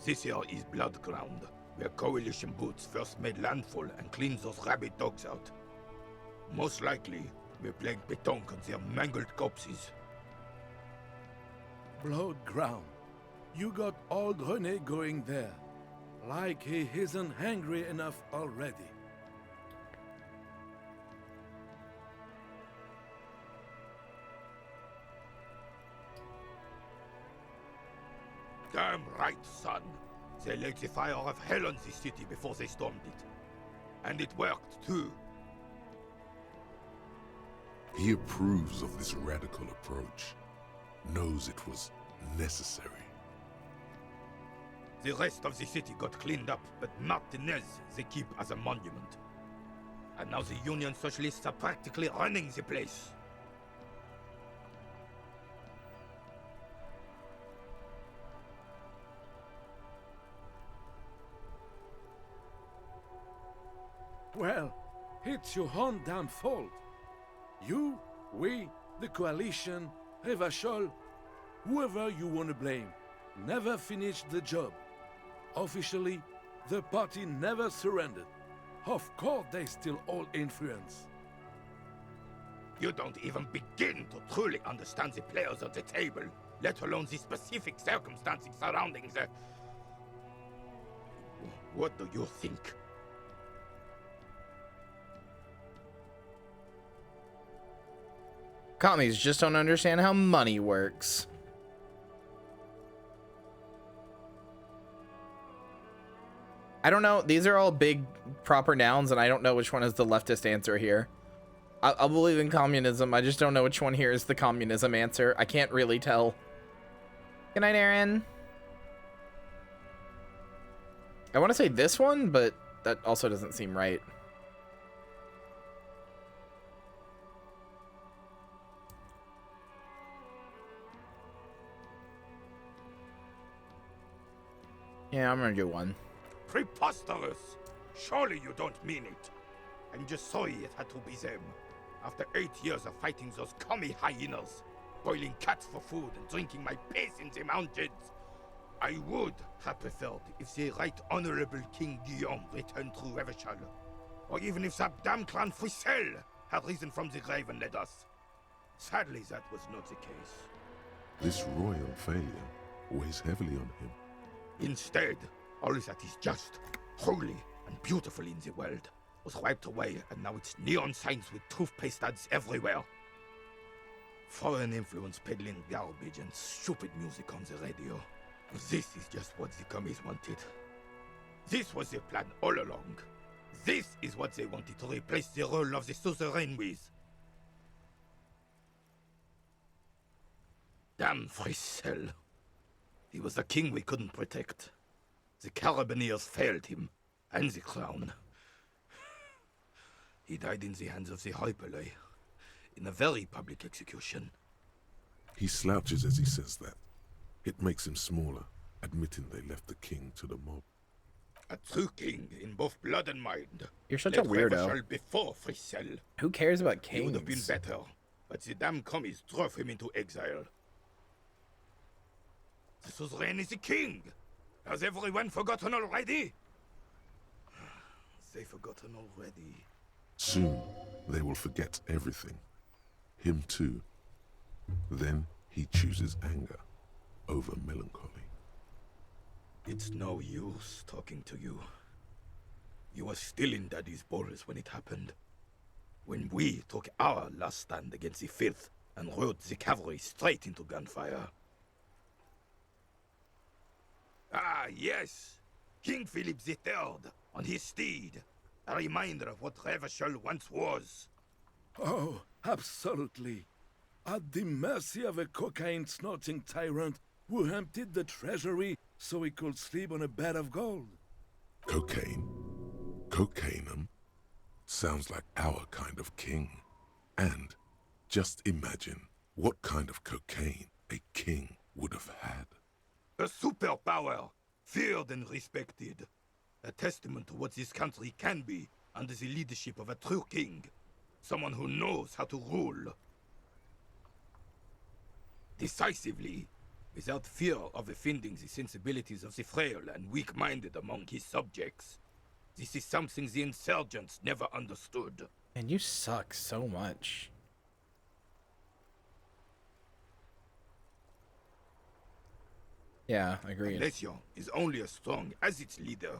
This here is Blood Ground, where Coalition boots first made landfall and cleaned those rabid dogs out. Most likely, we're playing pétanque on their mangled corpses. Blood ground. You got old René going there. Like he isn't hungry enough already. Damn right, son. They laid the fire of hell on the city before they stormed it. And it worked, too. He approves of this radical approach, knows it was necessary. The rest of the city got cleaned up, but Martinez they keep as a monument. And now the Union Socialists are practically running the place. Well, it's your own damn fault. You, we, the coalition, Revachol, whoever you want to blame, never finished the job. Officially, the party never surrendered. Of course they still hold influence. You don't even begin to truly understand the players at the table. let alone the specific circumstances surrounding the... What do you think? Commies just don't understand how money works. I don't know. These are all big proper nouns, and I don't know which one is the leftist answer here. I'll believe in communism. I just don't know which one here is the communism answer. I can't really tell. Good night, Aaron. I want to say this one, but that also doesn't seem right. Yeah, I'm gonna do one. Preposterous! Surely you don't mean it. I'm just sorry it had to be them. After 8 years of fighting those commie hyenas, boiling cats for food and drinking my piss in the mountains, I would have preferred if the Right Honorable King Guillaume returned through Revachol, or even if that damn clan Frisel had risen from the grave and led us. Sadly, that was not the case. This royal failure weighs heavily on him. Instead, all that is just, holy, and beautiful in the world was wiped away, and now it's neon signs with toothpaste ads everywhere. Foreign influence peddling garbage and stupid music on the radio. This is just what the commies wanted. This was their plan all along. This is what they wanted to replace the role of the suzerain with. Damn Frisel. He was the king we couldn't protect. The Carabineers failed him, and the crown. He died in the hands of the Hyperlay, in a very public execution. He slouches as he says that. It makes him smaller, admitting they left the king to the mob. A true king in both blood and mind. You're such a weirdo. Revachol before Frisel. Who cares about He would have been kings? better, but the damn commies drove him into exile. The suzerain is the king! Has everyone forgotten already? They've forgotten already. Soon, they will forget everything. Him too. Then he chooses anger over melancholy. It's no use talking to you. You were still in Daddy's balls when it happened. When we took our last stand against the filth and rode the cavalry straight into gunfire. Ah, yes! King Philip III, on his steed. A reminder of what Revachol once was. Oh, absolutely. At the mercy of a cocaine-snorting tyrant who emptied the treasury so he could sleep on a bed of gold. Cocaine? Cocainum? Sounds like our kind of king. And just imagine what kind of cocaine a king would have had. A superpower, feared and respected. A testament to what this country can be under the leadership of a true king. Someone who knows how to rule. Decisively, without fear of offending the sensibilities of the frail and weak-minded among his subjects. This is something the insurgents never understood. And you suck so much. Yeah, agreed. Elysium is only as strong as its leader.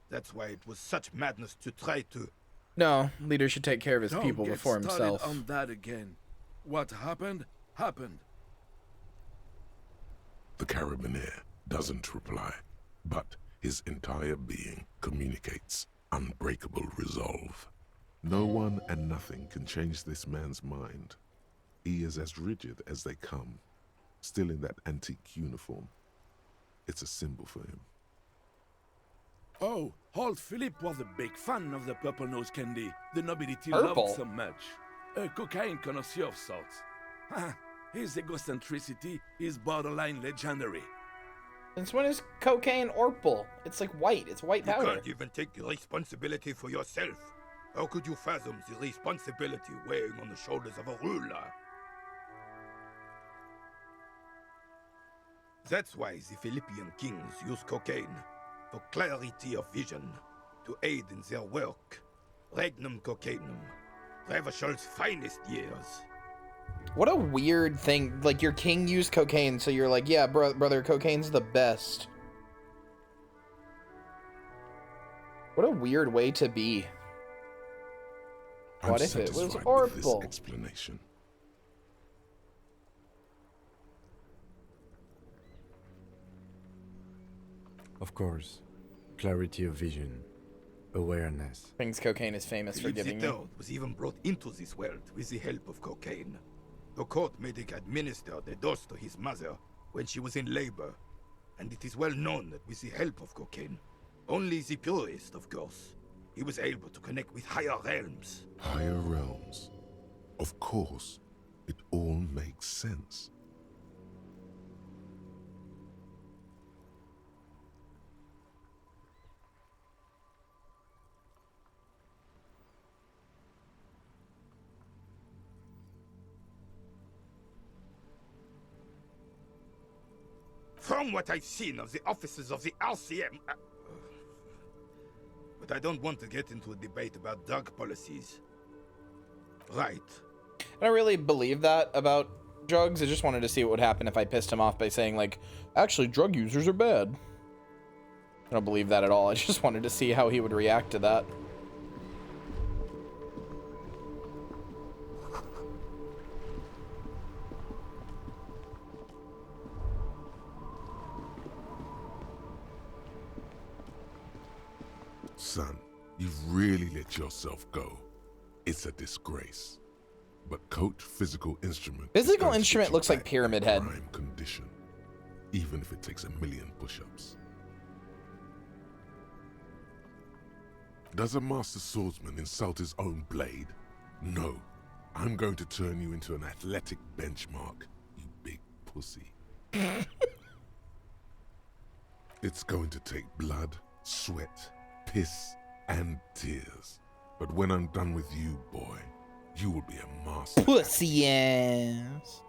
That's why it was such madness to try to... No, leader should take care of his Don't people get before started himself. on that again. What happened, happened. The Carabineer doesn't reply, but his entire being communicates unbreakable resolve. No one and nothing can change this man's mind. He is as rigid as they come, still in that antique uniform. It's a symbol for him. Oh, old Philip was a big fan of the purple nose candy the nobility Purple? loved so much. A cocaine connoisseur of sorts. His egocentricity is borderline legendary. Since when is cocaine orpal? It's like white. It's white You powder. can't even take responsibility for yourself. How could you fathom the responsibility weighing on the shoulders of a ruler? That's why the Philippian kings use cocaine, for clarity of vision, to aid in their work. Regnum cocainum, Revachol's finest years. What a weird thing. Like, your king used cocaine, so you're like, yeah, brother, cocaine's the best. What a weird way to be. What if it was Orpal? Explanation. Of course, clarity of vision, awareness. Things cocaine is famous for giving you. Philippe was even brought into this world with the help of cocaine. The court made him administer the dose to his mother when she was in labor, and it is well known that with the help of cocaine, only the purest, of course, he was able to connect with higher realms. Higher realms. Of course, it all makes sense. From what I've seen of the officers of the RCM... but I don't want to get into a debate about drug policies. Right. I don't really believe that about drugs. I just wanted to see what would happen if I pissed him off by saying, like, actually, drug users are bad. I don't believe that at all. I just wanted to see how he would react to that. Son, you've really let yourself go. It's a disgrace. But Coach Physical Instrument... Physical Instrument looks like Pyramid Head. Prime condition, even if it takes 1,000,000 push-ups. Does a master swordsman insult his own blade? No. I'm going to turn you into an athletic benchmark, you big pussy. It's going to take blood, sweat, piss, and tears. But when I'm done with you, boy, you will be a master. Pussy ass.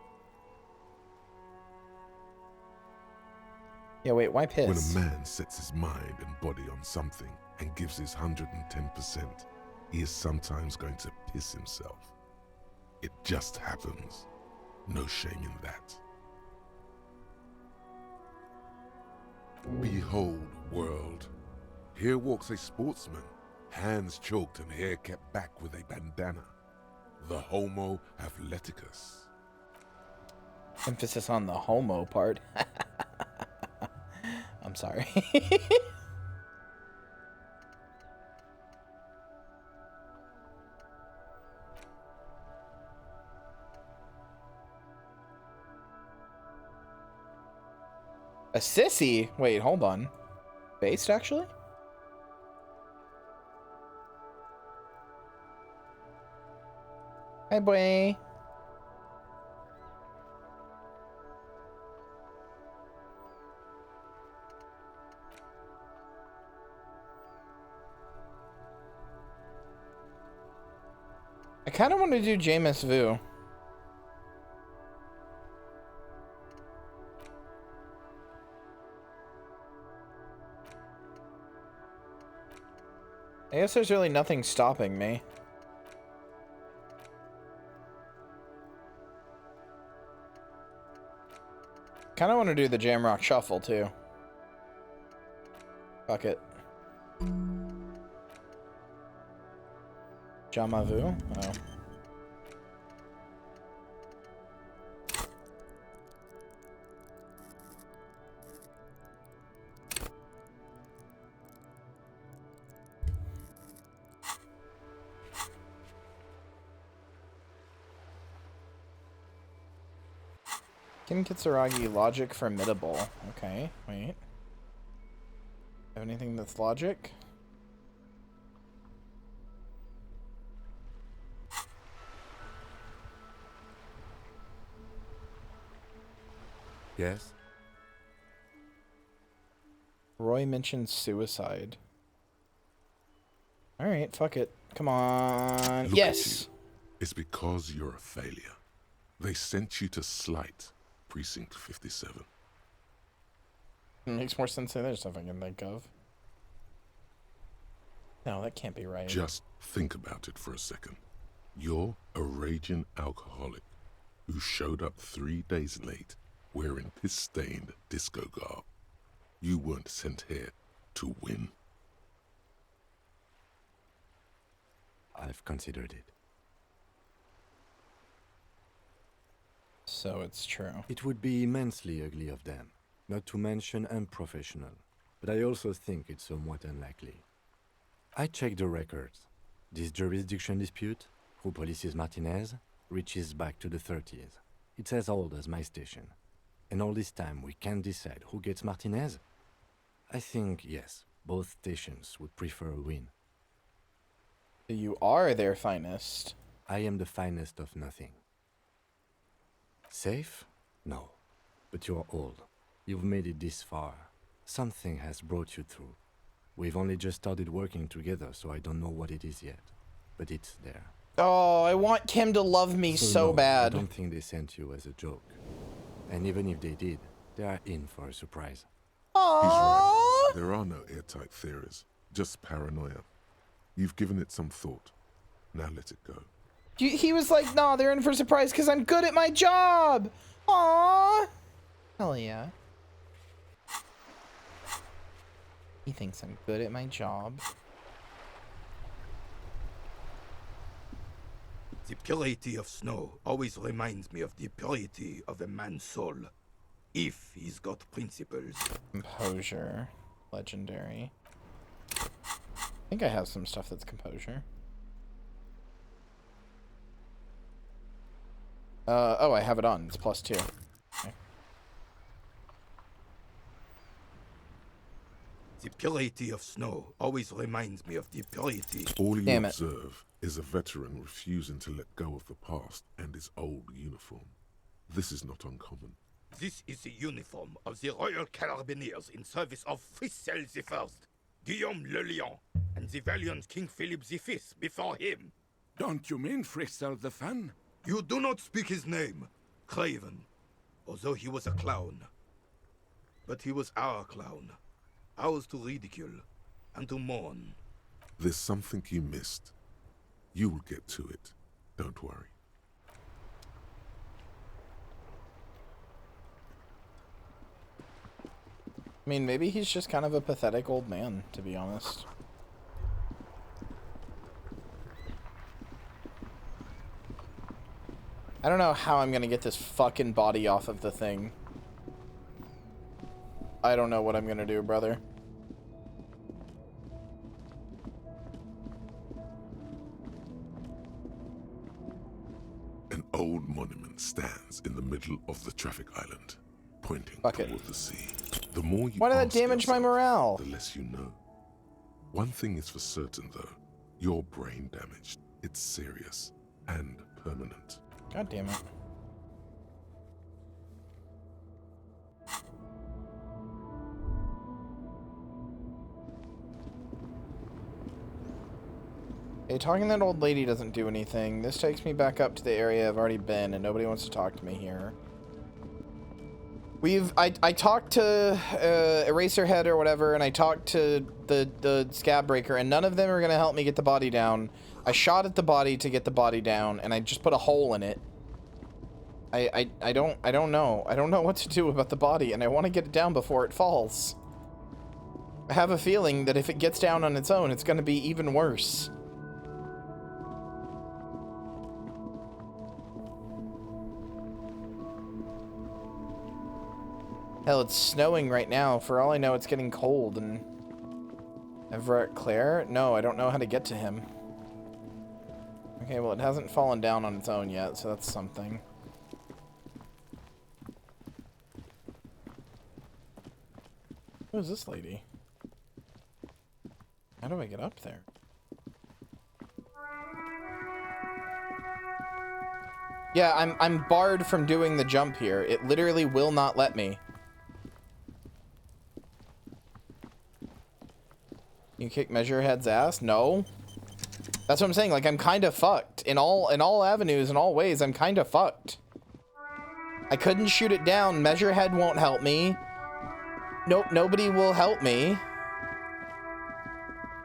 Yeah, wait, why piss? When a man sets his mind and body on something and gives his 110%, he is sometimes going to piss himself. It just happens. No shame in that. Behold, world. Here walks a sportsman, hands choked and hair kept back with a bandana. The Homo Athleticus. Emphasis on the homo part. I'm sorry. A sissy? Wait, hold on. Based, actually? Hi, boy. I kind of want to do Jameis Vu. I guess there's really nothing stopping me. Kind of want to do the Jamrock Shuffle, too. Fuck it. Jamavu? Oh. Kin Kitsuragi, logic formidable. Okay, wait. Have anything that's logic? Yes? Roy mentioned suicide. Alright, fuck it. Come on. Look yes! at you. It's because you're a failure. They sent you to Slight, Precinct 57. It makes more sense than other stuff I can think of. No, that can't be right. Just think about it for a second. You're a raging alcoholic. who showed up 3 days late wearing piss-stained disco garb. You weren't sent here to win. I've considered it. So it's true. It would be immensely ugly of them, not to mention unprofessional, but I also think it's somewhat unlikely. I checked the records. This jurisdiction dispute, who polices Martinez, reaches back to the 30s. It's as old as my station. And all this time we can't decide who gets Martinez? I think, yes, both stations would prefer a win. You are their finest. I am the finest of nothing. Safe? No. But you're old. You've made it this far. Something has brought you through. We've only just started working together, so I don't know what it is yet. But it's there. Oh, I want Kim to love me so no, bad. I don't think they sent you as a joke. And even if they did, they are in for a surprise. He's right. There are no airtight theories, just paranoia. You've given it some thought. Now let it go. He was like, nah, they're in for a surprise because I'm good at my job. Aww. Hell yeah. He thinks I'm good at my job. The purity of snow always reminds me of the purity of a man's soul, if he's got principles. Composure. Legendary. I think I have some stuff that's composure. Oh, I have it on. It's +2. Okay. The purity of snow always reminds me of the purity. All you observe is a veteran refusing to let go of the past and his old uniform. This is not uncommon. This is the uniform of the Royal Carabineers in service of Frissel I, Guillaume le Lion, and the valiant King Philip V before him. Don't you mean Frissel the Fan? You do not speak his name, Craven, although he was a clown. But he was our clown, ours to ridicule and to mourn. There's something you missed. You will get to it. Don't worry. I mean, maybe he's just kind of a pathetic old man, to be honest. I don't know how I'm gonna get this fucking body off of the thing. I don't know what I'm gonna do, brother. An old monument stands in the middle of the traffic island, pointing toward the sea. The more you Why did that ask damage my yourself, morale? the less you know. One thing is for certain, though. Your brain damaged. It's serious and permanent. God damn it. Hey, talking to that old lady doesn't do anything. This takes me back up to the area I've already been, and nobody wants to talk to me here. I talked to Eraserhead or whatever, and I talked to the Scab Breaker, and none of them are gonna help me get the body down. I shot at the body to get the body down, and I just put a hole in it. I don't know. I don't know what to do about the body, and I want to get it down before it falls. I have a feeling that if it gets down on its own, it's gonna be even worse. Hell, it's snowing right now. For all I know, it's getting cold, and... Everett Claire? No, I don't know how to get to him. Okay, well, it hasn't fallen down on its own yet, so that's something. Who is this lady? How do I get up there? Yeah, I'm barred from doing the jump here. It literally will not let me. You kick Measurehead's ass? No. That's what I'm saying. Like, I'm kind of fucked. In all avenues, in all ways, I'm kind of fucked. I couldn't shoot it down. Measurehead won't help me. Nope, nobody will help me.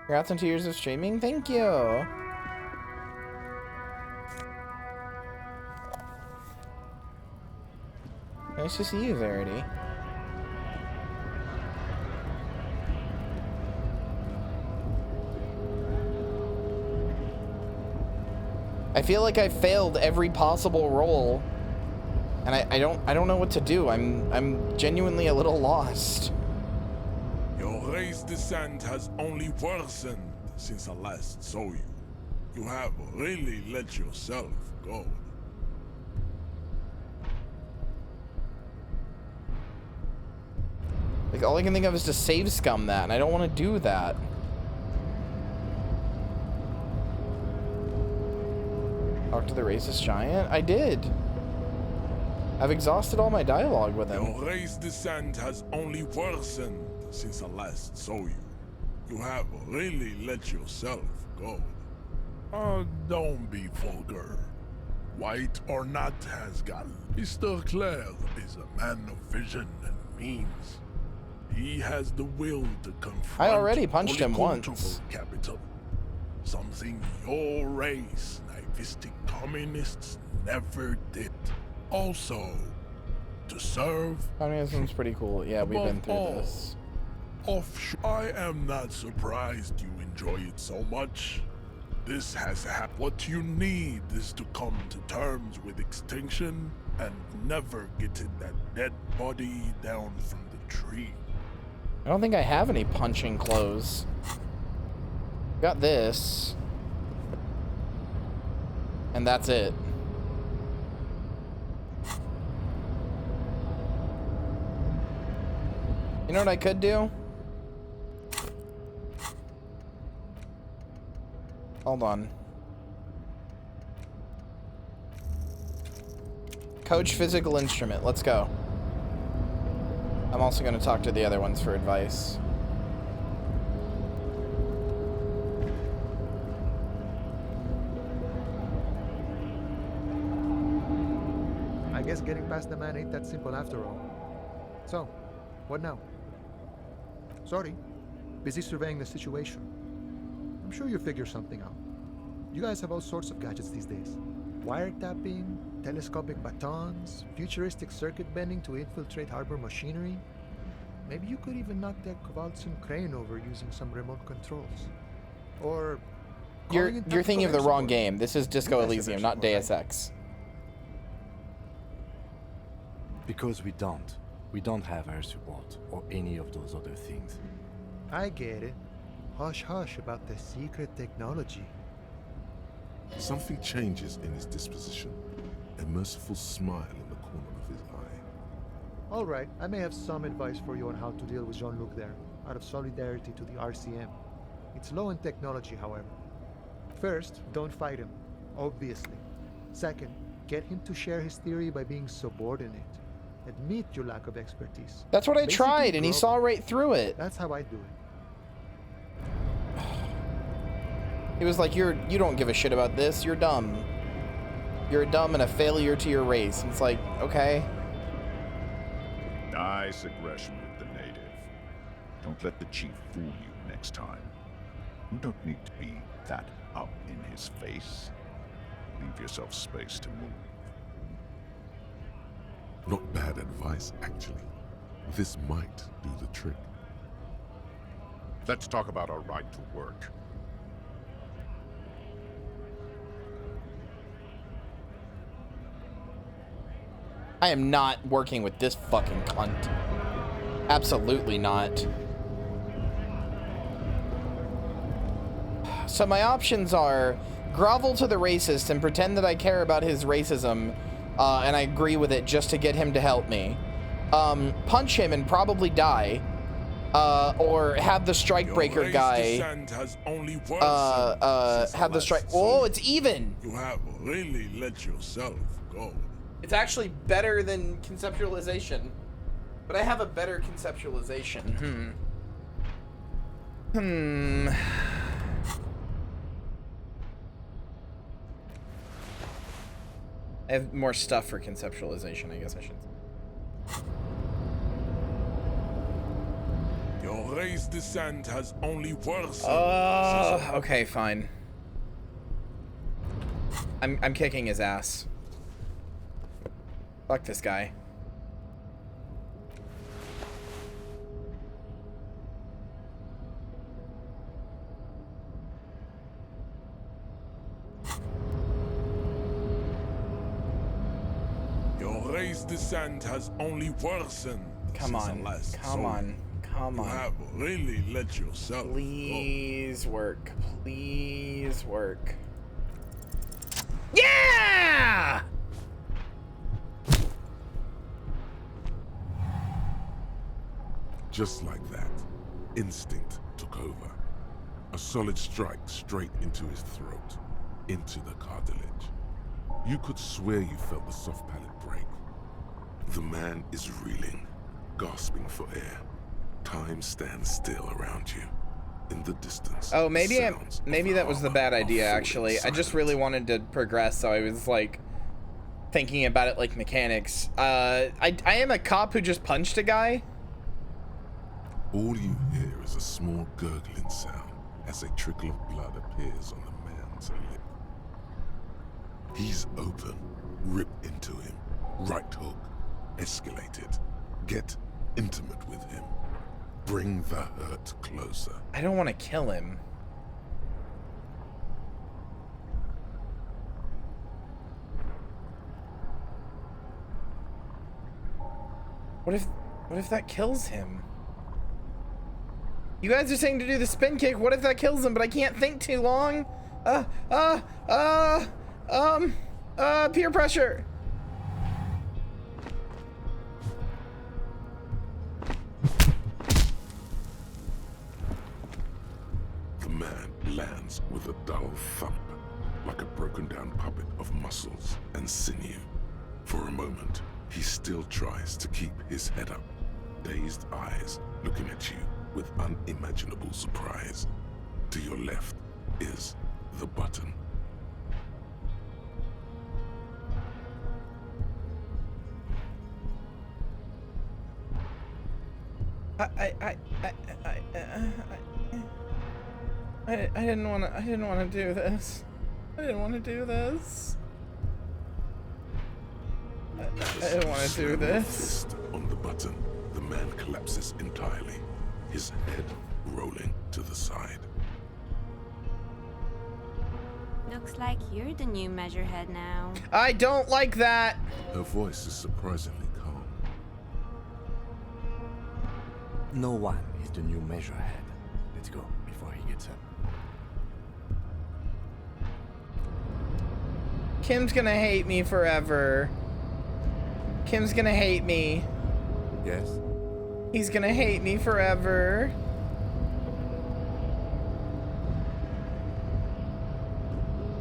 Congrats on 2 years of streaming. Thank you. Nice to see you, Verity. I feel like I failed every possible roll, and I don't know what to do. I'm genuinely a little lost. Your race descent has only worsened since I last saw you. You have really let yourself go. Like, all I can think of is to save scum that, and I don't want to do that. Talk to the racist giant? I did. I've exhausted all my dialogue with him. Your race descent has only worsened since I last saw you. You have really let yourself go. Don't be vulgar. White or not has gotten. Mr. Clare is a man of vision and means. He has the will to confront. I already punched him once. Capital. Something your race, naivistic communists, never did. Also, to serve. Communism's pretty cool. Yeah, we've been through all, this. I am not surprised you enjoy it so much. This has happened. What you need is to come to terms with extinction and never getting that dead body down from the tree. I don't think I have any punching clothes. Got this. And that's it. You know what I could do? Hold on. Coach physical instrument. Let's go. I'm also going to talk to the other ones for advice. I guess getting past the man ain't that simple after all. So, what now? Sorry, busy surveying the situation. I'm sure you'll figure something out. You guys have all sorts of gadgets these days. Wiretapping, telescopic batons, futuristic circuit bending to infiltrate harbor machinery. Maybe you could even knock that Kowalskian crane over using some remote controls. Or You're thinking of the wrong game. This is Disco Elysium, not Deus Ex. Because we don't have air support or any of those other things. I get it. Hush hush about the secret technology. Something changes in his disposition. A merciful smile in the corner of his eye. All right, I may have some advice for you on how to deal with Jean-Luc there, out of solidarity to the RCM. It's low in technology, however. First, don't fight him, obviously. Second, get him to share his theory by being subordinate. Admit your lack of expertise. That's what I Basically tried, and he saw right through it. That's how I do it. He was like, you don't give a shit about this. You're dumb. You're dumb and a failure to your race. And it's like, okay. Nice aggression with the native. Don't let the chief fool you next time. You don't need to be that up in his face. Leave yourself space to move. Not bad advice, actually. This might do the trick. Let's talk about our right to work. I am not working with this fucking cunt. Absolutely not. So my options are grovel to the racist and pretend that I care about his racism and I agree with it just to get him to help me. Punch him and probably die. Or have the strikebreaker guy have the strike. Oh, it's even. You have really let yourself go. It's actually better than conceptualization, but I have a better conceptualization. I have more stuff for conceptualization, I guess I should say. Your race descent has only worsened. Okay, fine. I'm kicking his ass. Fuck this guy. today's descent has only worsened. Come since on. the last Come soul. on. Come You on. have really let yourself Please work. Please work. Yeah! Just like that, instinct took over. A solid strike straight into his throat, into the cartilage. You could swear you felt the soft palate break. The man is reeling, gasping for air. Time stands still around you. In the distance. Oh, maybe that was the bad idea, actually. I just really wanted to progress, so I was like thinking about it like mechanics. I am a cop who just punched a guy. All you hear is a small gurgling sound as a trickle of blood appears on the man's lip. He's open. Rip into him. Right hook. Escalate it. Get intimate with him. Bring the hurt closer. I don't want to kill him. What if that kills him? You guys are saying to do the spin kick. What if that kills him? But I can't think too long. Peer pressure. The man lands with a dull thump, like a broken down puppet of muscles and sinew. For a moment, he still tries to keep his head up, dazed eyes looking at you with unimaginable surprise. To your left is the button. I didn't want to do this. I didn't want to do this. I didn't want to do this. On the button, the man collapses entirely, his head rolling to the side. Looks like you're the new measurehead now. I don't like that. Her voice is surprisingly calm. No one is the new measurehead. Let's go before he gets up. Kim's gonna hate me forever. Kim's gonna hate me. Yes? He's gonna hate me forever.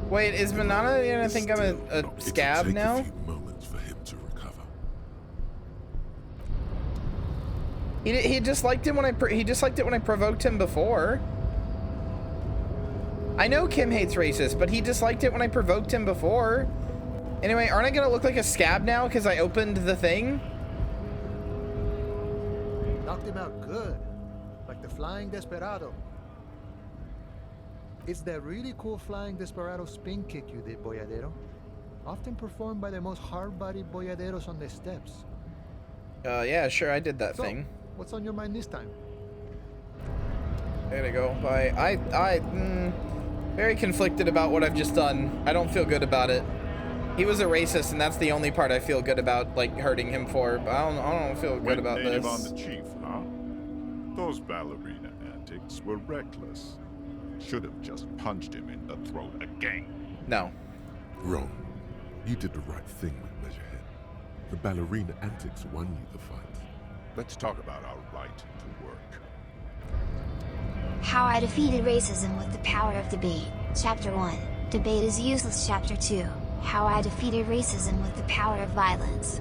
Wait, is Manana gonna think I'm a scab now? A few moments for him to recover. He disliked it when I provoked him before. I know Kim hates racists, but he disliked it when I provoked him before. Anyway, aren't I gonna look like a scab now because I opened the thing? Knocked him out good, like the Flying Desperado. It's that really cool Flying Desperado spin kick you did, Boyadero. Often performed by the most hard-bodied boyaderos on the steps. Yeah, sure, I did that So, thing. what's on your mind this time? There to go. Bye. Very conflicted about what I've just done. I don't feel good about it. He was a racist, and that's the only part I feel good about, like, hurting him for. But I don't feel good about native this. on the chief, huh? Those ballerina antics were reckless. Should have just punched him in the throat again. No. Wrong. You did the right thing with Measurehead. The ballerina antics won you the fight. Let's talk about our right to work. How I defeated racism with the power of debate. Chapter 1. Debate is useless. Chapter 2. How I defeated racism with the power of violence.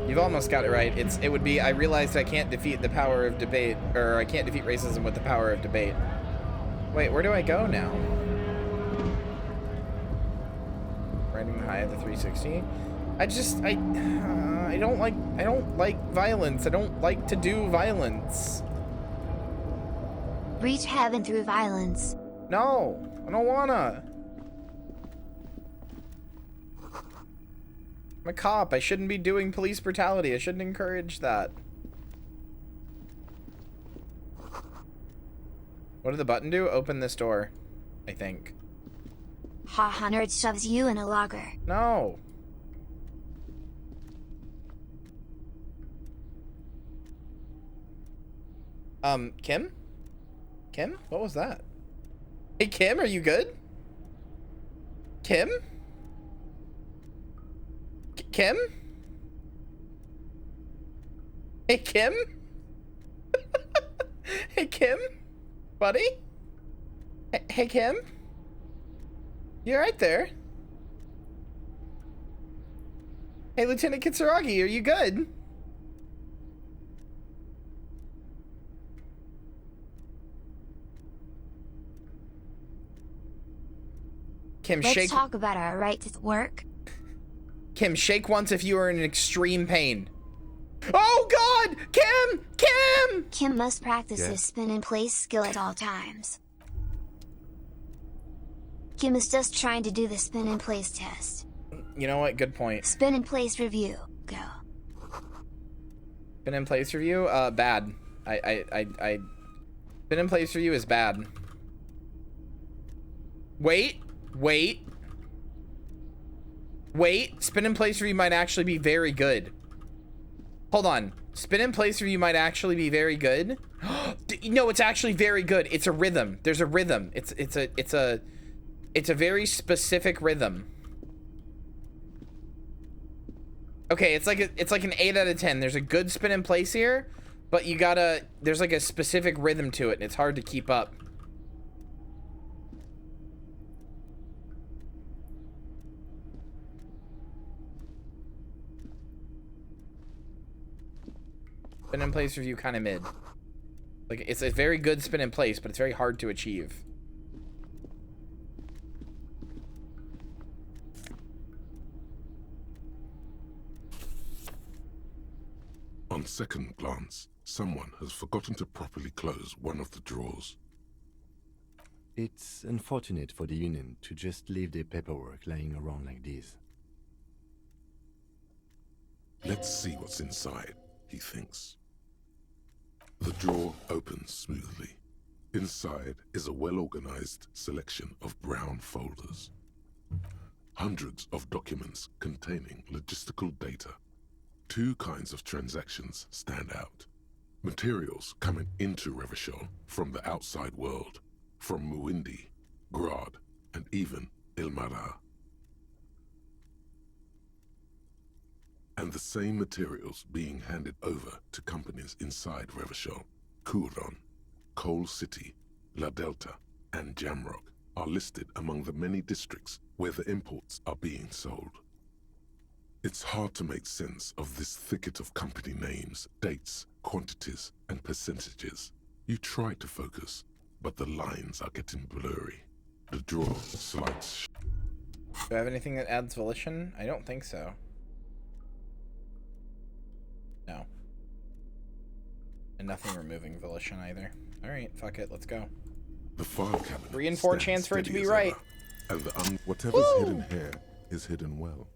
You've almost got it right. It would be, I realized I can't defeat the power of debate, or I can't defeat racism with the power of debate. Wait, where do I go now? Riding the high of the 360. I don't like violence. I don't like to do violence. Reach heaven through violence. No, I don't wanna. I'm a cop. I shouldn't be doing police brutality. I shouldn't encourage that. What did the button do? Open this door, I think. Ha, 100 shoves you in a locker. No. Kim? Kim? What was that? Hey, Kim, are you good? Kim? Kim? Hey, Kim? Hey, Kim? Buddy? Hey, Kim? You right there? Hey, Lieutenant Kitsuragi, are you good? Kim, Let's shake. talk about our right to work. Kim, shake once if you are in extreme pain. Oh God! Kim! Kim! Kim must practice his spin in place skill at all times. Kim is just trying to do the spin in place test. You know what? Good point. Spin in place review. Go. Spin in place review? Bad. I spin in place review is bad. Wait. Spin in place review might actually be very good. Hold on. Spin in place review might actually be very good. No, it's actually very good. It's a rhythm. There's a rhythm. It's a very specific rhythm. Okay, it's like an 8 out of 10. There's a good spin in place here, but there's like a specific rhythm to it, and it's hard to keep up. Spin in place review kind of mid. Like, it's a very good spin in place, but it's very hard to achieve. On second glance, someone has forgotten to properly close one of the drawers. It's unfortunate for the Union to just leave their paperwork lying around like this. Let's see what's inside, he thinks. The drawer opens smoothly. Inside is a well-organized selection of brown folders. Hundreds of documents containing logistical data. 2 kinds of transactions stand out. Materials coming into Revachol from the outside world, from Muindi, Grad, and even Ilmara. And the same materials being handed over to companies inside Revachol, Kuron, Coal City, La Delta, and Jamrock are listed among the many districts where the imports are being sold. It's hard to make sense of this thicket of company names, dates, quantities, and percentages. You try to focus, but the lines are getting blurry. The drawer slides. Do I have anything that adds volition? I don't think so. No. And nothing removing volition either. Alright, fuck it, let's go. The file cabinet 3 and 4 chance for it to be right. And whatever's hidden here is hidden well.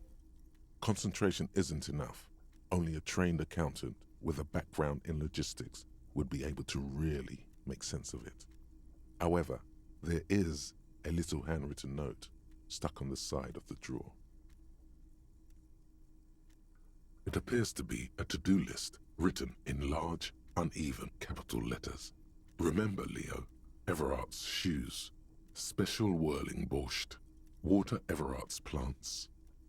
Concentration isn't enough. Only a trained accountant with a background in logistics would be able to really make sense of it. However, there is a little handwritten note stuck on the side of the drawer. It appears to be a to-do list written in large, uneven capital letters. Remember, Leo, Everart's shoes, special whirling borscht, water Everart's plants,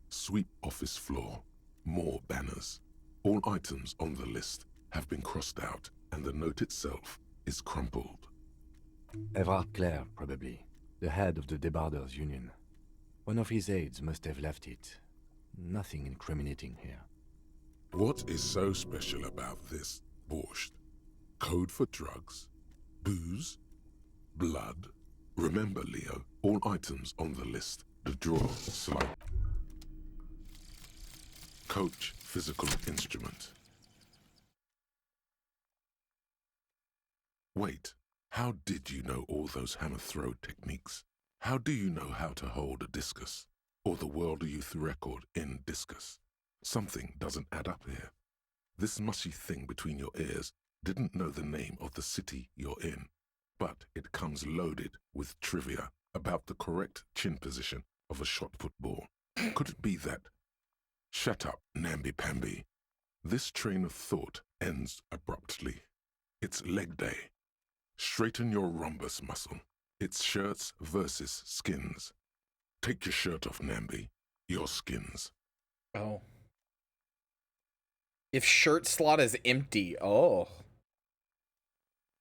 sweep office floor, more banners. All items on the list have been crossed out, and the note itself is crumpled. Everard Clare, probably. The head of the Debarders Union. One of his aides must have left it. Nothing incriminating here. What is so special about this borscht? Code for drugs? Booze? Blood? Remember, Leo, all items on the list. The drawer slide. Coach physical instrument. Wait, how did you know all those hammer throw techniques? How do you know how to hold a discus? Or the World Youth record in discus? Something doesn't add up here. This mushy thing between your ears didn't know the name of the city you're in, but it comes loaded with trivia about the correct chin position of a shot-put ball. Could it be that? Shut up, namby-pamby. This train of thought ends abruptly. It's leg day, Straighten your rhombus muscle. It's shirts versus skins. Take your shirt off, Nambi. Your skins. Oh. If shirt slot is empty. Oh.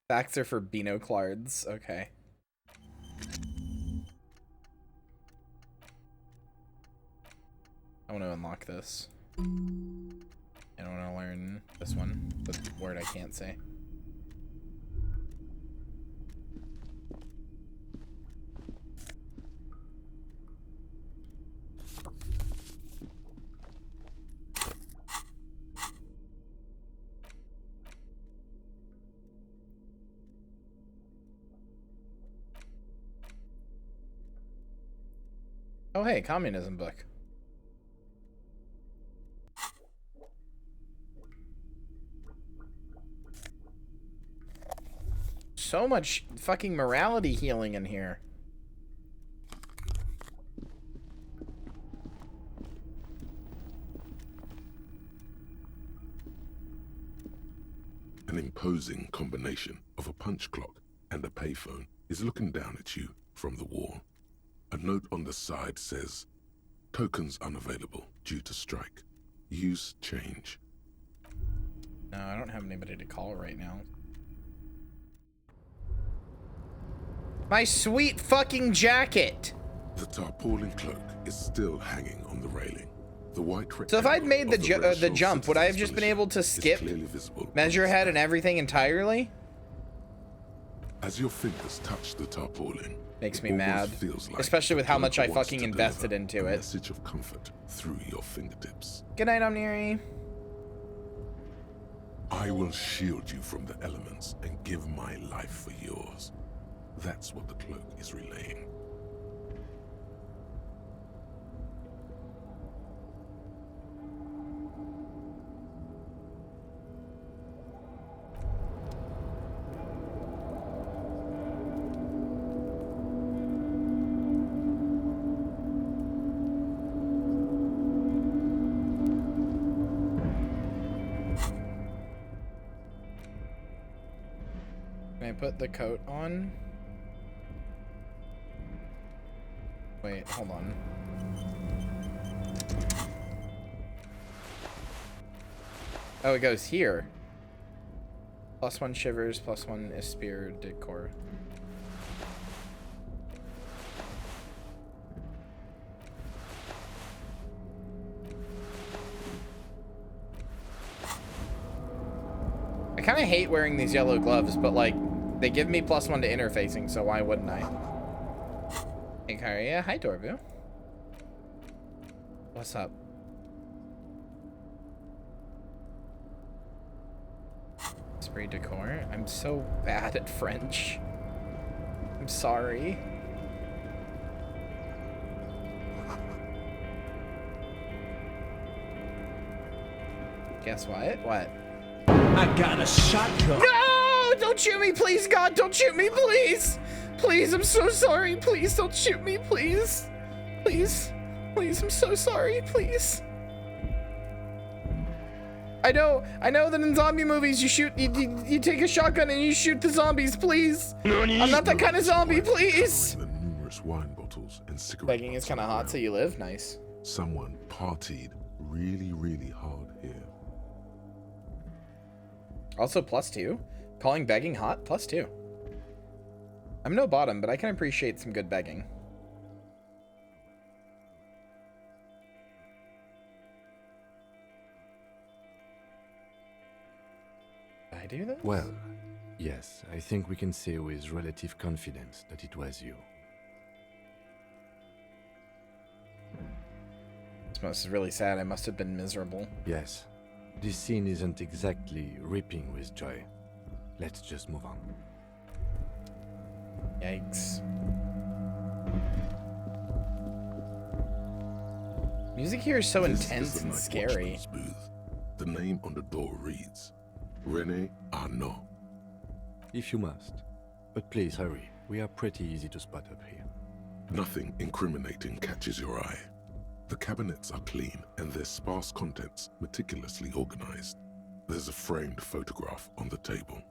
Facts are for binoclards. Okay. I want to unlock this. I want to learn this one. The word I can't say. Oh, hey, communism book. So much fucking morality healing in here. An imposing combination of a punch clock and a payphone is looking down at you from the wall. A note on the side says, tokens unavailable due to strike. Use change. No, I don't have anybody to call right now. My sweet fucking jacket! The tarpaulin cloak is still hanging on the railing. The white So if I'd made the jump, would I have just been able to skip Measurehead and everything entirely? As your fingers touch the tarpaulin, makes me mad, especially with how much I fucking invested into it. Message of comfort through your fingertips. Good night, Omniri. I will shield you from the elements and give my life for yours. That's what the cloak is relaying. Can I put the coat on? Wait, hold on. Oh, it goes here. +1 shivers, +1 Ispir decor. I kind of hate wearing these yellow gloves, but like, they give me +1 to interfacing, so why wouldn't I? Hey, Kyria. Hi, Dorbu. What's up? Spray decor. I'm so bad at French. I'm sorry. Guess what? What? I got a shotgun. No! Don't shoot me, please, God! Don't shoot me, please! Please, I'm so sorry. Please don't shoot me, please. Please. Please, I'm so sorry. Please. I know that in zombie movies you take a shotgun and you shoot the zombies, please. I'm not that kind of zombie, please. The numerous wine bottles and cigarette Begging is kind of hot, so you live nice. Someone partied really, really hard here. Also +2. Calling begging hot, +2. I'm no bottom, but I can appreciate some good begging. Did I do this? Well, yes, I think we can say with relative confidence that it was you. This is really sad. I must have been miserable. Yes. This scene isn't exactly ripping with joy. Let's just move on. Yikes. Music here is so intense and scary. Booth. The name on the door reads, René Arnaud. If you must. But please hurry. We are pretty easy to spot up here. Nothing incriminating catches your eye. The cabinets are clean and their sparse contents meticulously organized. There's a framed photograph on the table.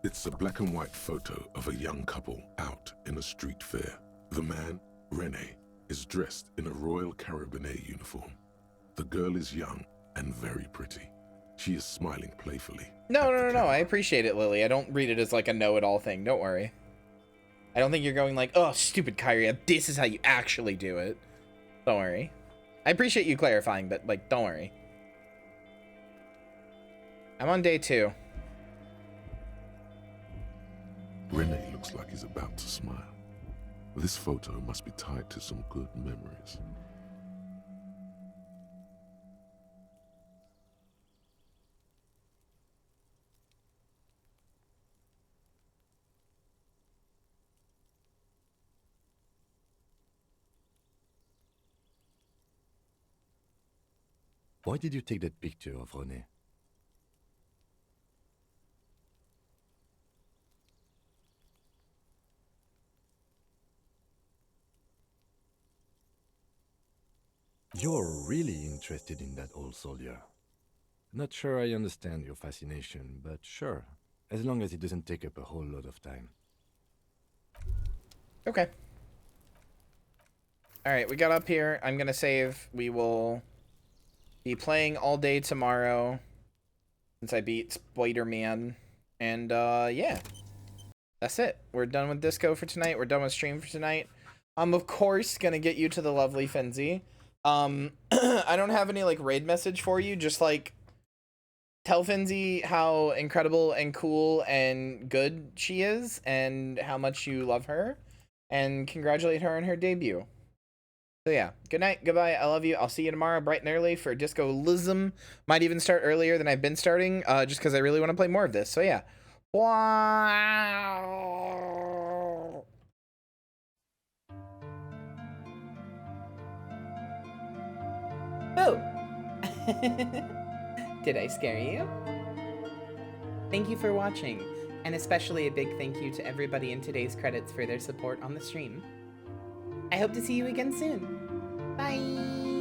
It's a black and white photo of a young couple out in a street fair. The man, Rene, is dressed in a Royal Carabiner uniform. The girl is young and very pretty. She is smiling playfully. No, I appreciate it, Lily. I don't read it as like a know-it-all thing. Don't worry. I don't think you're going like, oh, stupid Kyria, this is how you actually do it. Don't worry. I appreciate you clarifying, but like, don't worry. I'm on day 2. Rene looks like he's about to smile. This photo must be tied to some good memories. Why did you take that picture of René? You're really interested in that old soldier. Not sure I understand your fascination, but sure, as long as it doesn't take up a whole lot of time. Okay. Alright, we got up here. I'm gonna save. We will be playing all day tomorrow since I beat Spider-Man. And, yeah. That's it. We're done with Disco for tonight. We're done with stream for tonight. Of course, gonna get you to the lovely Finzi. I don't have any, like, raid message for you. Just, like, tell Finzi how incredible and cool and good she is and how much you love her. And congratulate her on her debut. So yeah, good night, goodbye, I love you. I'll see you tomorrow bright and early for Disco Elysium. Might even start earlier than I've been starting, just because I really want to play more of this. So yeah. Wow. Boo! Did I scare you? Thank you for watching, and especially a big thank you to everybody in today's credits for their support on the stream. I hope to see you again soon. Bye!